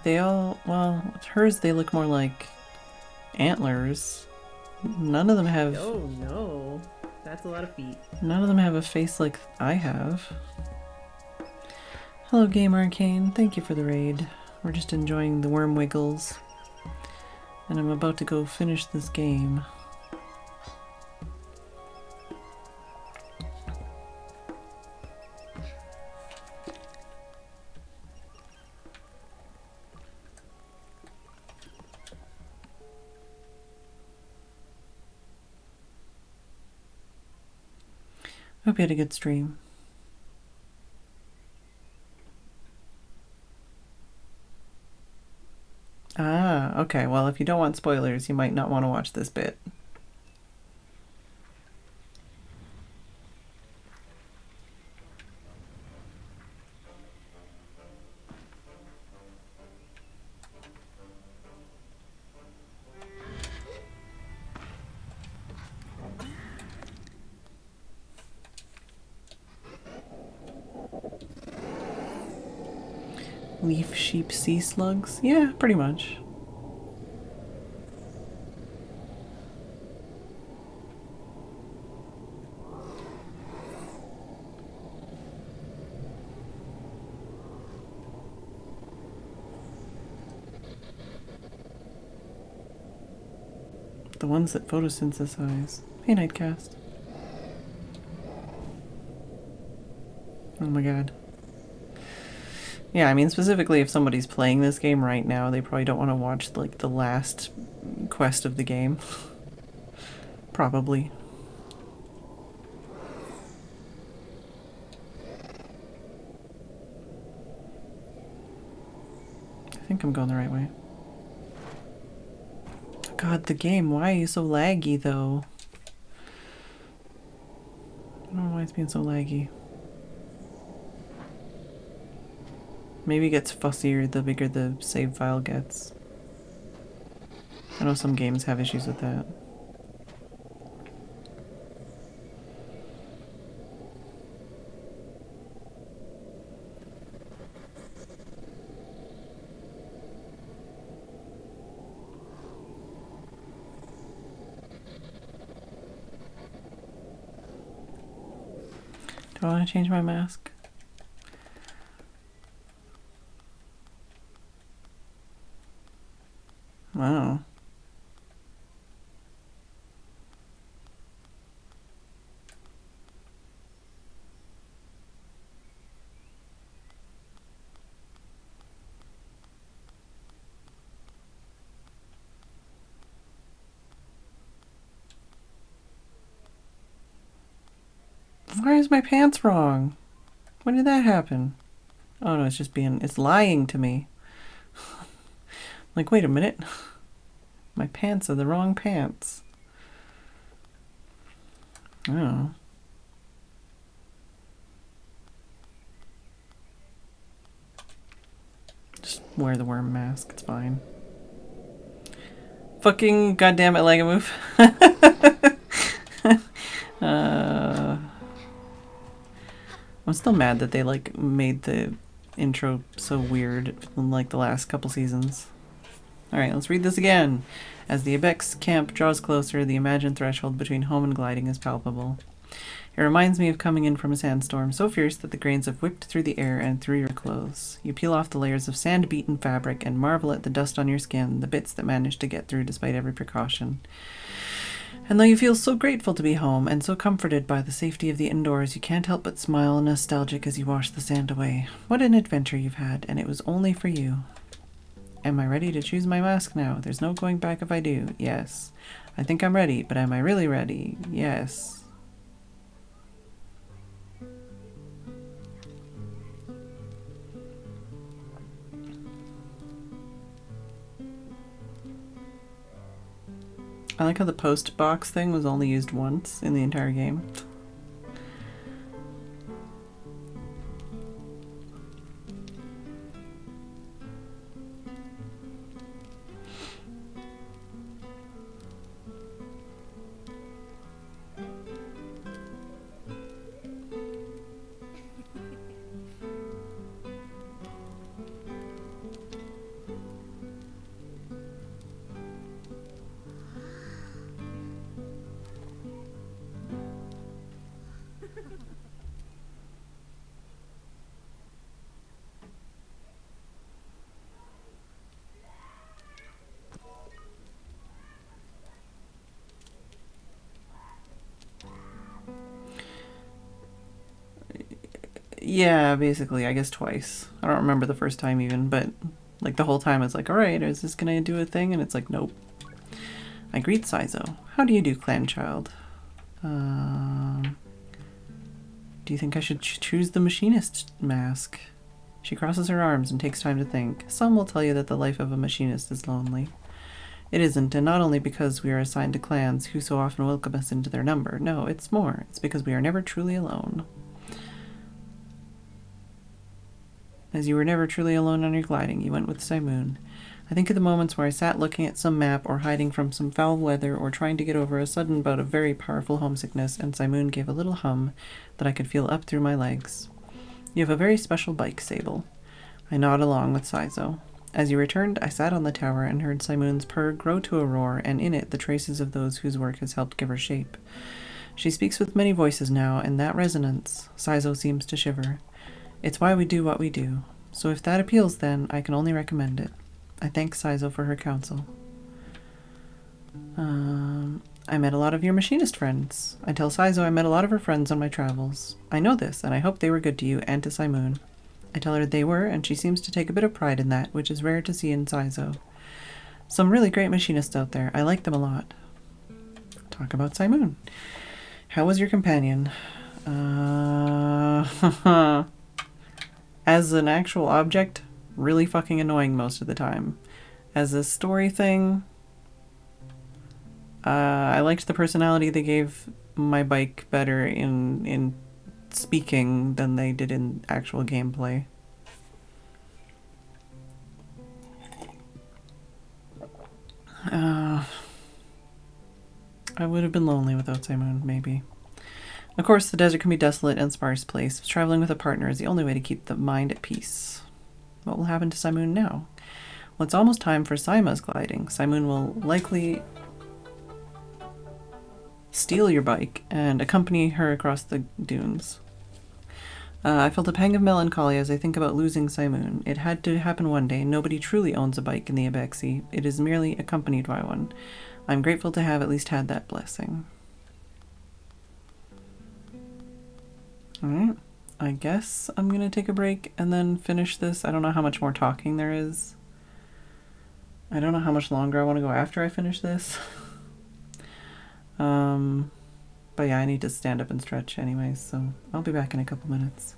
They all, well, with hers they look more like antlers. None of them have... Oh no, that's a lot of feet. None of them have a face like I have. Hello, Game Arcane. Thank you for the raid. We're just enjoying the worm wiggles. And I'm about to go finish this game. Hope you had a good stream. Ah, okay. Well, if you don't want spoilers, you might not want to watch this bit. Leaf sheep sea slugs? Yeah, pretty much. The ones that photosynthesize. Hey, Nightcast. Oh my god. Yeah, I mean, specifically if somebody's playing this game right now, they probably don't want to watch, like, the last quest of the game. Probably. I think I'm going the right way. God, the game, why are you so laggy, though? I don't know why it's being so laggy. Maybe it gets fussier the bigger the save file gets. I know some games have issues with that. Do I want to change my mask? Wow. Why is my pants wrong? When did that happen? Oh no, it's lying to me. Like, wait a minute. My pants are the wrong pants. Oh. Just wear the worm mask, it's fine. Fucking goddamn it, Lego move. I'm still mad that they, like, made the intro so weird in, like, the last couple seasons. Alright, let's read this again. As the Ibex camp draws closer, the imagined threshold between home and gliding is palpable. It reminds me of coming in from a sandstorm so fierce that the grains have whipped through the air and through your clothes. You peel off the layers of sand-beaten fabric and marvel at the dust on your skin, the bits that managed to get through despite every precaution. And though you feel so grateful to be home and so comforted by the safety of the indoors, you can't help but smile nostalgic as you wash the sand away. What an adventure you've had, and it was only for you. Am I ready to choose my mask now? There's no going back if I do. Yes. I think I'm ready, but am I really ready? Yes. I like how the post box thing was only used once in the entire game. Yeah, basically, I guess twice. I don't remember the first time even, but like the whole time it's like, alright, is this gonna do a thing? And it's like, nope. I greet Saizo. How do you do, clan child? Do you think I should choose the machinist mask? She crosses her arms and takes time to think. Some will tell you that the life of a machinist is lonely. It isn't, and not only because we are assigned to clans who so often welcome us into their number. No, it's more. It's because we are never truly alone. As you were never truly alone on your gliding, you went with Simoon. I think of the moments where I sat looking at some map or hiding from some foul weather or trying to get over a sudden bout of very powerful homesickness, and Simoon gave a little hum that I could feel up through my legs. You have a very special bike, Sable. I nod along with Saizo. As you returned, I sat on the tower and heard Simoon's purr grow to a roar, and in it the traces of those whose work has helped give her shape. She speaks with many voices now, and that resonance, Saizo seems to shiver. It's why we do what we do. So if that appeals then, I can only recommend it. I thank Saizo for her counsel. I met a lot of your machinist friends. I tell Saizo I met a lot of her friends on my travels. I know this, and I hope they were good to you and to Simoon. I tell her they were, and she seems to take a bit of pride in that, which is rare to see in Saizo. Some really great machinists out there. I like them a lot. Talk about Simoon. How was your companion? As an actual object, really fucking annoying most of the time. As a story thing, I liked the personality they gave my bike better in speaking than they did in actual gameplay. I would have been lonely without Simon, maybe. Of course, the desert can be desolate and sparse place. Traveling with a partner is the only way to keep the mind at peace. What will happen to Simoon now? Well, it's almost time for Saima's gliding. Simoon will likely steal your bike and accompany her across the dunes. I felt a pang of melancholy as I think about losing Simoon. It had to happen one day. Nobody truly owns a bike in the Abexi. It is merely accompanied by one. I'm grateful to have at least had that blessing. Alright, I guess I'm gonna take a break and then finish this. I don't know how much more talking there is. I don't know how much longer I want to go after I finish this. But yeah, I need to stand up and stretch anyways, so I'll be back in a couple minutes.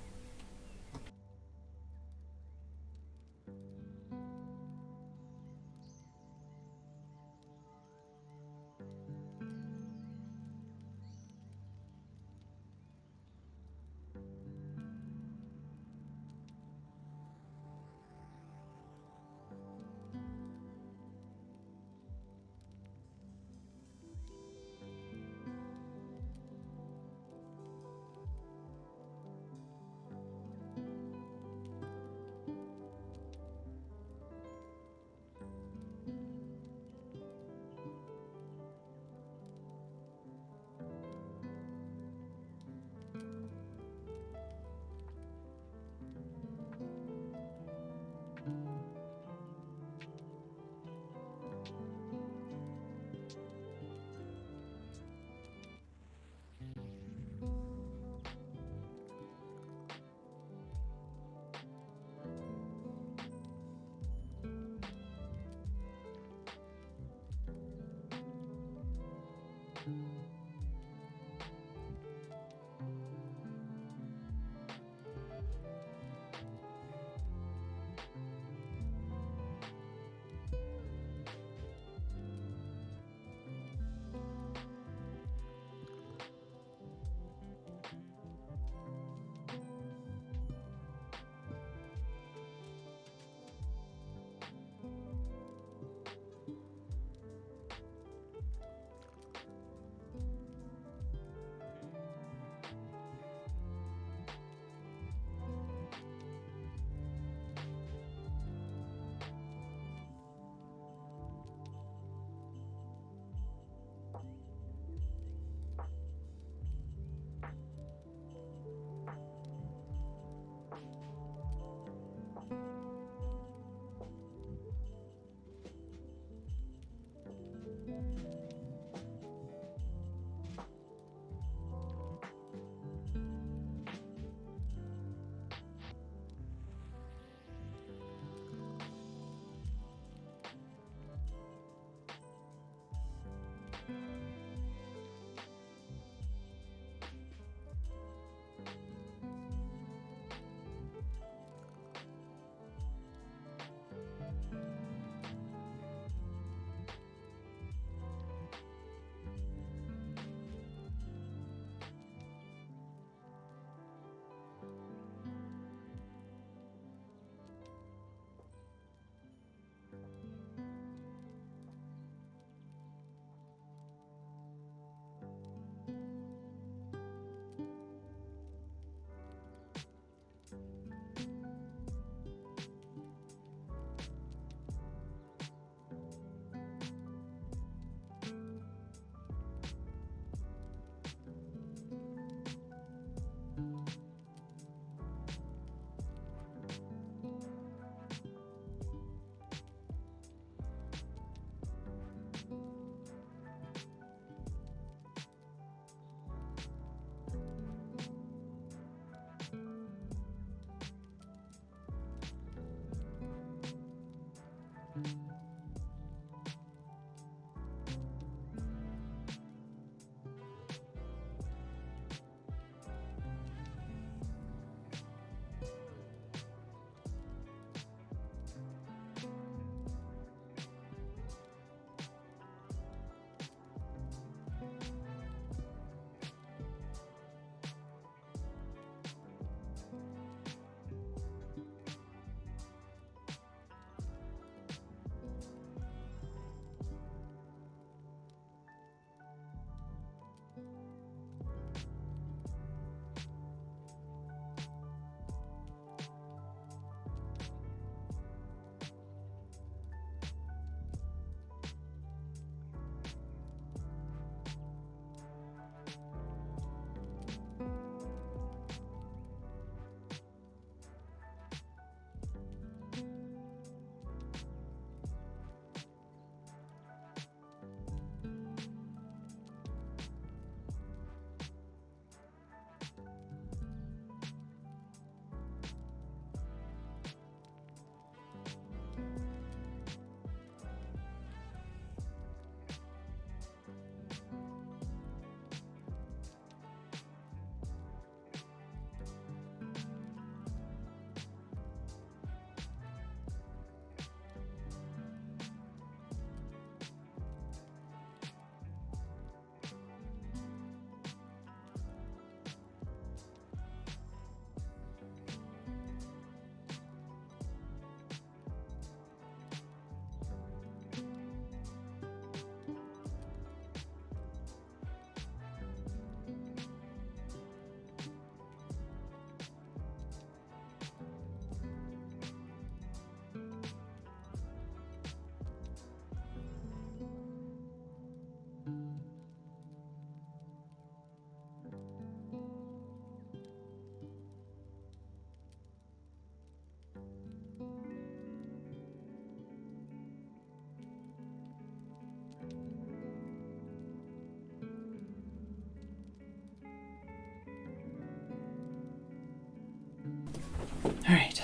Alright.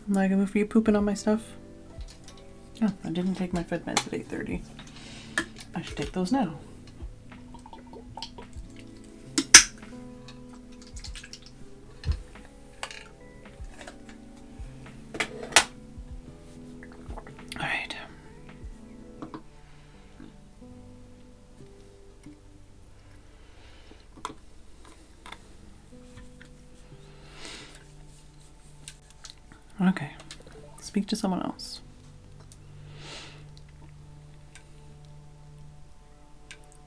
Am I gonna move for you pooping on my stuff? Oh, I didn't take my Fed meds at 8:30. I should take those now. Alright. Okay. Speak to someone else.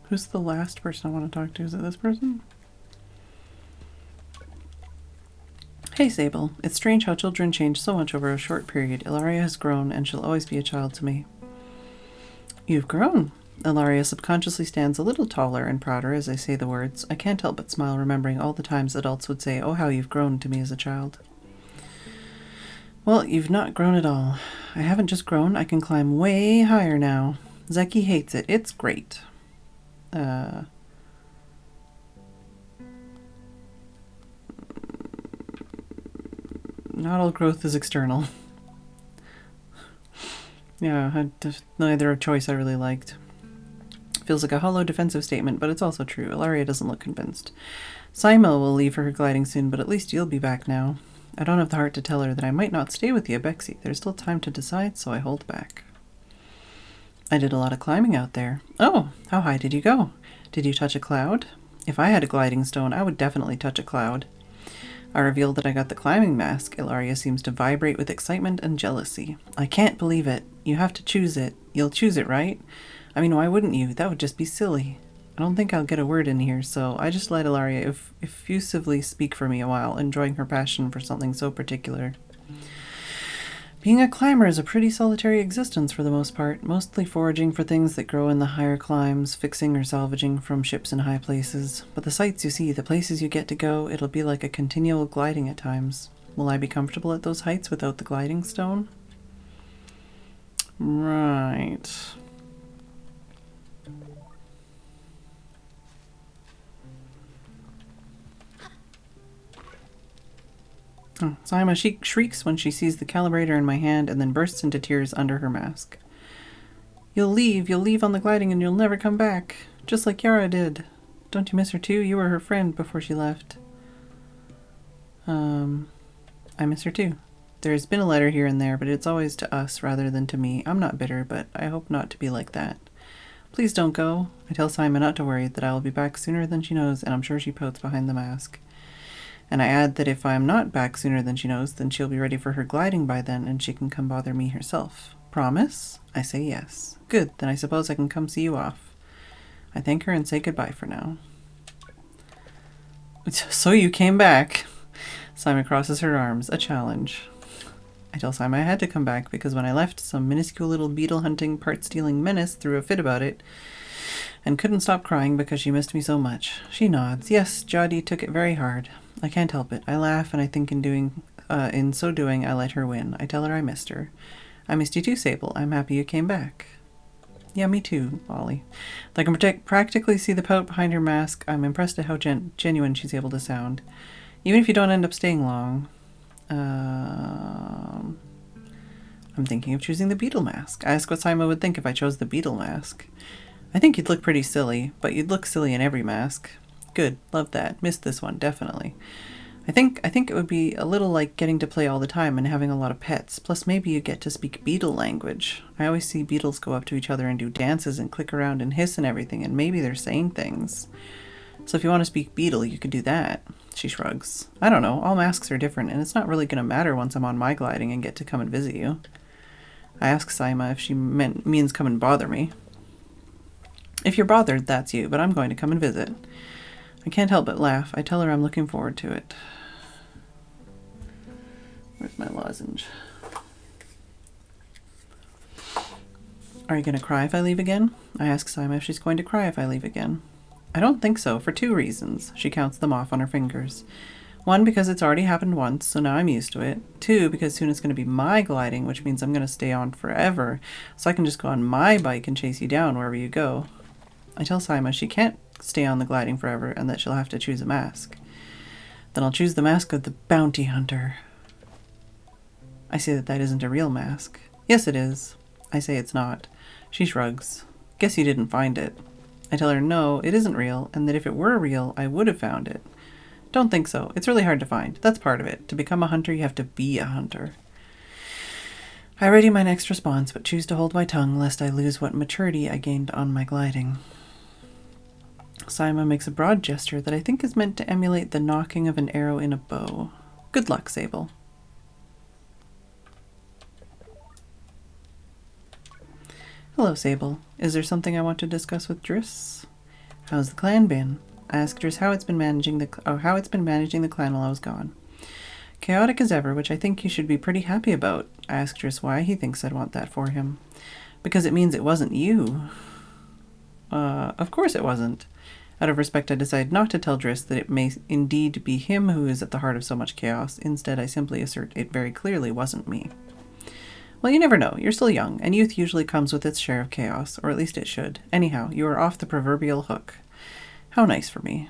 Who's the last person I want to talk to? Is it this person? Hey Sable, it's strange how children change so much over a short period. Ilaria has grown and she'll always be a child to me. You've grown. Ilaria subconsciously stands a little taller and prouder as I say the words. I can't help but smile, remembering all the times adults would say, "Oh, how you've grown," to me as a child. Well, you've not grown at all. I haven't just grown, I can climb way higher now. Zeki hates it. It's great. Not all growth is external. Yeah, neither a choice I really liked. Feels like a hollow defensive statement, but it's also true. Ilaria doesn't look convinced. Sima will leave for her gliding soon, but at least you'll be back now. I don't have the heart to tell her that I might not stay with you, Bexy. There's still time to decide, so I hold back. I did a lot of climbing out there. Oh, how high did you go? Did you touch a cloud? If I had a gliding stone, I would definitely touch a cloud. I revealed that I got the climbing mask. Ilaria seems to vibrate with excitement and jealousy. I can't believe it. You have to choose it. You'll choose it, right? I mean, why wouldn't you? That would just be silly. I don't think I'll get a word in here, so I just let Ilaria effusively speak for me a while, enjoying her passion for something so particular. Being a climber is a pretty solitary existence for the most part, mostly foraging for things that grow in the higher climbs, fixing or salvaging from ships in high places. But the sights you see, the places you get to go, it'll be like a continual gliding at times. Will I be comfortable at those heights without the gliding stone? Right. Oh, Sima shrieks when she sees the calibrator in my hand and then bursts into tears under her mask. You'll leave on the gliding and you'll never come back. Just like Yara did. Don't you miss her too? You were her friend before she left. I miss her too. There's been a letter here and there, but it's always to us rather than to me. I'm not bitter, but I hope not to be like that. Please don't go. I tell Sima not to worry, that I will be back sooner than she knows, and I'm sure she pouts behind the mask. And I add that if I am not back sooner than she knows, then she'll be ready for her gliding by then, and she can come bother me herself. Promise? I say yes. Good, then I suppose I can come see you off. I thank her and say goodbye for now. So you came back. Sima crosses her arms. A challenge. I tell Sima I had to come back because when I left, some minuscule little beetle-hunting, part-stealing menace threw a fit about it and couldn't stop crying because she missed me so much. She nods. Yes, Jadi took it very hard. I can't help it. I laugh, and I think in so doing, I let her win. I tell her I missed her. I missed you too, Sable. I'm happy you came back. Yeah, me too, Ollie. I can practically see the pout behind her mask. I'm impressed at how genuine she's able to sound. Even if you don't end up staying long. I'm thinking of choosing the beetle mask. I asked what Sima would think if I chose the beetle mask. I think you'd look pretty silly, but you'd look silly in every mask. Good, love that. Missed this one, definitely. I think it would be a little like getting to play all the time and having a lot of pets. Plus maybe you get to speak beetle language. I always see beetles go up to each other and do dances and click around and hiss and everything, and maybe they're saying things. So if you want to speak beetle, you could do that. She shrugs. I don't know, all masks are different, and it's not really going to matter once I'm on my gliding and get to come and visit you. I ask Sima if she means come and bother me. If you're bothered, that's you, but I'm going to come and visit. I can't help but laugh. I tell her I'm looking forward to it. Where's my lozenge? Are you going to cry if I leave again? I ask Sima if she's going to cry if I leave again. I don't think so, for 2 reasons. She counts them off on her fingers. 1, because it's already happened once, so now I'm used to it. 2, because soon it's going to be my gliding, which means I'm going to stay on forever, so I can just go on my bike and chase you down wherever you go. I tell Sima she can't stay on the gliding forever and that she'll have to choose a mask. Then I'll choose the mask of the bounty hunter. I say that isn't a real mask. Yes, it is. I say it's not. She shrugs. Guess you didn't find it. I tell her no, it isn't real, and that if it were real, I would have found it. Don't think so. It's really hard to find. That's part of it. To become a hunter, you have to be a hunter. I ready my next response, but choose to hold my tongue lest I lose what maturity I gained on my gliding. Saima makes a broad gesture that I think is meant to emulate the knocking of an arrow in a bow. Good luck, Sable. Hello, Sable. Is there something I want to discuss with Driss? How's the clan been? I asked Driss how it's been managing the clan while I was gone. Chaotic as ever, which I think you should be pretty happy about. I asked Driss why he thinks I'd want that for him. Because it means it wasn't you. Of course it wasn't. Out of respect, I decided not to tell Driss that it may indeed be him who is at the heart of so much chaos. Instead, I simply assert it very clearly wasn't me. Well, you never know. You're still young, and youth usually comes with its share of chaos, or at least it should. Anyhow, you are off the proverbial hook. How nice for me.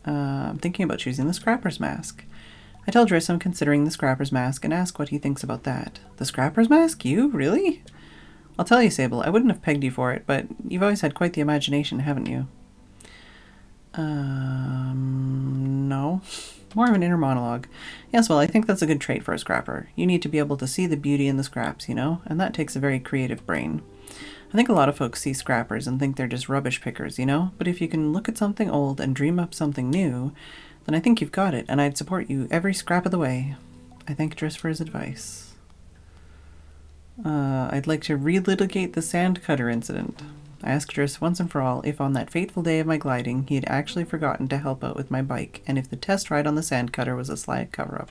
I'm thinking about choosing the Scrapper's Mask. I tell Driss I'm considering the Scrapper's Mask and ask what he thinks about that. The Scrapper's Mask? You? Really? I'll tell you, Sable, I wouldn't have pegged you for it, but you've always had quite the imagination, haven't you? No. More of an inner monologue. Yes, well, I think that's a good trait for a scrapper. You need to be able to see the beauty in the scraps, you know? And that takes a very creative brain. I think a lot of folks see scrappers and think they're just rubbish pickers, you know? But if you can look at something old and dream up something new, then I think you've got it, and I'd support you every scrap of the way. I thank Driss for his advice. I'd like to relitigate the sandcutter incident. I asked Driss once and for all if on that fateful day of my gliding he had actually forgotten to help out with my bike, and if the test ride on the sandcutter was a sly cover-up.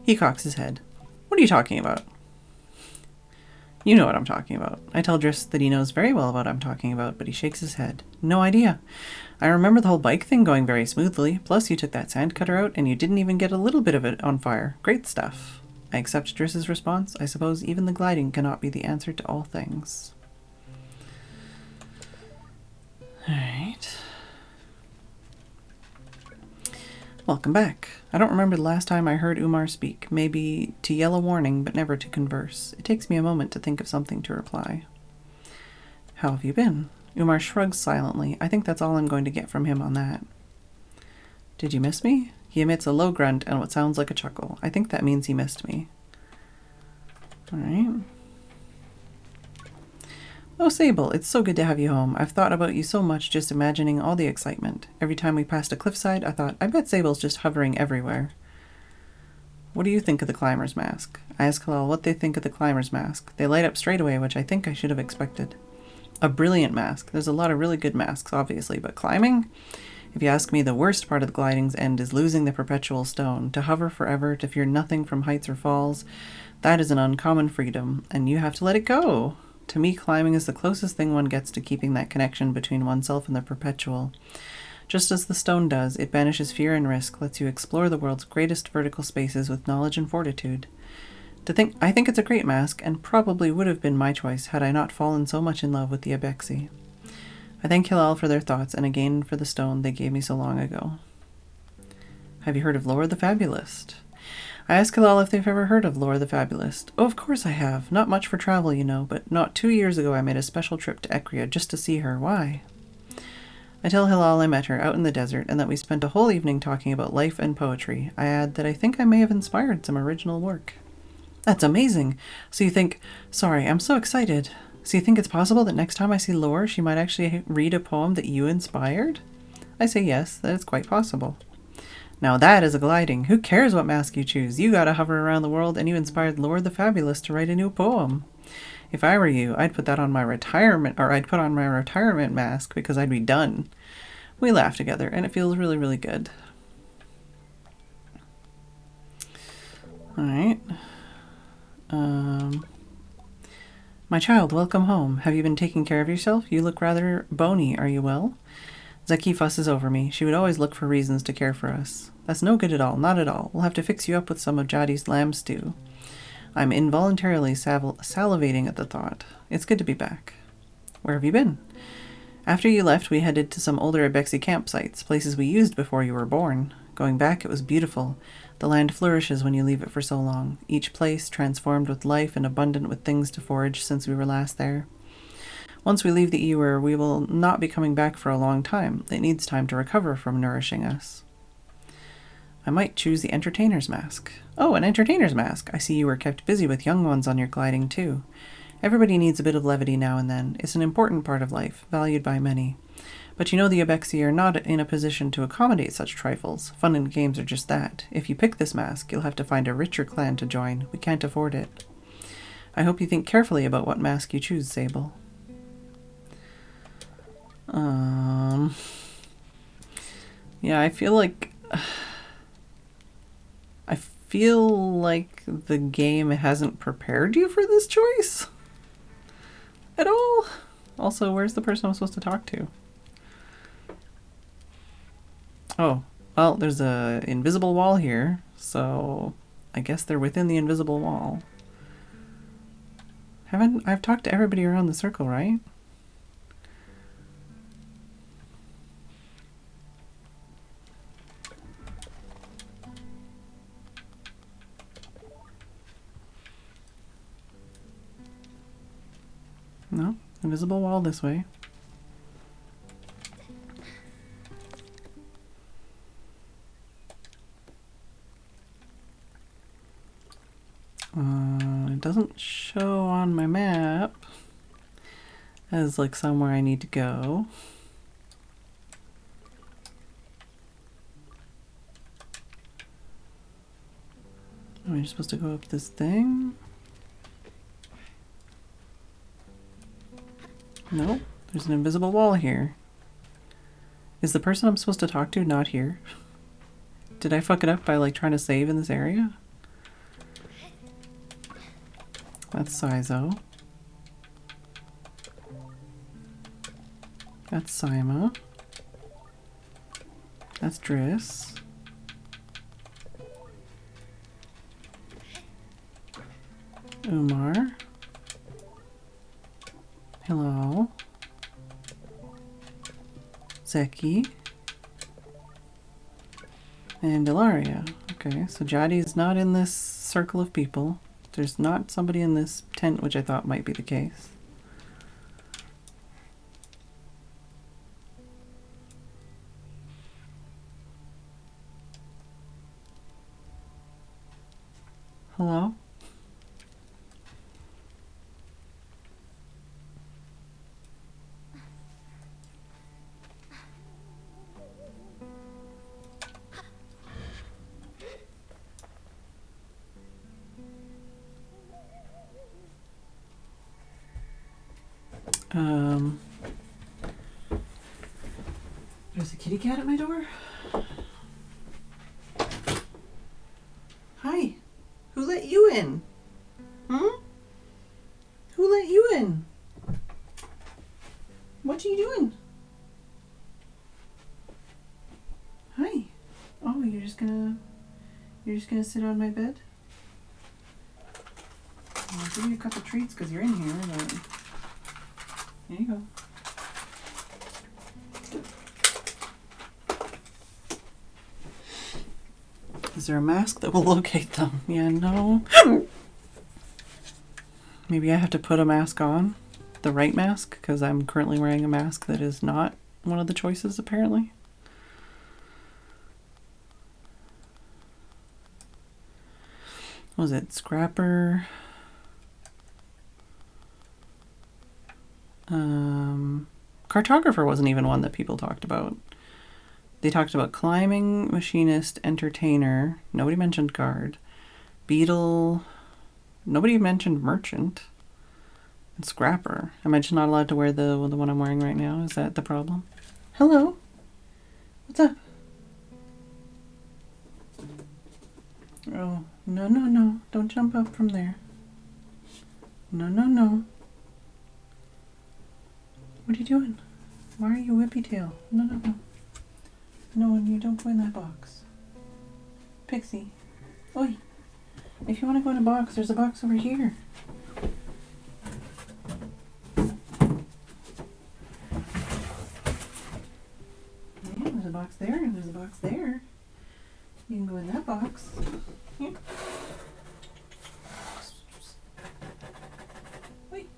He cocks his head. What are you talking about? You know what I'm talking about. I tell Driss that he knows very well what I'm talking about, but he shakes his head. No idea. I remember the whole bike thing going very smoothly, plus you took that sandcutter out and you didn't even get a little bit of it on fire. Great stuff. I accept Driss's response. I suppose even the gliding cannot be the answer to all things. Alright. Welcome back. I don't remember the last time I heard Umar speak. Maybe to yell a warning, but never to converse. It takes me a moment to think of something to reply. How have you been? Umar shrugs silently. I think that's all I'm going to get from him on that. Did you miss me? He emits a low grunt and what sounds like a chuckle. I think that means he missed me. Alright. Oh, Sable, it's so good to have you home. I've thought about you so much just imagining all the excitement. Every time we passed a cliffside, I thought, I bet Sable's just hovering everywhere. What do you think of the Climber's Mask? I ask Halal what they think of the Climber's Mask. They light up straight away, which I think I should have expected. A brilliant mask. There's a lot of really good masks, obviously, but climbing? If you ask me, the worst part of the gliding's end is losing the perpetual stone. To hover forever, to fear nothing from heights or falls, that is an uncommon freedom, and you have to let it go. To me, climbing is the closest thing one gets to keeping that connection between oneself and the perpetual. Just as the stone does, it banishes fear and risk, lets you explore the world's greatest vertical spaces with knowledge and fortitude. I think it's a great mask, and probably would have been my choice had I not fallen so much in love with the Abexi. I thank Hilal for their thoughts, and again for the stone they gave me so long ago. Have you heard of Laura the Fabulist? I ask Hilal if they've ever heard of Laura the Fabulist. Oh, of course I have. Not much for travel, you know, but not 2 years ago I made a special trip to Ekria just to see her. Why? I tell Hilal I met her out in the desert and that we spent a whole evening talking about life and poetry. I add that I think I may have inspired some original work. That's amazing. So you think... Sorry, I'm so excited. So you think it's possible that next time I see Laura, she might actually read a poem that you inspired? I say yes, that it's quite possible. Now that is a gliding. Who cares what mask you choose? You gotta hover around the world and you inspired Laura the Fabulous to write a new poem. If I were you, I'd put that on my retirement, or I'd put on my retirement mask because I'd be done. We laugh together and it feels really, really good. Alright. My child, welcome home. Have you been taking care of yourself? You look rather bony. Are you well? Zeki fusses over me. She would always look for reasons to care for us. That's no good at all. Not at all. We'll have to fix you up with some of Jadi's lamb stew. I'm involuntarily salivating at the thought. It's good to be back. Where have you been? After you left, we headed to some older Abexi campsites, places we used before you were born. Going back, it was beautiful. The land flourishes when you leave it for so long, each place transformed with life and abundant with things to forage since we were last there. Once we leave the Ewer, we will not be coming back for a long time. It needs time to recover from nourishing us. I might choose the entertainer's mask. Oh, an entertainer's mask. I see you were kept busy with young ones on your gliding too. Everybody needs a bit of levity now and then. It's an important part of life, valued by many. But you know the Abexi are not in a position to accommodate such trifles. Fun and games are just that. If you pick this mask, you'll have to find a richer clan to join. We can't afford it. I hope you think carefully about what mask you choose, Sable. Yeah, I feel like the game hasn't prepared you for this choice at all. Also, where's the person I'm supposed to talk to? Oh, well, there's a invisible wall here, so I guess they're within the invisible wall. I've talked to everybody around the circle, right? No, invisible wall this way. It doesn't show on my map as like somewhere I need to go. Am I supposed to go up this thing? Nope, there's an invisible wall here. Is the person I'm supposed to talk to not here? Did I fuck it up by like trying to save in this area? That's Sizo. That's Sima. That's Driss. Umar. Hello. Zeki. And Ilaria. Okay, so Jadi is not in this circle of people. There's not somebody in this tent, which I thought might be the case. Hello? There's a kitty cat at my door. Hi. Who let you in? Hmm? Who let you in? What are you doing? Hi. Oh, you're just gonna sit on my bed? I'll give you a couple treats because you're in here, but there you go. Is there a mask that will locate them? Yeah, no. Maybe I have to put a mask on. The right mask, because I'm currently wearing a mask that is not one of the choices, apparently. What was it? Scrapper. Cartographer wasn't even one that people talked about. They talked about climbing, machinist, entertainer. Nobody mentioned guard. Beetle. Nobody mentioned merchant. And scrapper. Am I just not allowed to wear the one I'm wearing right now? Is that the problem? Hello. What's up? Oh, no, no, no. Don't jump up from there. No, no, no. What are you doing? Why are you whippy tail? No, no, no. No, you don't go in that box. Pixie. Oi. If you want to go in a box, there's a box over here. Yeah, there's a box there and there's a box there. You can go in that box. Here. Wait.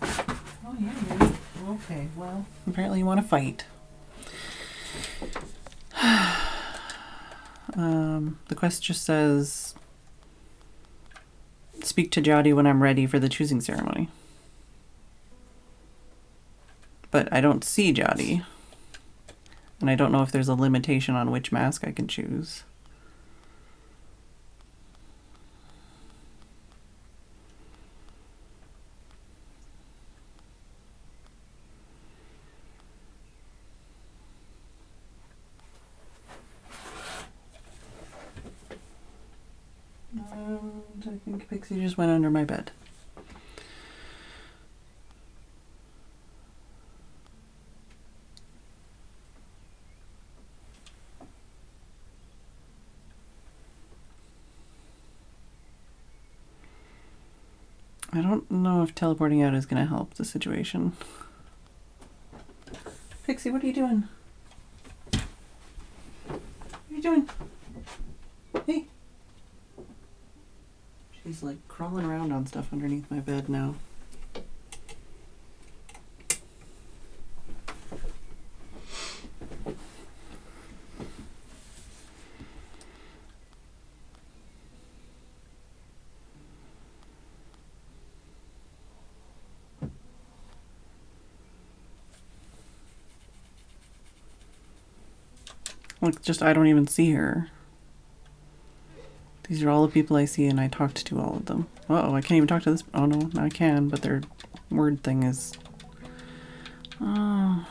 Oh, yeah, baby. Okay, well, apparently you want to fight. The quest just says, speak to Jody when I'm ready for the choosing ceremony. But I don't see Jody. And I don't know if there's a limitation on which mask I can choose. I think Pixie just went under my bed. I don't know if teleporting out is going to help the situation. Pixie, what are you doing? What are you doing? Hey. She's like crawling around on stuff underneath my bed now. Like, just, I don't even see her. These are all the people I see, and I talked to all of them. Uh-oh, I can't even talk to this. Oh, no, I can, but their word thing is... Oh.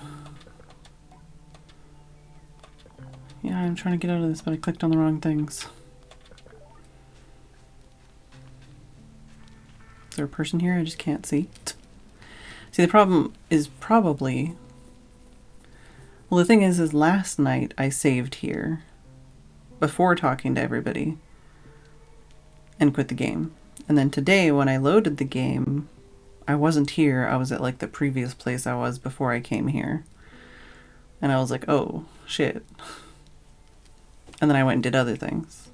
Yeah, I'm trying to get out of this, but I clicked on the wrong things. Is there a person here I just can't see? See, the problem is probably... Well, the thing is last night I saved here before talking to everybody and quit the game. And then today when I loaded the game, I wasn't here. I was at like the previous place I was before I came here. And I was like, oh, shit. And then I went and did other things.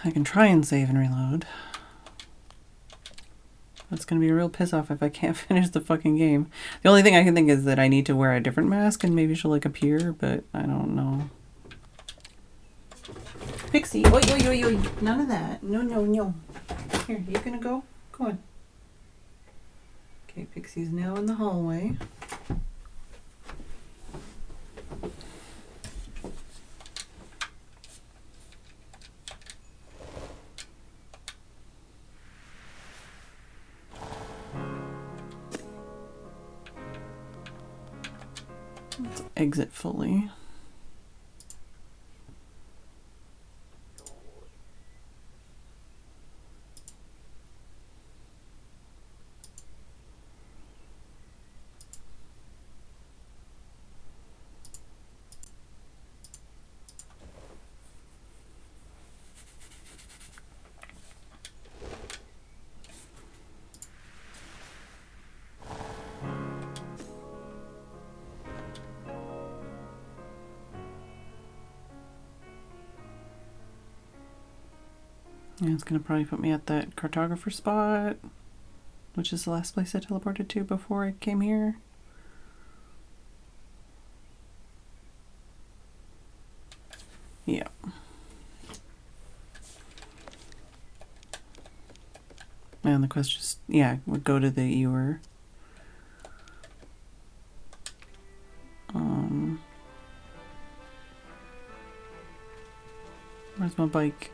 I can try and save and reload. It's going to be a real piss off if I can't finish the fucking game. The only thing I can think is that I need to wear a different mask and maybe she'll like appear, but I don't know. Pixie, oi, oi, oi, oi. None of that. No, no, no. Here, you gonna go? Go on. Okay, Pixie's now in the hallway. Let's exit fully. Yeah, it's going to probably put me at that cartographer spot, which is the last place I teleported to before I came here. Yeah. And the quest just, yeah, would go to the ewer. Where's my bike?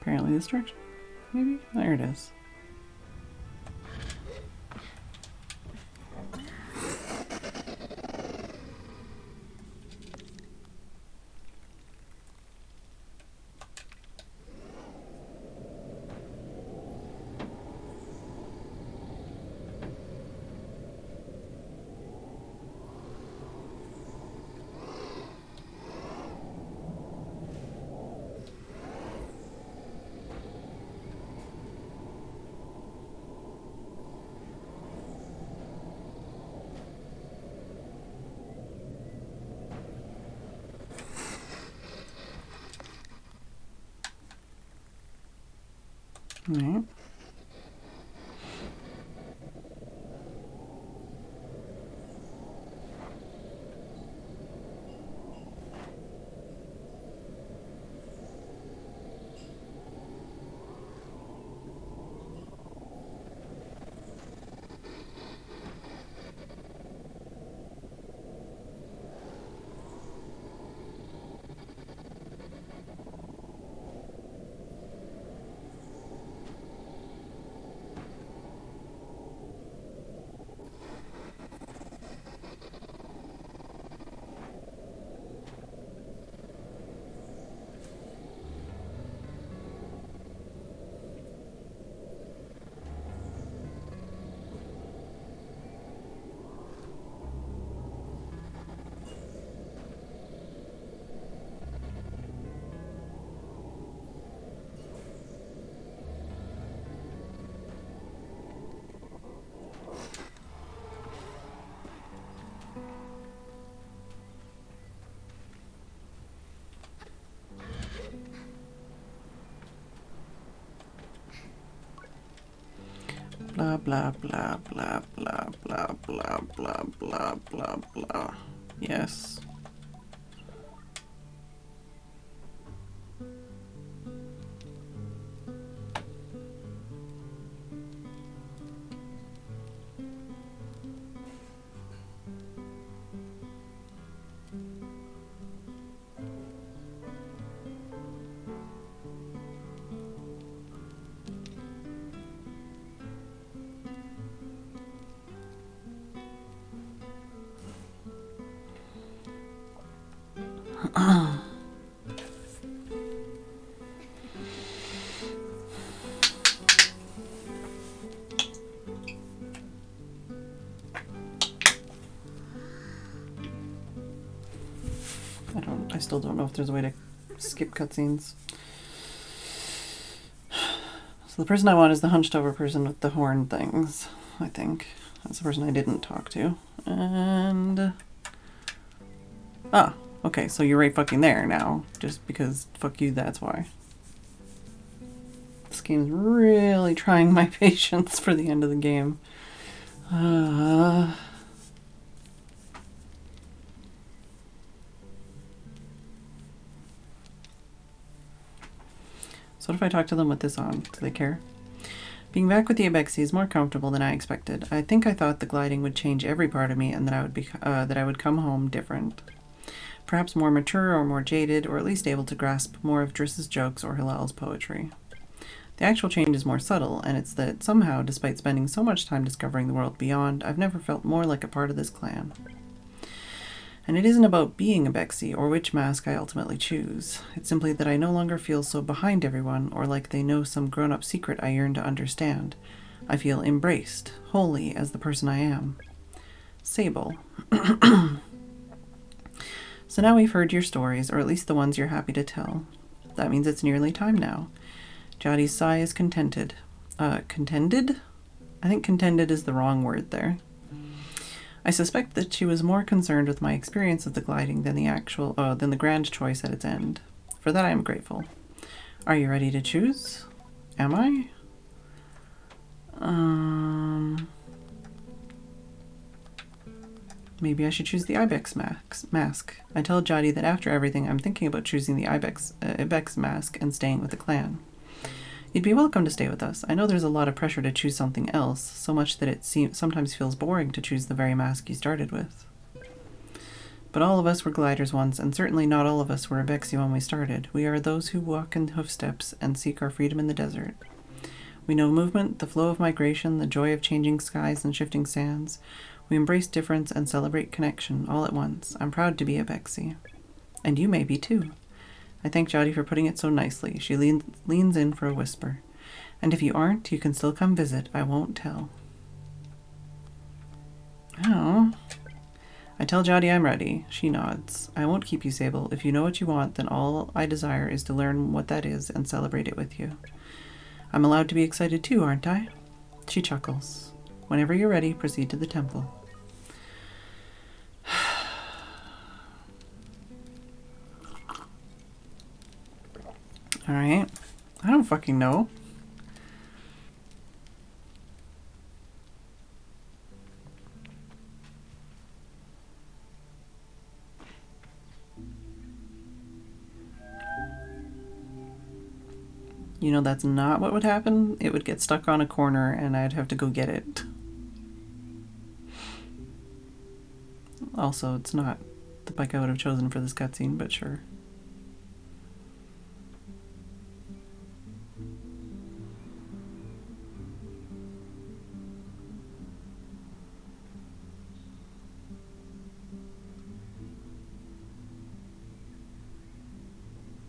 Apparently this direction, maybe? There it is. Alright. Blah, blah, blah, blah, blah, blah, blah, blah, blah, blah, blah. Yes. I still don't know if there's a way to skip cutscenes. So the person I want is the hunched over person with the horn things, I think. That's the person I didn't talk to. And... ah, okay, so you're right fucking there now. Just because, fuck you, that's why. This game's really trying my patience for the end of the game. So what if I talk to them with this on? Do they care? Being back with the Abexi is more comfortable than I expected. I think I thought the gliding would change every part of me and that I would come home different. Perhaps more mature or more jaded, or at least able to grasp more of Driss's jokes or Hilal's poetry. The actual change is more subtle, and it's that somehow, despite spending so much time discovering the world beyond, I've never felt more like a part of this clan. And it isn't about being a Bexy or which mask I ultimately choose. It's simply that I no longer feel so behind everyone or like they know some grown-up secret I yearn to understand. I feel embraced, wholly as the person I am. Sable. So now we've heard your stories, or at least the ones you're happy to tell. That means it's nearly time now. Jadi's sigh is contented. Contended? I think contended is the wrong word there. I suspect that she was more concerned with my experience of the gliding than the grand choice at its end. For that I am grateful. Are you ready to choose? Am I? Maybe I should choose the Ibex mask. I tell Jadi that after everything I'm thinking about choosing the Ibex mask and staying with the clan. You'd be welcome to stay with us. I know there's a lot of pressure to choose something else, so much that it sometimes feels boring to choose the very mask you started with. But all of us were gliders once, and certainly not all of us were Abexi when we started. We are those who walk in hoofsteps and seek our freedom in the desert. We know movement, the flow of migration, the joy of changing skies and shifting sands. We embrace difference and celebrate connection all at once. I'm proud to be Abexi. And you may be too. I thank Jadi for putting it so nicely. She leans in for a whisper. And if you aren't, you can still come visit. I won't tell. Oh. I tell Jadi I'm ready. She nods. I won't keep you, Sable. If you know what you want, then all I desire is to learn what that is and celebrate it with you. I'm allowed to be excited too, aren't I? She chuckles. Whenever you're ready, proceed to the temple. Alright. I don't fucking know. you know that's not what would happen. It would get stuck on a corner and I'd have to go get it. Also, it's not the bike I would have chosen for this cutscene, but sure.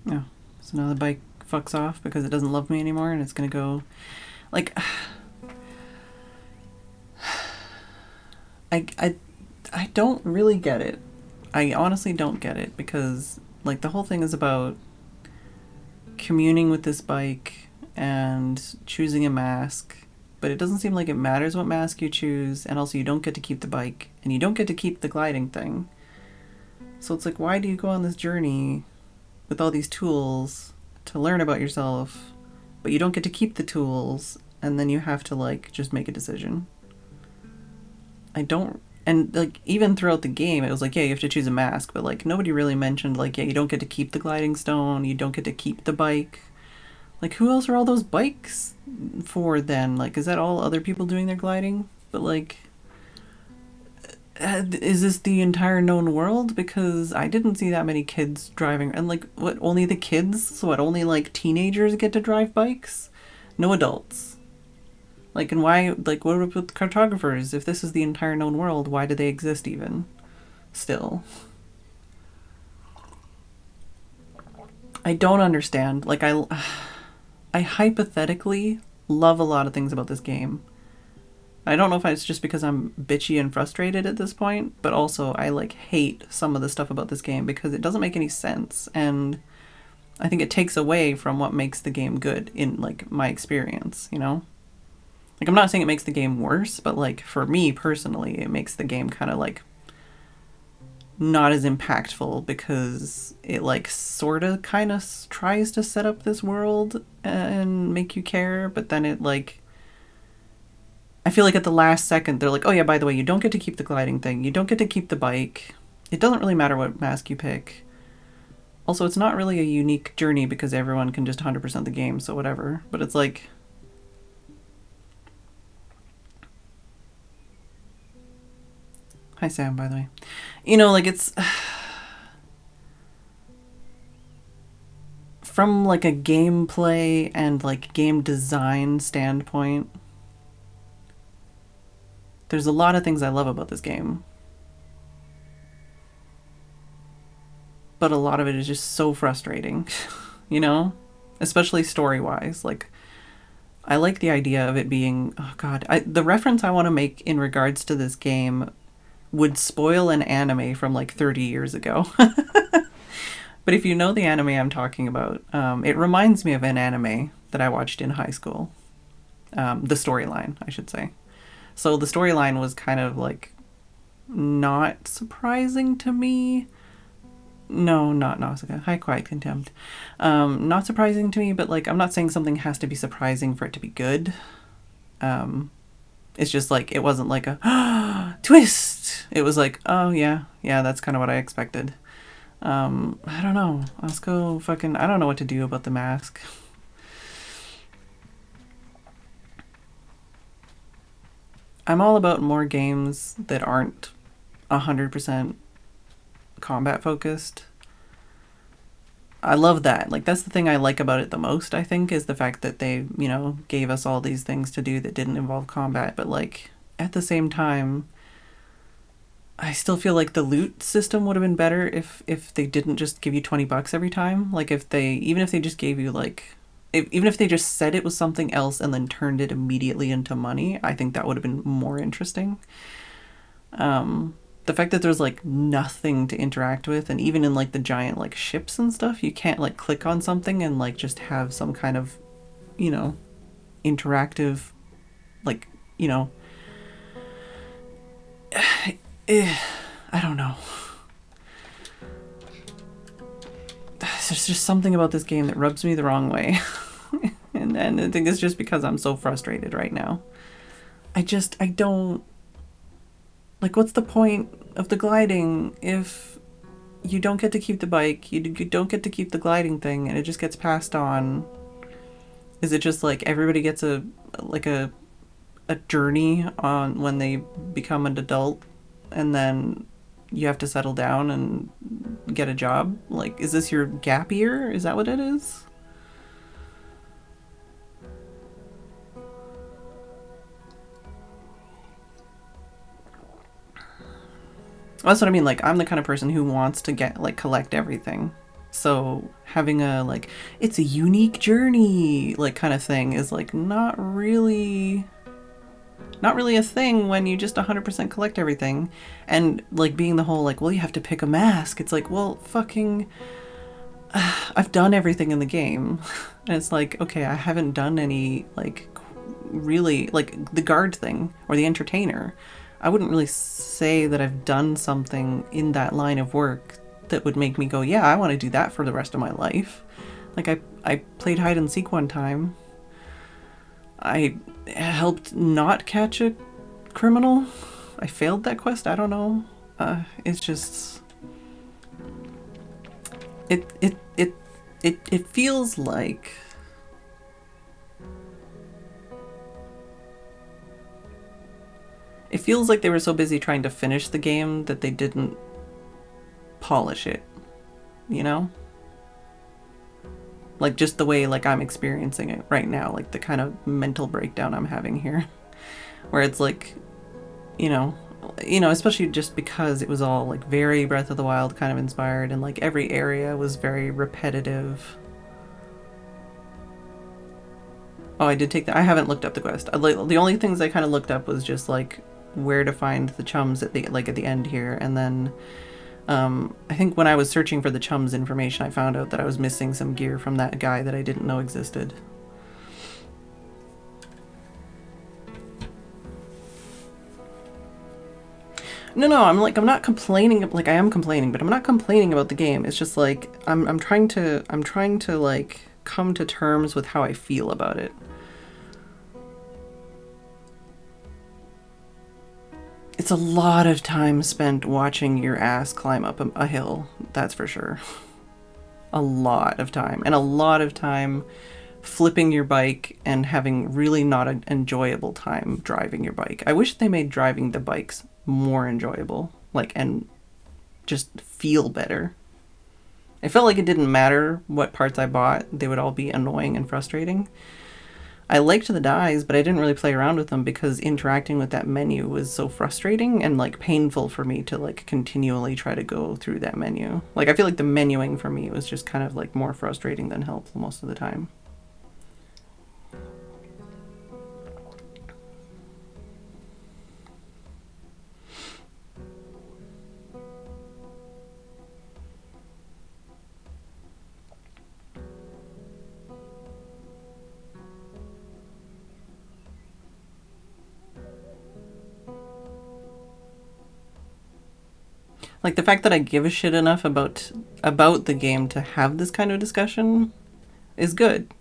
Oh, so now the bike fucks off because it doesn't love me anymore and it's gonna go... Like... I don't really get it. I honestly don't get it because, like, the whole thing is about communing with this bike and choosing a mask, but it doesn't seem like it matters what mask you choose, and also you don't get to keep the bike, and you don't get to keep the gliding thing. So it's like, why do you go on this journey with all these tools to learn about yourself, but you don't get to keep the tools, and then you have to, like, just make a decision? I don't... And, like, even throughout the game, it was like, yeah, you have to choose a mask, but, like, nobody really mentioned, like, yeah, you don't get to keep the gliding stone, you don't get to keep the bike. Like, who else are all those bikes for, then? Like, is that all other people doing their gliding? But, like, is this the entire known world? Because I didn't see that many kids driving. And, like, what, only the kids? So what, only, like, teenagers get to drive bikes? No adults. Like, and why, like, what about with cartographers? If this is the entire known world, why do they exist even? Still. I don't understand. Like, I hypothetically love a lot of things about this game. I don't know if it's just because I'm bitchy and frustrated at this point, but also I, like, hate some of the stuff about this game because it doesn't make any sense, and I think it takes away from what makes the game good in, like, my experience, you know? Like, I'm not saying it makes the game worse, but, like, for me personally, it makes the game kind of, like, not as impactful because it, like, sort of kind of tries to set up this world and make you care, but then it, like... I feel like at the last second, they're like, oh yeah, by the way, you don't get to keep the gliding thing, you don't get to keep the bike, it doesn't really matter what mask you pick. Also, it's not really a unique journey because everyone can just 100% the game, so whatever. But it's like... Hi, Sam, by the way. You know, like, it's... From, like, a gameplay and, like, game design standpoint, there's a lot of things I love about this game. But a lot of it is just so frustrating, you know? Especially story-wise. Like, I like the idea of it being... Oh, God. The reference I want to make in regards to this game would spoil an anime from, like, 30 years ago. But if you know the anime I'm talking about, it reminds me of an anime that I watched in high school. The storyline, I should say. So the storyline was kind of, like, not surprising to me. No, not Nausicaa. Hi, Quiet Contempt. Not surprising to me, but, like, I'm not saying something has to be surprising for it to be good. It's just, like, it wasn't like a twist. It was like, oh, yeah, that's kind of what I expected. I don't know. Let's go fucking... I don't know what to do about the mask. I'm all about more games that aren't 100% combat focused. I love that. Like, that's the thing I like about it the most, I think, is the fact that they, you know, gave us all these things to do that didn't involve combat. But, like, at the same time, I still feel like the loot system would have been better if they didn't just give you $20 every time. Like, even if they just gave you, like... Even if they just said it was something else and then turned it immediately into money, I think that would have been more interesting. The fact that there's, like, nothing to interact with, and even in, like, the giant, like, ships and stuff, you can't, like, click on something and, like, just have some kind of, you know, interactive, like, you know... I don't know. There's just something about this game that rubs me the wrong way. and I think it's just because I'm so frustrated right now. I don't... Like, what's the point of the gliding if you don't get to keep the bike, you don't get to keep the gliding thing, and it just gets passed on? Is it just like everybody gets a like a journey on when they become an adult, and then you have to settle down and get a job? Like, is this your gap year? Is that what it is? That's what I mean. Like, I'm the kind of person who wants to get like collect everything. So having a like it's a unique journey like kind of thing is like not really a thing when you just 100% collect everything. And like being the whole like, well, you have to pick a mask. It's like, well, fucking I've done everything in the game. And it's like, okay, I haven't done any like really like the guard thing or the entertainer. I wouldn't really say that I've done something in that line of work that would make me go, yeah, I want to do that for the rest of my life. Like I played hide and seek one time. I helped not catch a criminal. I failed that quest. I don't know. It's just it feels like they were so busy trying to finish the game that they didn't polish it, you know? Like just the way like I'm experiencing it right now, like the kind of mental breakdown I'm having here, where it's like, you know, especially just because it was all like very Breath of the Wild kind of inspired, and like every area was very repetitive. Oh, I did take that. I haven't looked up the quest. The only things I kind of looked up was just like where to find the chums at the end here, and then I think when I was searching for the chums information, I found out that I was missing some gear from that guy that I didn't know existed. No, I'm not complaining. Like I am complaining, but I'm not complaining about the game. It's just like I'm trying to like come to terms with how I feel about it. It's a lot of time spent watching your ass climb up a hill, that's for sure. A lot of time. And a lot of time flipping your bike and having really not an enjoyable time driving your bike. I wish they made driving the bikes more enjoyable, like, and just feel better. I felt like it didn't matter what parts I bought, they would all be annoying and frustrating. I liked the dyes, but I didn't really play around with them because interacting with that menu was so frustrating and like painful for me to like continually try to go through that menu. Like I feel like the menuing for me was just kind of like more frustrating than helpful most of the time. Like the fact that I give a shit enough about the game to have this kind of discussion is good.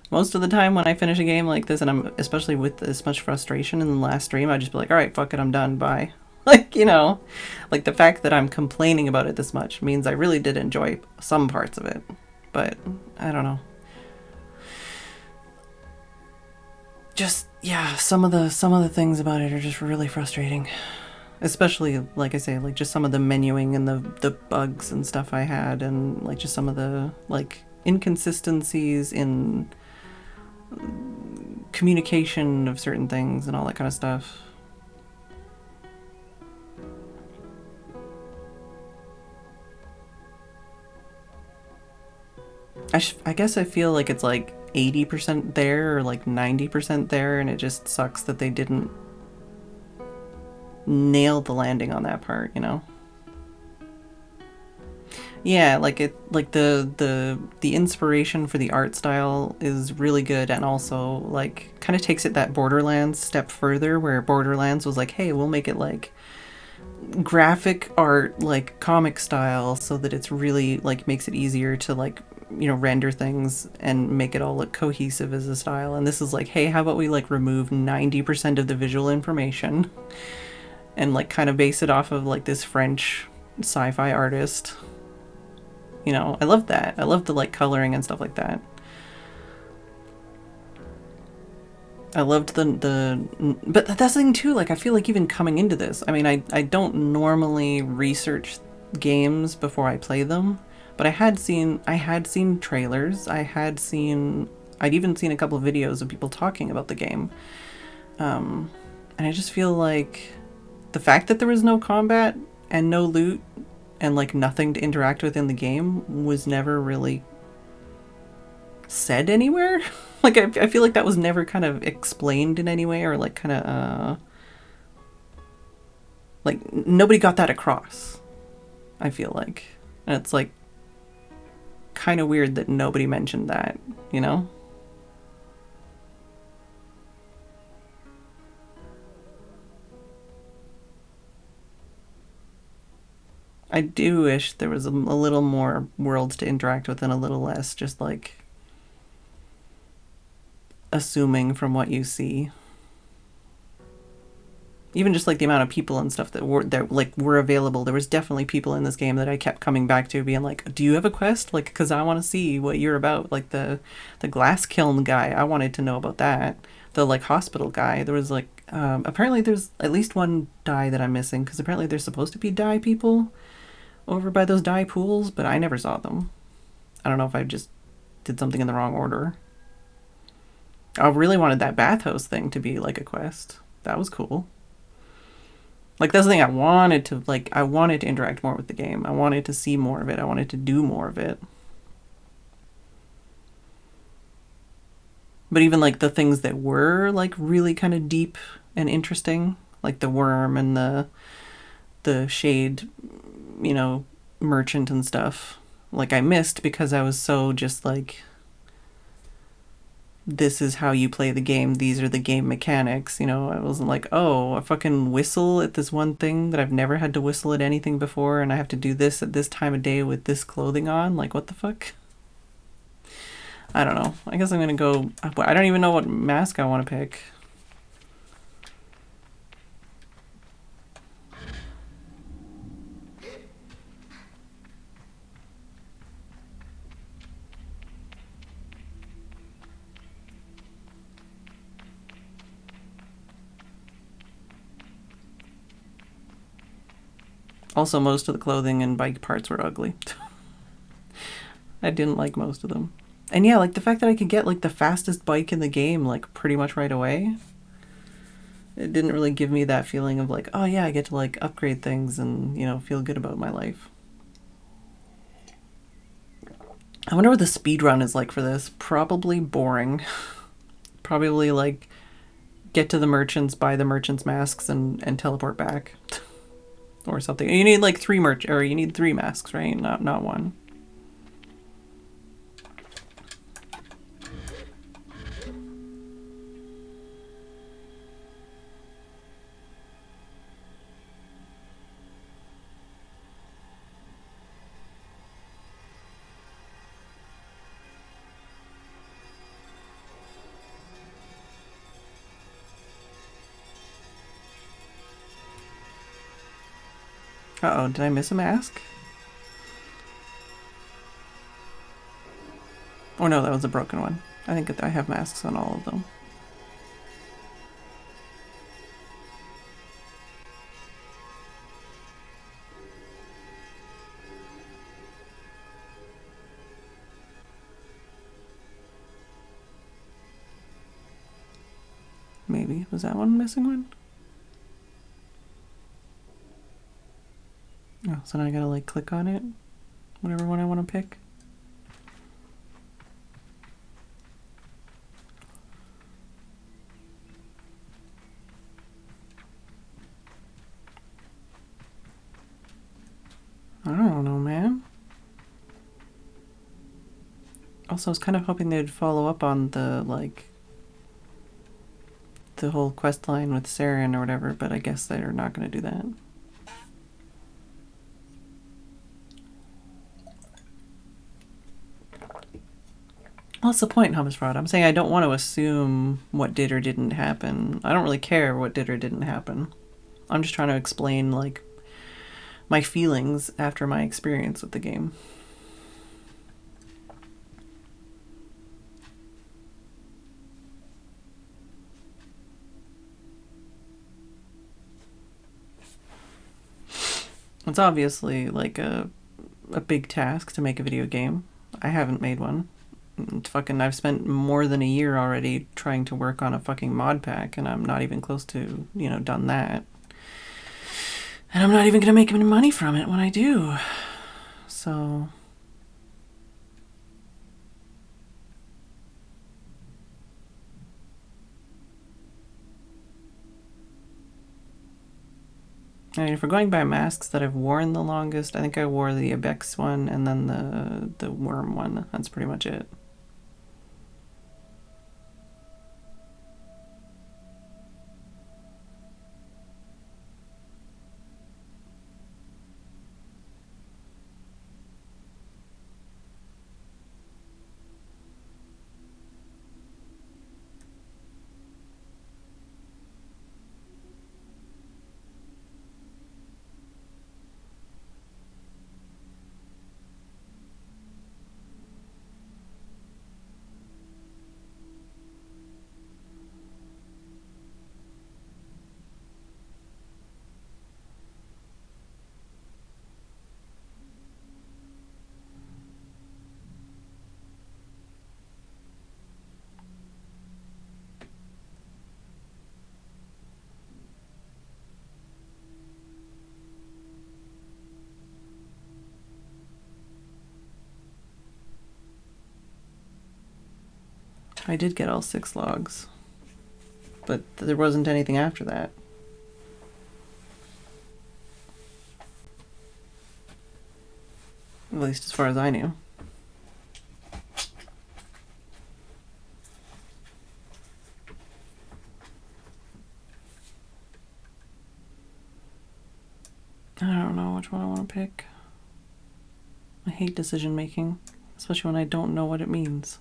Most of the time when I finish a game like this, and I'm especially with this much frustration in the last stream, I just be like, all right, fuck it, I'm done, bye. Like, like the fact that I'm complaining about it this much means I really did enjoy some parts of it. But I don't know. Just yeah, some of the things about it are just really frustrating. Especially like I say, like just some of the menuing and the bugs and stuff I had, and like just some of the like inconsistencies in communication of certain things and all that kind of stuff. I guess I feel like it's like 80% there or like 90% there, and it just sucks that they didn't nail the landing on that part, Yeah, like the inspiration for the art style is really good, and also like kind of takes it that Borderlands step further, where Borderlands was like, hey, we'll make it like graphic art, like comic style, so that it's really like makes it easier to like render things and make it all look cohesive as a style. And this is like, hey, how about we like remove 90% of the visual information and like kind of base it off of like this French sci-fi artist. I love that. I love the like coloring and stuff like that. I loved but that's the thing too. Like, I feel like even coming into this, I mean, I don't normally research games before I play them, but I had seen trailers. I'd even seen a couple of videos of people talking about the game, and I just feel like the fact that there was no combat and no loot and like nothing to interact with in the game was never really said anywhere. Like, I feel like that was never kind of explained in any way, or like kind of like nobody got that across, I feel like. And it's like kind of weird that nobody mentioned that, you know? I do wish there was a little more worlds to interact with and a little less just like assuming from what you see. Even just like the amount of people and stuff that were available. There was definitely people in this game that I kept coming back to, being like, "Do you have a quest? Like, because I want to see what you're about." Like the glass kiln guy, I wanted to know about that. The like hospital guy, there was like apparently there's at least one dye that I'm missing, because apparently there's supposed to be dye people over by those dye pools, but I never saw them. I don't know if I just did something in the wrong order. I really wanted that bathhouse thing to be like a quest. That was cool. Like, that's the thing, I wanted to interact more with the game. I wanted to see more of it. I wanted to do more of it. But even like the things that were like really kind of deep and interesting, like the worm and the shade, you know, merchant and stuff, like I missed because I was so just like, this is how you play the game, these are the game mechanics, you know. I wasn't like, oh, I fucking whistle at this one thing that I've never had to whistle at anything before, and I have to do this at this time of day with this clothing on. Like, what the fuck? I don't know. I guess I'm gonna go. I don't even know what mask I want to pick. Also, most of the clothing and bike parts were ugly. I didn't like most of them. And yeah, like the fact that I could get like the fastest bike in the game like pretty much right away, it didn't really give me that feeling of like, oh yeah, I get to like upgrade things and, you know, feel good about my life. I wonder what the speed run is like for this. Probably boring. Probably like get to the merchants, buy the merchants' masks, and teleport back. Or something. You need like you need 3 masks, right? Not one. Uh-oh, did I miss a mask? Oh no, that was a broken one. I think I have masks on all of them. Maybe. Was that one missing one? Oh, so now I gotta like click on it. Whatever one I want to pick. I don't know, man. Also, I was kind of hoping they'd follow up on the whole quest line with Saren or whatever, but I guess they're not going to do that. Well, that's the point, Hummus Fraud. I'm saying I don't want to assume what did or didn't happen. I don't really care what did or didn't happen. I'm just trying to explain, like, my feelings after my experience with the game. It's obviously like a big task to make a video game. I haven't made one. I've spent more than a year already trying to work on a fucking mod pack, and I'm not even close to, done that. And I'm not even gonna make any money from it when I do. So I mean, if we're going by masks that I've worn the longest, I think I wore the Ibex one and then the worm one. That's pretty much it. I did get all 6 logs, but there wasn't anything after that. At least as far as I knew. I don't know which one I want to pick. I hate decision making, especially when I don't know what it means.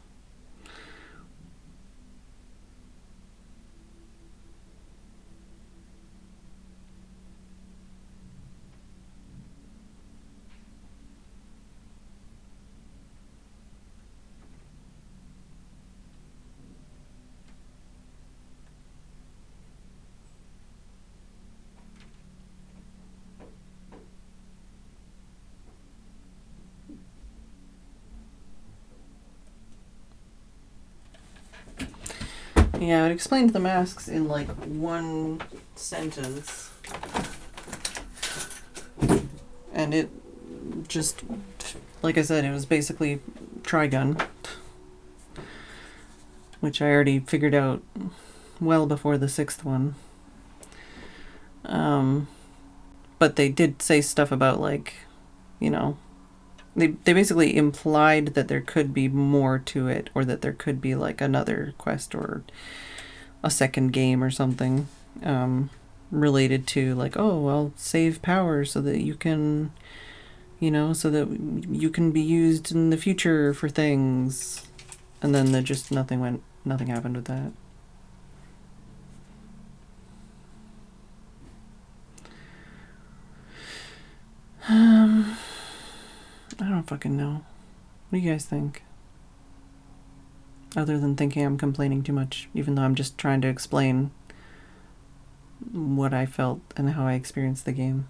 Yeah, it explained the masks in like one sentence. And it just, like I said, it was basically Trigun, which I already figured out well before the 6th one. But they did say stuff about, like, they basically implied that there could be more to it, or that there could be like another quest or a second game or something related to, like, oh, well, save power so that you can, so that you can be used in the future for things. And then nothing happened with that. I don't fucking know. What do you guys think? Other than thinking I'm complaining too much, even though I'm just trying to explain what I felt and how I experienced the game.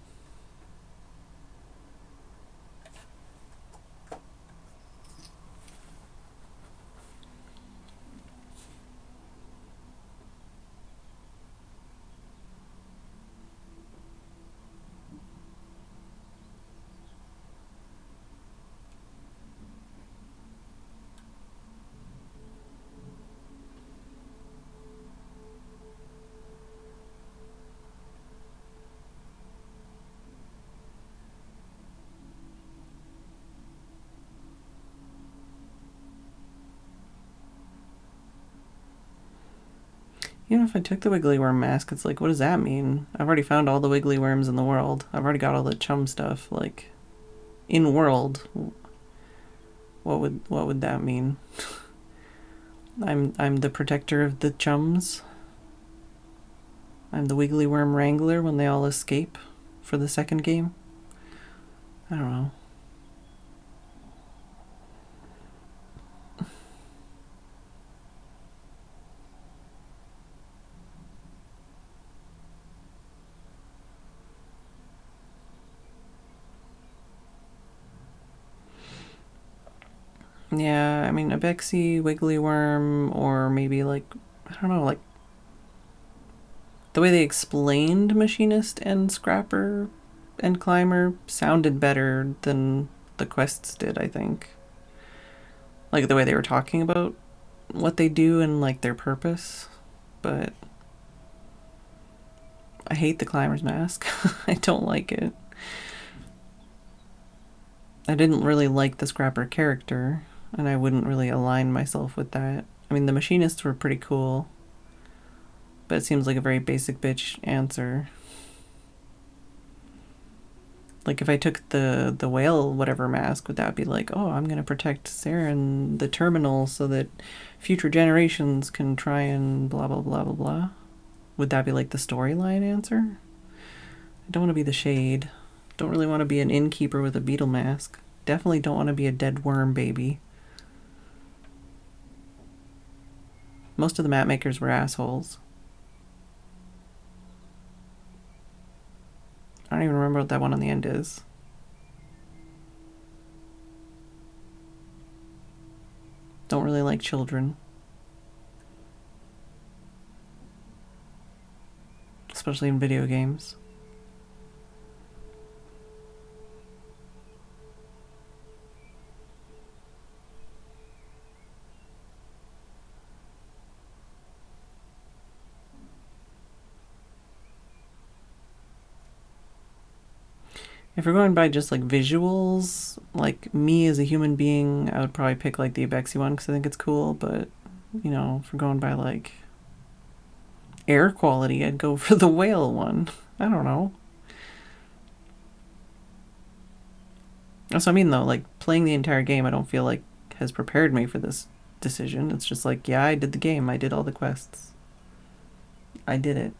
Even if I took the wiggly worm mask, it's like, what does that mean? I've already found all the wiggly worms in the world. I've already got all the chum stuff. Like, in world, what would that mean? I'm the protector of the chums. I'm the wiggly worm wrangler when they all escape for the second game. I don't know. Yeah, I mean, a Bexy, Wiggly Worm, or maybe like, I don't know, like the way they explained Machinist and Scrapper and Climber sounded better than the quests did, I think. Like the way they were talking about what they do and like their purpose. But I hate the Climber's Mask. I don't like it. I didn't really like the Scrapper character, and I wouldn't really align myself with that. I mean, the Machinists were pretty cool, but it seems like a very basic bitch answer. Like if I took the whale whatever mask, would that be like, oh, I'm gonna protect Sarah and the terminal so that future generations can try and blah blah blah blah blah? Would that be like the storyline answer? I don't want to be the shade. Don't really want to be an innkeeper with a beetle mask. Definitely don't want to be a dead worm baby. Most of the map makers were assholes. I don't even remember what that one on the end is. Don't really like children. Especially in video games. If we're going by just like visuals, like me as a human being, I would probably pick like the Abexi one because I think it's cool. But, you know, if we're going by like air quality, I'd go for the whale one. I don't know. That's what I mean though, like playing the entire game I don't feel like has prepared me for this decision. It's just like, yeah, I did the game. I did all the quests. I did it.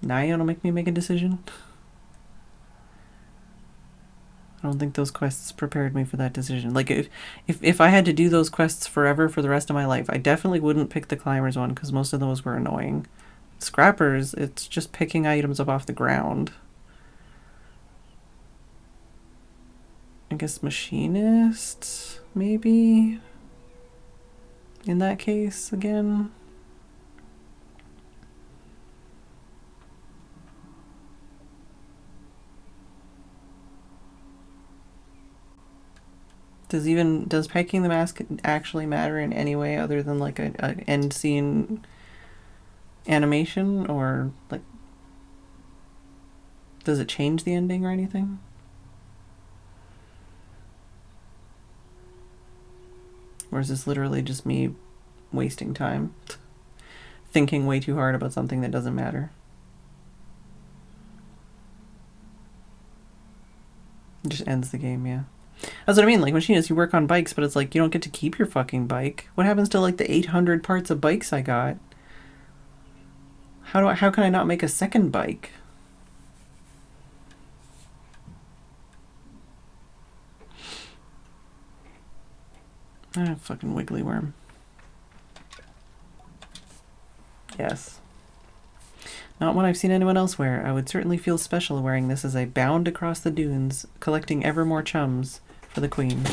Now you don't make me make a decision? I don't think those quests prepared me for that decision. Like if I had to do those quests forever for the rest of my life, I definitely wouldn't pick the climbers one because most of those were annoying. Scrappers, it's just picking items up off the ground. I guess machinist, maybe? In that case, again. Does picking the mask actually matter in any way other than like a end scene animation, or like does it change the ending or anything? Or is this literally just me wasting time thinking way too hard about something that doesn't matter? It just ends the game, yeah. That's what I mean, like machinists, you work on bikes, but it's like you don't get to keep your fucking bike. What happens to like the 800 parts of bikes I got? How can I not make a second bike? Ah, fucking wiggly worm. Yes. Not one I've seen anyone else wear. I would certainly feel special wearing this as I bound across the dunes, collecting ever more chums for the queen.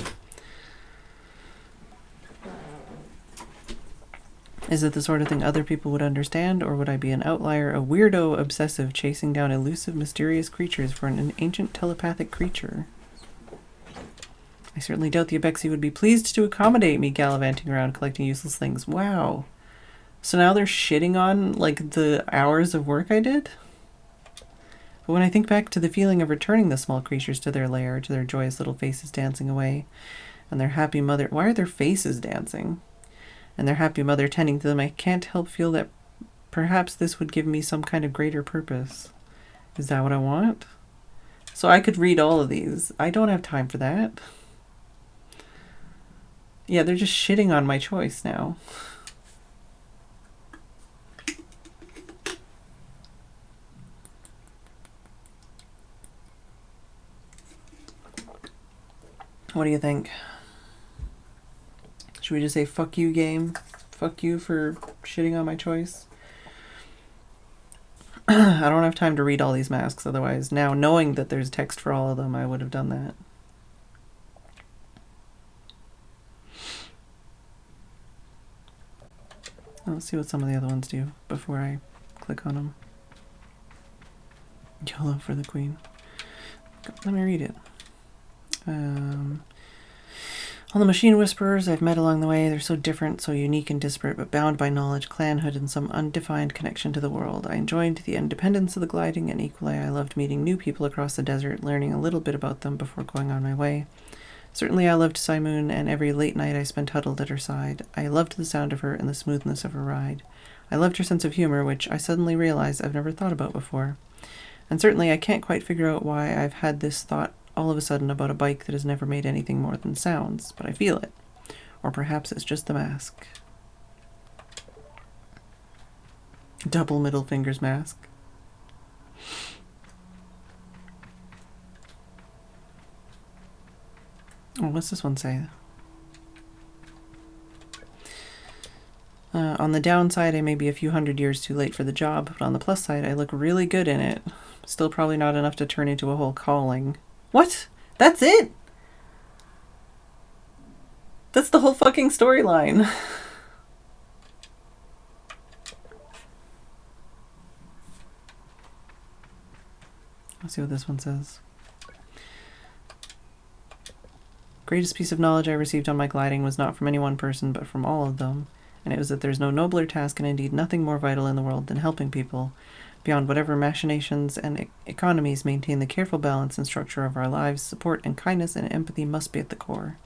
Is it the sort of thing other people would understand, or would I be an outlier, a weirdo obsessive chasing down elusive, mysterious creatures for an ancient telepathic creature? I certainly doubt the Abexi would be pleased to accommodate me gallivanting around collecting useless things. Wow. So now they're shitting on, like, the hours of work I did? But when I think back to the feeling of returning the small creatures to their lair, to their joyous little faces dancing away, and their happy mother... Why are their faces dancing? And their happy mother tending to them, I can't help feel that perhaps this would give me some kind of greater purpose. Is that what I want? So I could read all of these. I don't have time for that. Yeah, they're just shitting on my choice now. What do you think? Should we just say fuck you, game? Fuck you for shitting on my choice? I don't have time to read all these masks otherwise. Now, knowing that there's text for all of them, I would have done that. Let's see what some of the other ones do before I click on them. YOLO for the queen. Let me read it. All the machine whisperers I've met along the way, they're so different, so unique and disparate, but bound by knowledge, clanhood, and some undefined connection to the world. I enjoyed the independence of the gliding, and equally I loved meeting new people across the desert, learning a little bit about them before going on my way. Certainly I loved Simoon, and every late night I spent huddled at her side. I loved the sound of her and the smoothness of her ride. I loved her sense of humor, which I suddenly realized I've never thought about before. And certainly I can't quite figure out why I've had this thought all of a sudden about a bike that has never made anything more than sounds, but I feel it. Or perhaps it's just the mask. Double middle fingers mask. Oh, what's this one say? On the downside, I may be a few hundred years too late for the job, but on the plus side, I look really good in it. Still probably not enough to turn into a whole calling. What? That's it? That's the whole fucking storyline. Let's see what this one says. Greatest piece of knowledge I received on my gliding was not from any one person, but from all of them. And it was that there's no nobler task and indeed nothing more vital in the world than helping people, beyond whatever machinations and economies, maintain the careful balance and structure of our lives. Support and kindness and empathy must be at the core.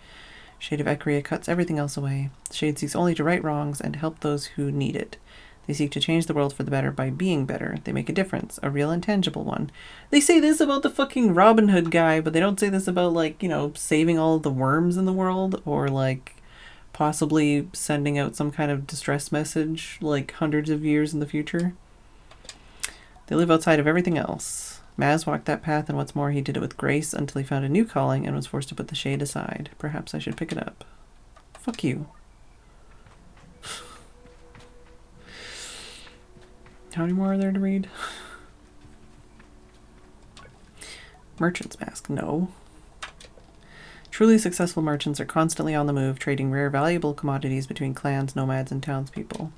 Shade of Ecria cuts everything else away. The Shade seeks only to right wrongs and help those who need it. They seek to change the world for the better by being better. They make a difference, a real and tangible one. They say this about the fucking Robin Hood guy, but they don't say this about, like, you know, saving all the worms in the world, or, like, possibly sending out some kind of distress message, like, hundreds of years in the future. They live outside of everything else. Maz walked that path, and what's more, he did it with grace until he found a new calling and was forced to put the Shade aside. Perhaps I should pick it up. Fuck you. How many more are there to read? Merchant's Mask. No. Truly successful merchants are constantly on the move, trading rare, valuable commodities between clans, nomads, and townspeople.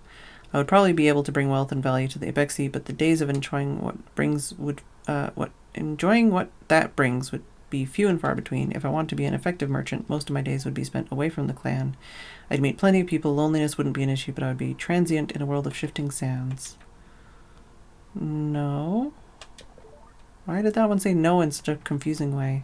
I would probably be able to bring wealth and value to the Ibexi, but the days of enjoying what that brings would be few and far between. If I want to be an effective merchant, most of my days would be spent away from the clan. I'd meet plenty of people. Loneliness wouldn't be an issue, but I would be transient in a world of shifting sands. No. Why did that one say no in such a confusing way?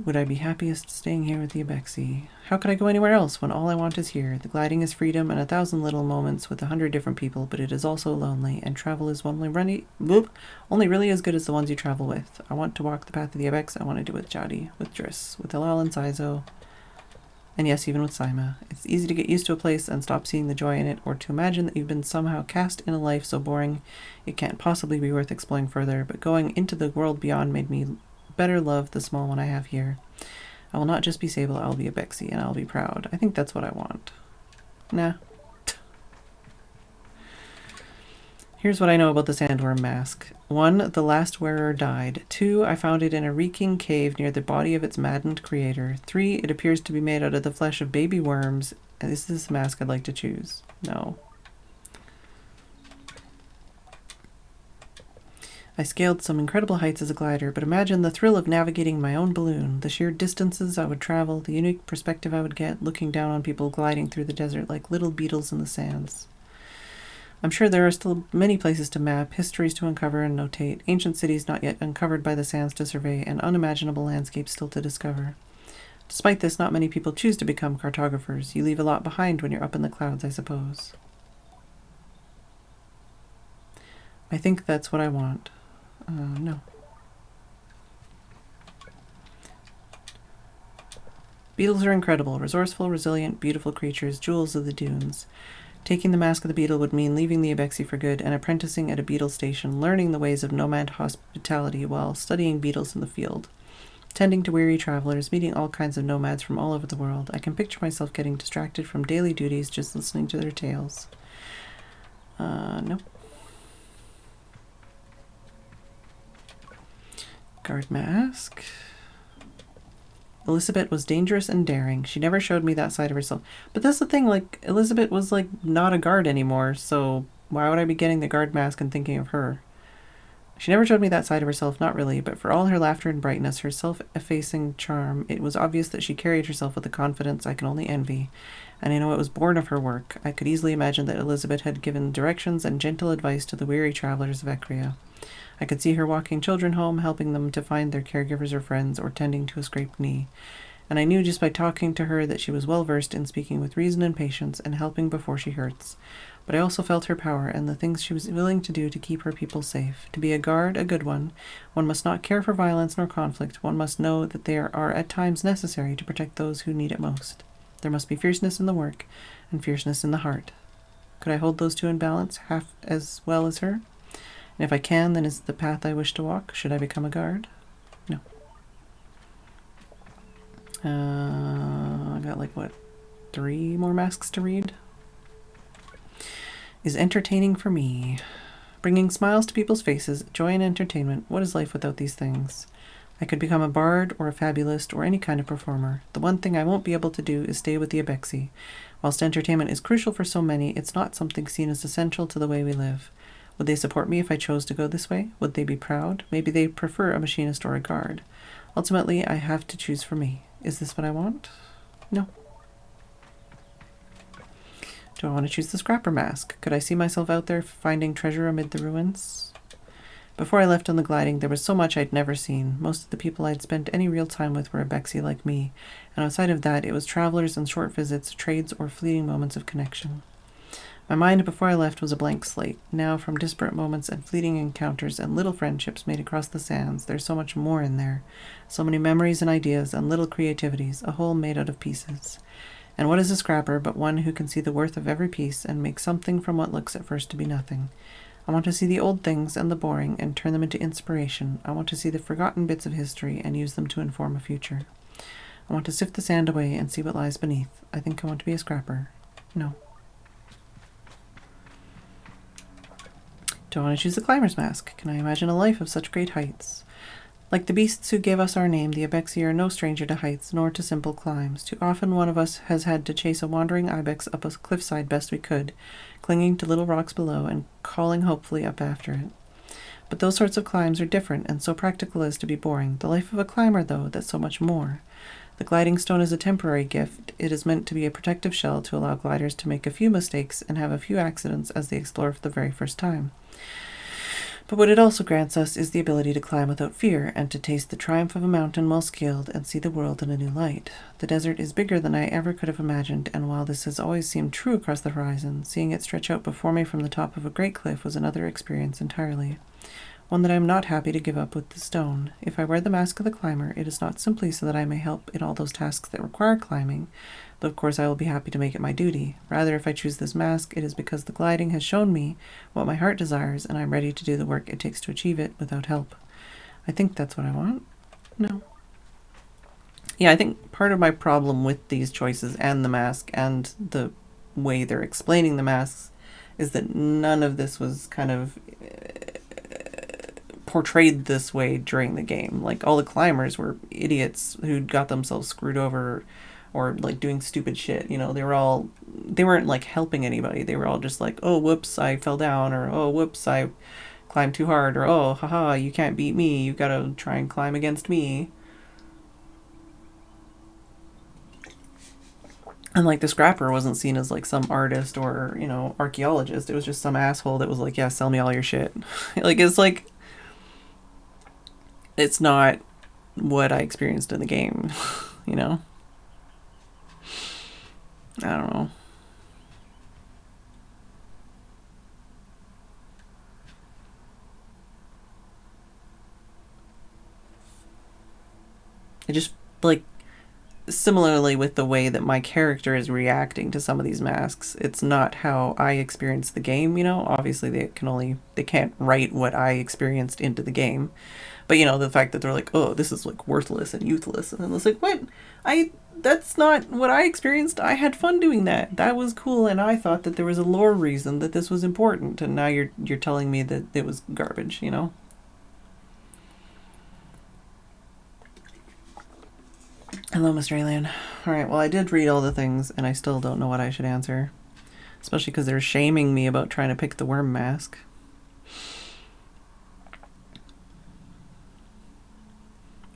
Would I be happiest staying here with the Ibexi? How could I go anywhere else when all I want is here? The gliding is freedom and 1,000 little moments with 100 different people, but it is also lonely, and travel is only really as good as the ones you travel with. I want to walk the path of the Ibex. I want to do it with Jadi, with Driss, with Hilal and Saizo, and yes, even with Saima. It's easy to get used to a place and stop seeing the joy in it, or to imagine that you've been somehow cast in a life so boring it can't possibly be worth exploring further, but going into the world beyond made me better love the small one I have here. I will not just be Sable, I will be a Bexy, and I'll be proud. I think that's what I want. Nah. Here's what I know about the Sandworm Mask. 1. The last wearer died. 2. I found it in a reeking cave near the body of its maddened creator. 3. It appears to be made out of the flesh of baby worms. And this is the mask I'd like to choose. No. I scaled some incredible heights as a glider, but imagine the thrill of navigating my own balloon, the sheer distances I would travel, the unique perspective I would get, looking down on people gliding through the desert like little beetles in the sands. I'm sure there are still many places to map, histories to uncover and notate, ancient cities not yet uncovered by the sands to survey, and unimaginable landscapes still to discover. Despite this, not many people choose to become cartographers. You leave a lot behind when you're up in the clouds, I suppose. I think that's what I want. No. Beetles are incredible, resourceful, resilient, beautiful creatures, jewels of the dunes. Taking the mask of the beetle would mean leaving the Ibexi for good and apprenticing at a beetle station, learning the ways of nomad hospitality while studying beetles in the field. Tending to weary travelers, meeting all kinds of nomads from all over the world. I can picture myself getting distracted from daily duties just listening to their tales. No. Guard mask. Elizabeth was dangerous and daring. She never showed me that side of herself. But that's the thing, like, Elizabeth was, like, not a guard anymore, so why would I be getting the guard mask and thinking of her? She never showed me that side of herself, not really, but for all her laughter and brightness, her self-effacing charm, it was obvious that she carried herself with a confidence I can only envy, and I know it was born of her work. I could easily imagine that Elizabeth had given directions and gentle advice to the weary travellers of Ecria. I could see her walking children home, helping them to find their caregivers or friends, or tending to a scraped knee. And I knew just by talking to her that she was well versed in speaking with reason and patience and helping before she hurts. But I also felt her power and the things she was willing to do to keep her people safe. To be a guard, a good one must not care for violence nor conflict. One must know that they are at times necessary to protect those who need it most. There must be fierceness in the work and fierceness in the heart. Could I hold those two in balance half as well as her? And if I can, then is it the path I wish to walk? Should I become a guard? No. I got like, what, 3 more masks to read? Is entertaining for me. Bringing smiles to people's faces, joy and entertainment. What is life without these things? I could become a bard or a fabulist or any kind of performer. The one thing I won't be able to do is stay with the Abexi. Whilst entertainment is crucial for so many, it's not something seen as essential to the way we live. Would they support me if I chose to go this way? Would they be proud? Maybe they prefer a machinist or a guard. Ultimately, I have to choose for me. Is this what I want? No. Do I want to choose the scrapper mask? Could I see myself out there finding treasure amid the ruins? Before I left on the gliding, there was so much I'd never seen. Most of the people I'd spent any real time with were Abexi like me, and outside of that, it was travelers and short visits, trades, or fleeting moments of connection. My mind before I left was a blank slate. Now, from disparate moments and fleeting encounters and little friendships made across the sands, there's so much more in there. So many memories and ideas and little creativities, a whole made out of pieces. And what is a scrapper but one who can see the worth of every piece and make something from what looks at first to be nothing? I want to see the old things and the boring and turn them into inspiration. I want to see the forgotten bits of history and use them to inform a future. I want to sift the sand away and see what lies beneath. I think I want to be a scrapper. No. Do I want to choose the climber's mask? Can I imagine a life of such great heights? Like the beasts who gave us our name, the Abexi are no stranger to heights, nor to simple climbs. Too often one of us has had to chase a wandering ibex up a cliffside best we could, clinging to little rocks below and calling hopefully up after it. But those sorts of climbs are different and so practical as to be boring. The life of a climber, though, that's so much more. The gliding stone is a temporary gift. It is meant to be a protective shell to allow gliders to make a few mistakes and have a few accidents as they explore for the very first time. But what it also grants us is the ability to climb without fear and to taste the triumph of a mountain well scaled and see the world in a new light. The desert is bigger than I ever could have imagined, and while this has always seemed true across the horizon, seeing it stretch out before me from the top of a great cliff was another experience entirely. One that I am not happy to give up with the stone. If I wear the mask of the climber, it is not simply so that I may help in all those tasks that require climbing, though of course I will be happy to make it my duty. Rather, if I choose this mask, it is because the gliding has shown me what my heart desires, and I am ready to do the work it takes to achieve it without help. I think that's what I want. No. Yeah, I think part of my problem with these choices and the mask and the way they're explaining the masks is that none of this was kind of portrayed this way during the game. Like, all the climbers were idiots who'd got themselves screwed over or like doing stupid shit. You know, they weren't like helping anybody. They were all just like, oh, whoops, I fell down, or oh, whoops, I climbed too hard, or oh, haha, you can't beat me, you gotta try and climb against me. And like the scrapper wasn't seen as like some artist or, you know, archaeologist. It was just some asshole that was like, yeah, sell me all your shit. Like, it's not what I experienced in the game, you know? I don't know. It just, like, similarly with the way that my character is reacting to some of these masks, it's not how I experience the game, you know? Obviously they can't write what I experienced into the game. But, you know, the fact that they're like, oh, this is, like, worthless and useless. And it's like, what? That's not what I experienced. I had fun doing that. That was cool, and I thought that there was a lore reason that this was important. And now you're telling me that it was garbage, you know? Hello, Mr. Alien. Alright, well, I did read all the things, and I still don't know what I should answer. Especially because they're shaming me about trying to pick the worm mask.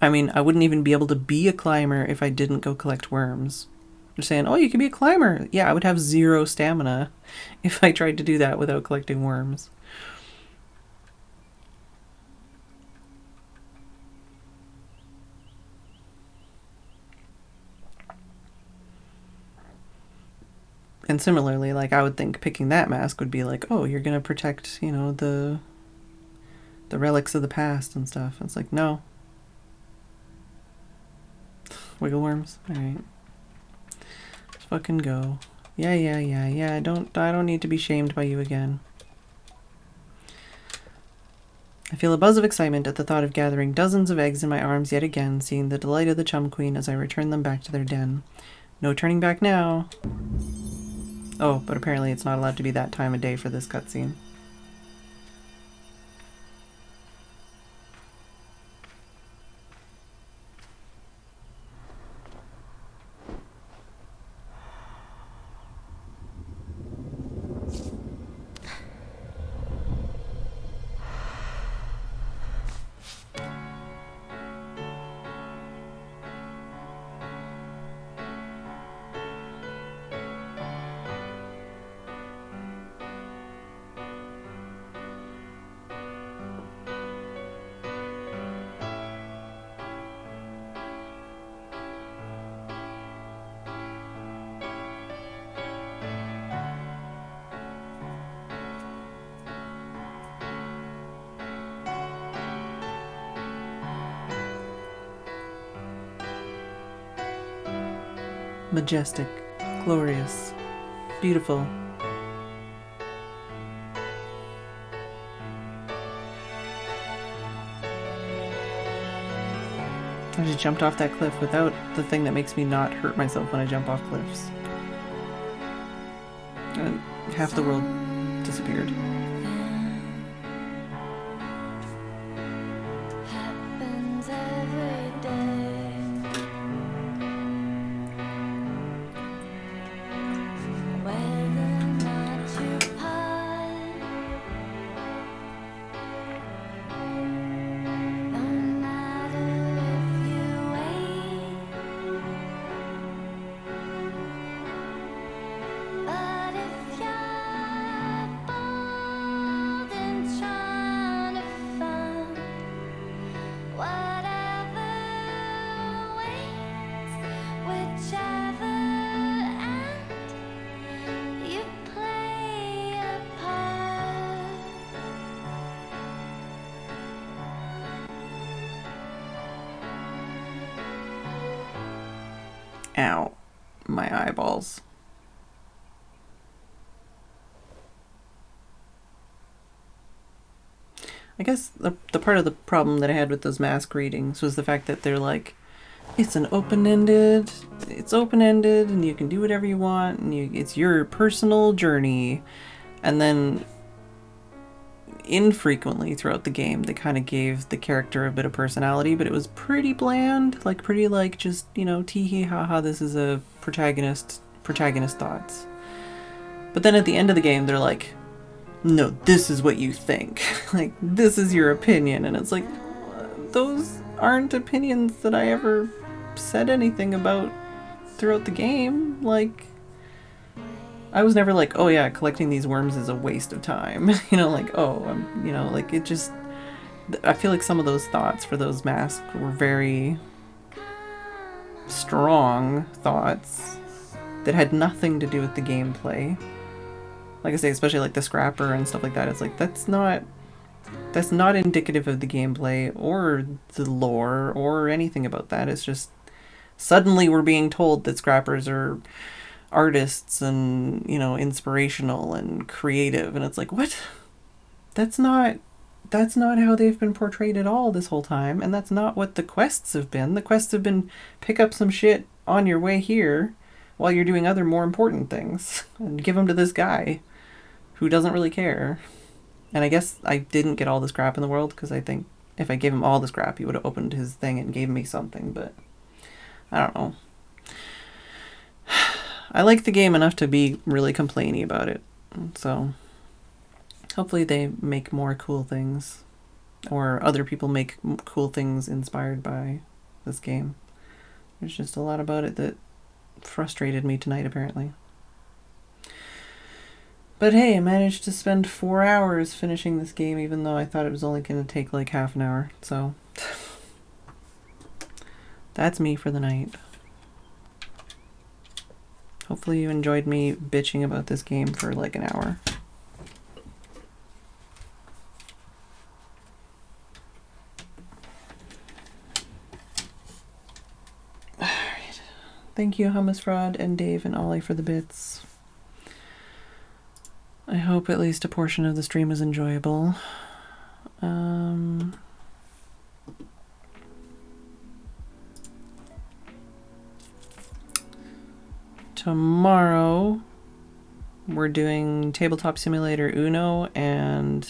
I mean, I wouldn't even be able to be a climber if I didn't go collect worms. They're saying, oh, you can be a climber. Yeah, I would have 0 stamina if I tried to do that without collecting worms. And similarly, like, I would think picking that mask would be like, oh, you're gonna protect, you know, the relics of the past and stuff. It's like, no. Wiggle worms? Alright. Let's fucking go. Yeah. I don't need to be shamed by you again. I feel a buzz of excitement at the thought of gathering dozens of eggs in my arms yet again, seeing the delight of the chum queen as I return them back to their den. No turning back now. Oh, but apparently it's not allowed to be that time of day for this cutscene. Majestic, glorious, beautiful. I just jumped off that cliff without the thing that makes me not hurt myself when I jump off cliffs. And half the world disappeared. Ow. My eyeballs. I guess the part of the problem that I had with those mask readings was the fact that they're like, it's open-ended and you can do whatever you want and it's your personal journey. And then infrequently throughout the game they kind of gave the character a bit of personality, but it was pretty bland, like pretty like just, you know, tee hee ha ha, this is a protagonist thoughts. But then at the end of the game they're like, no, this is what you think. Like, this is your opinion. And it's like, those aren't opinions that I ever said anything about throughout the game. Like, I was never like, oh yeah, collecting these worms is a waste of time. You know, like, oh, you know, like, it just, I feel like some of those thoughts for those masks were very strong thoughts that had nothing to do with the gameplay. Like I say, especially like the scrapper and stuff like that, it's like, that's not indicative of the gameplay or the lore or anything about that. It's just suddenly we're being told that scrappers are artists and, you know, inspirational and creative, and it's like, what? That's not how they've been portrayed at all this whole time, and that's not what the quests have been. The quests have been pick up some shit on your way here while you're doing other more important things and give them to this guy who doesn't really care. And I guess I didn't get all the scrap in the world because I think if I gave him all the scrap he would have opened his thing and gave me something, but I don't know. I like the game enough to be really complainy about it. So hopefully they make more cool things, or other people make cool things inspired by this game. There's just a lot about it that frustrated me tonight, apparently. But hey, I managed to spend 4 hours finishing this game, even though I thought it was only going to take like half an hour. So that's me for the night. Hopefully you enjoyed me bitching about this game for like an hour. Alright. Thank you, Hummus Fraud and Dave and Ollie, for the bits. I hope at least a portion of the stream was enjoyable. Tomorrow we're doing Tabletop Simulator Uno and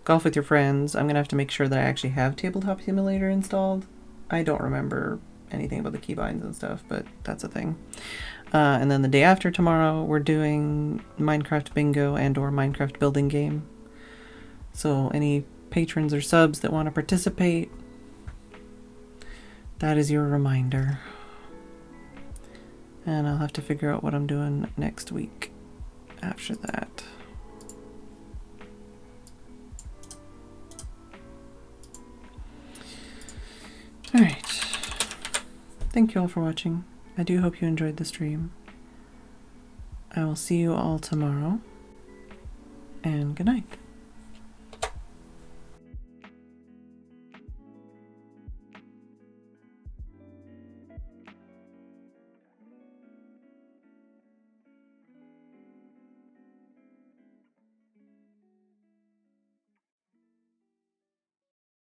Golf with Your Friends. I'm gonna have to make sure that I actually have Tabletop Simulator installed. I don't remember anything about the keybinds and stuff, but that's a thing. And then the day after tomorrow, we're doing Minecraft Bingo and or Minecraft Building Game. So any patrons or subs that want to participate, that is your reminder. And I'll have to figure out what I'm doing next week after that. Alright. Thank you all for watching. I do hope you enjoyed the stream. I will see you all tomorrow. And good night.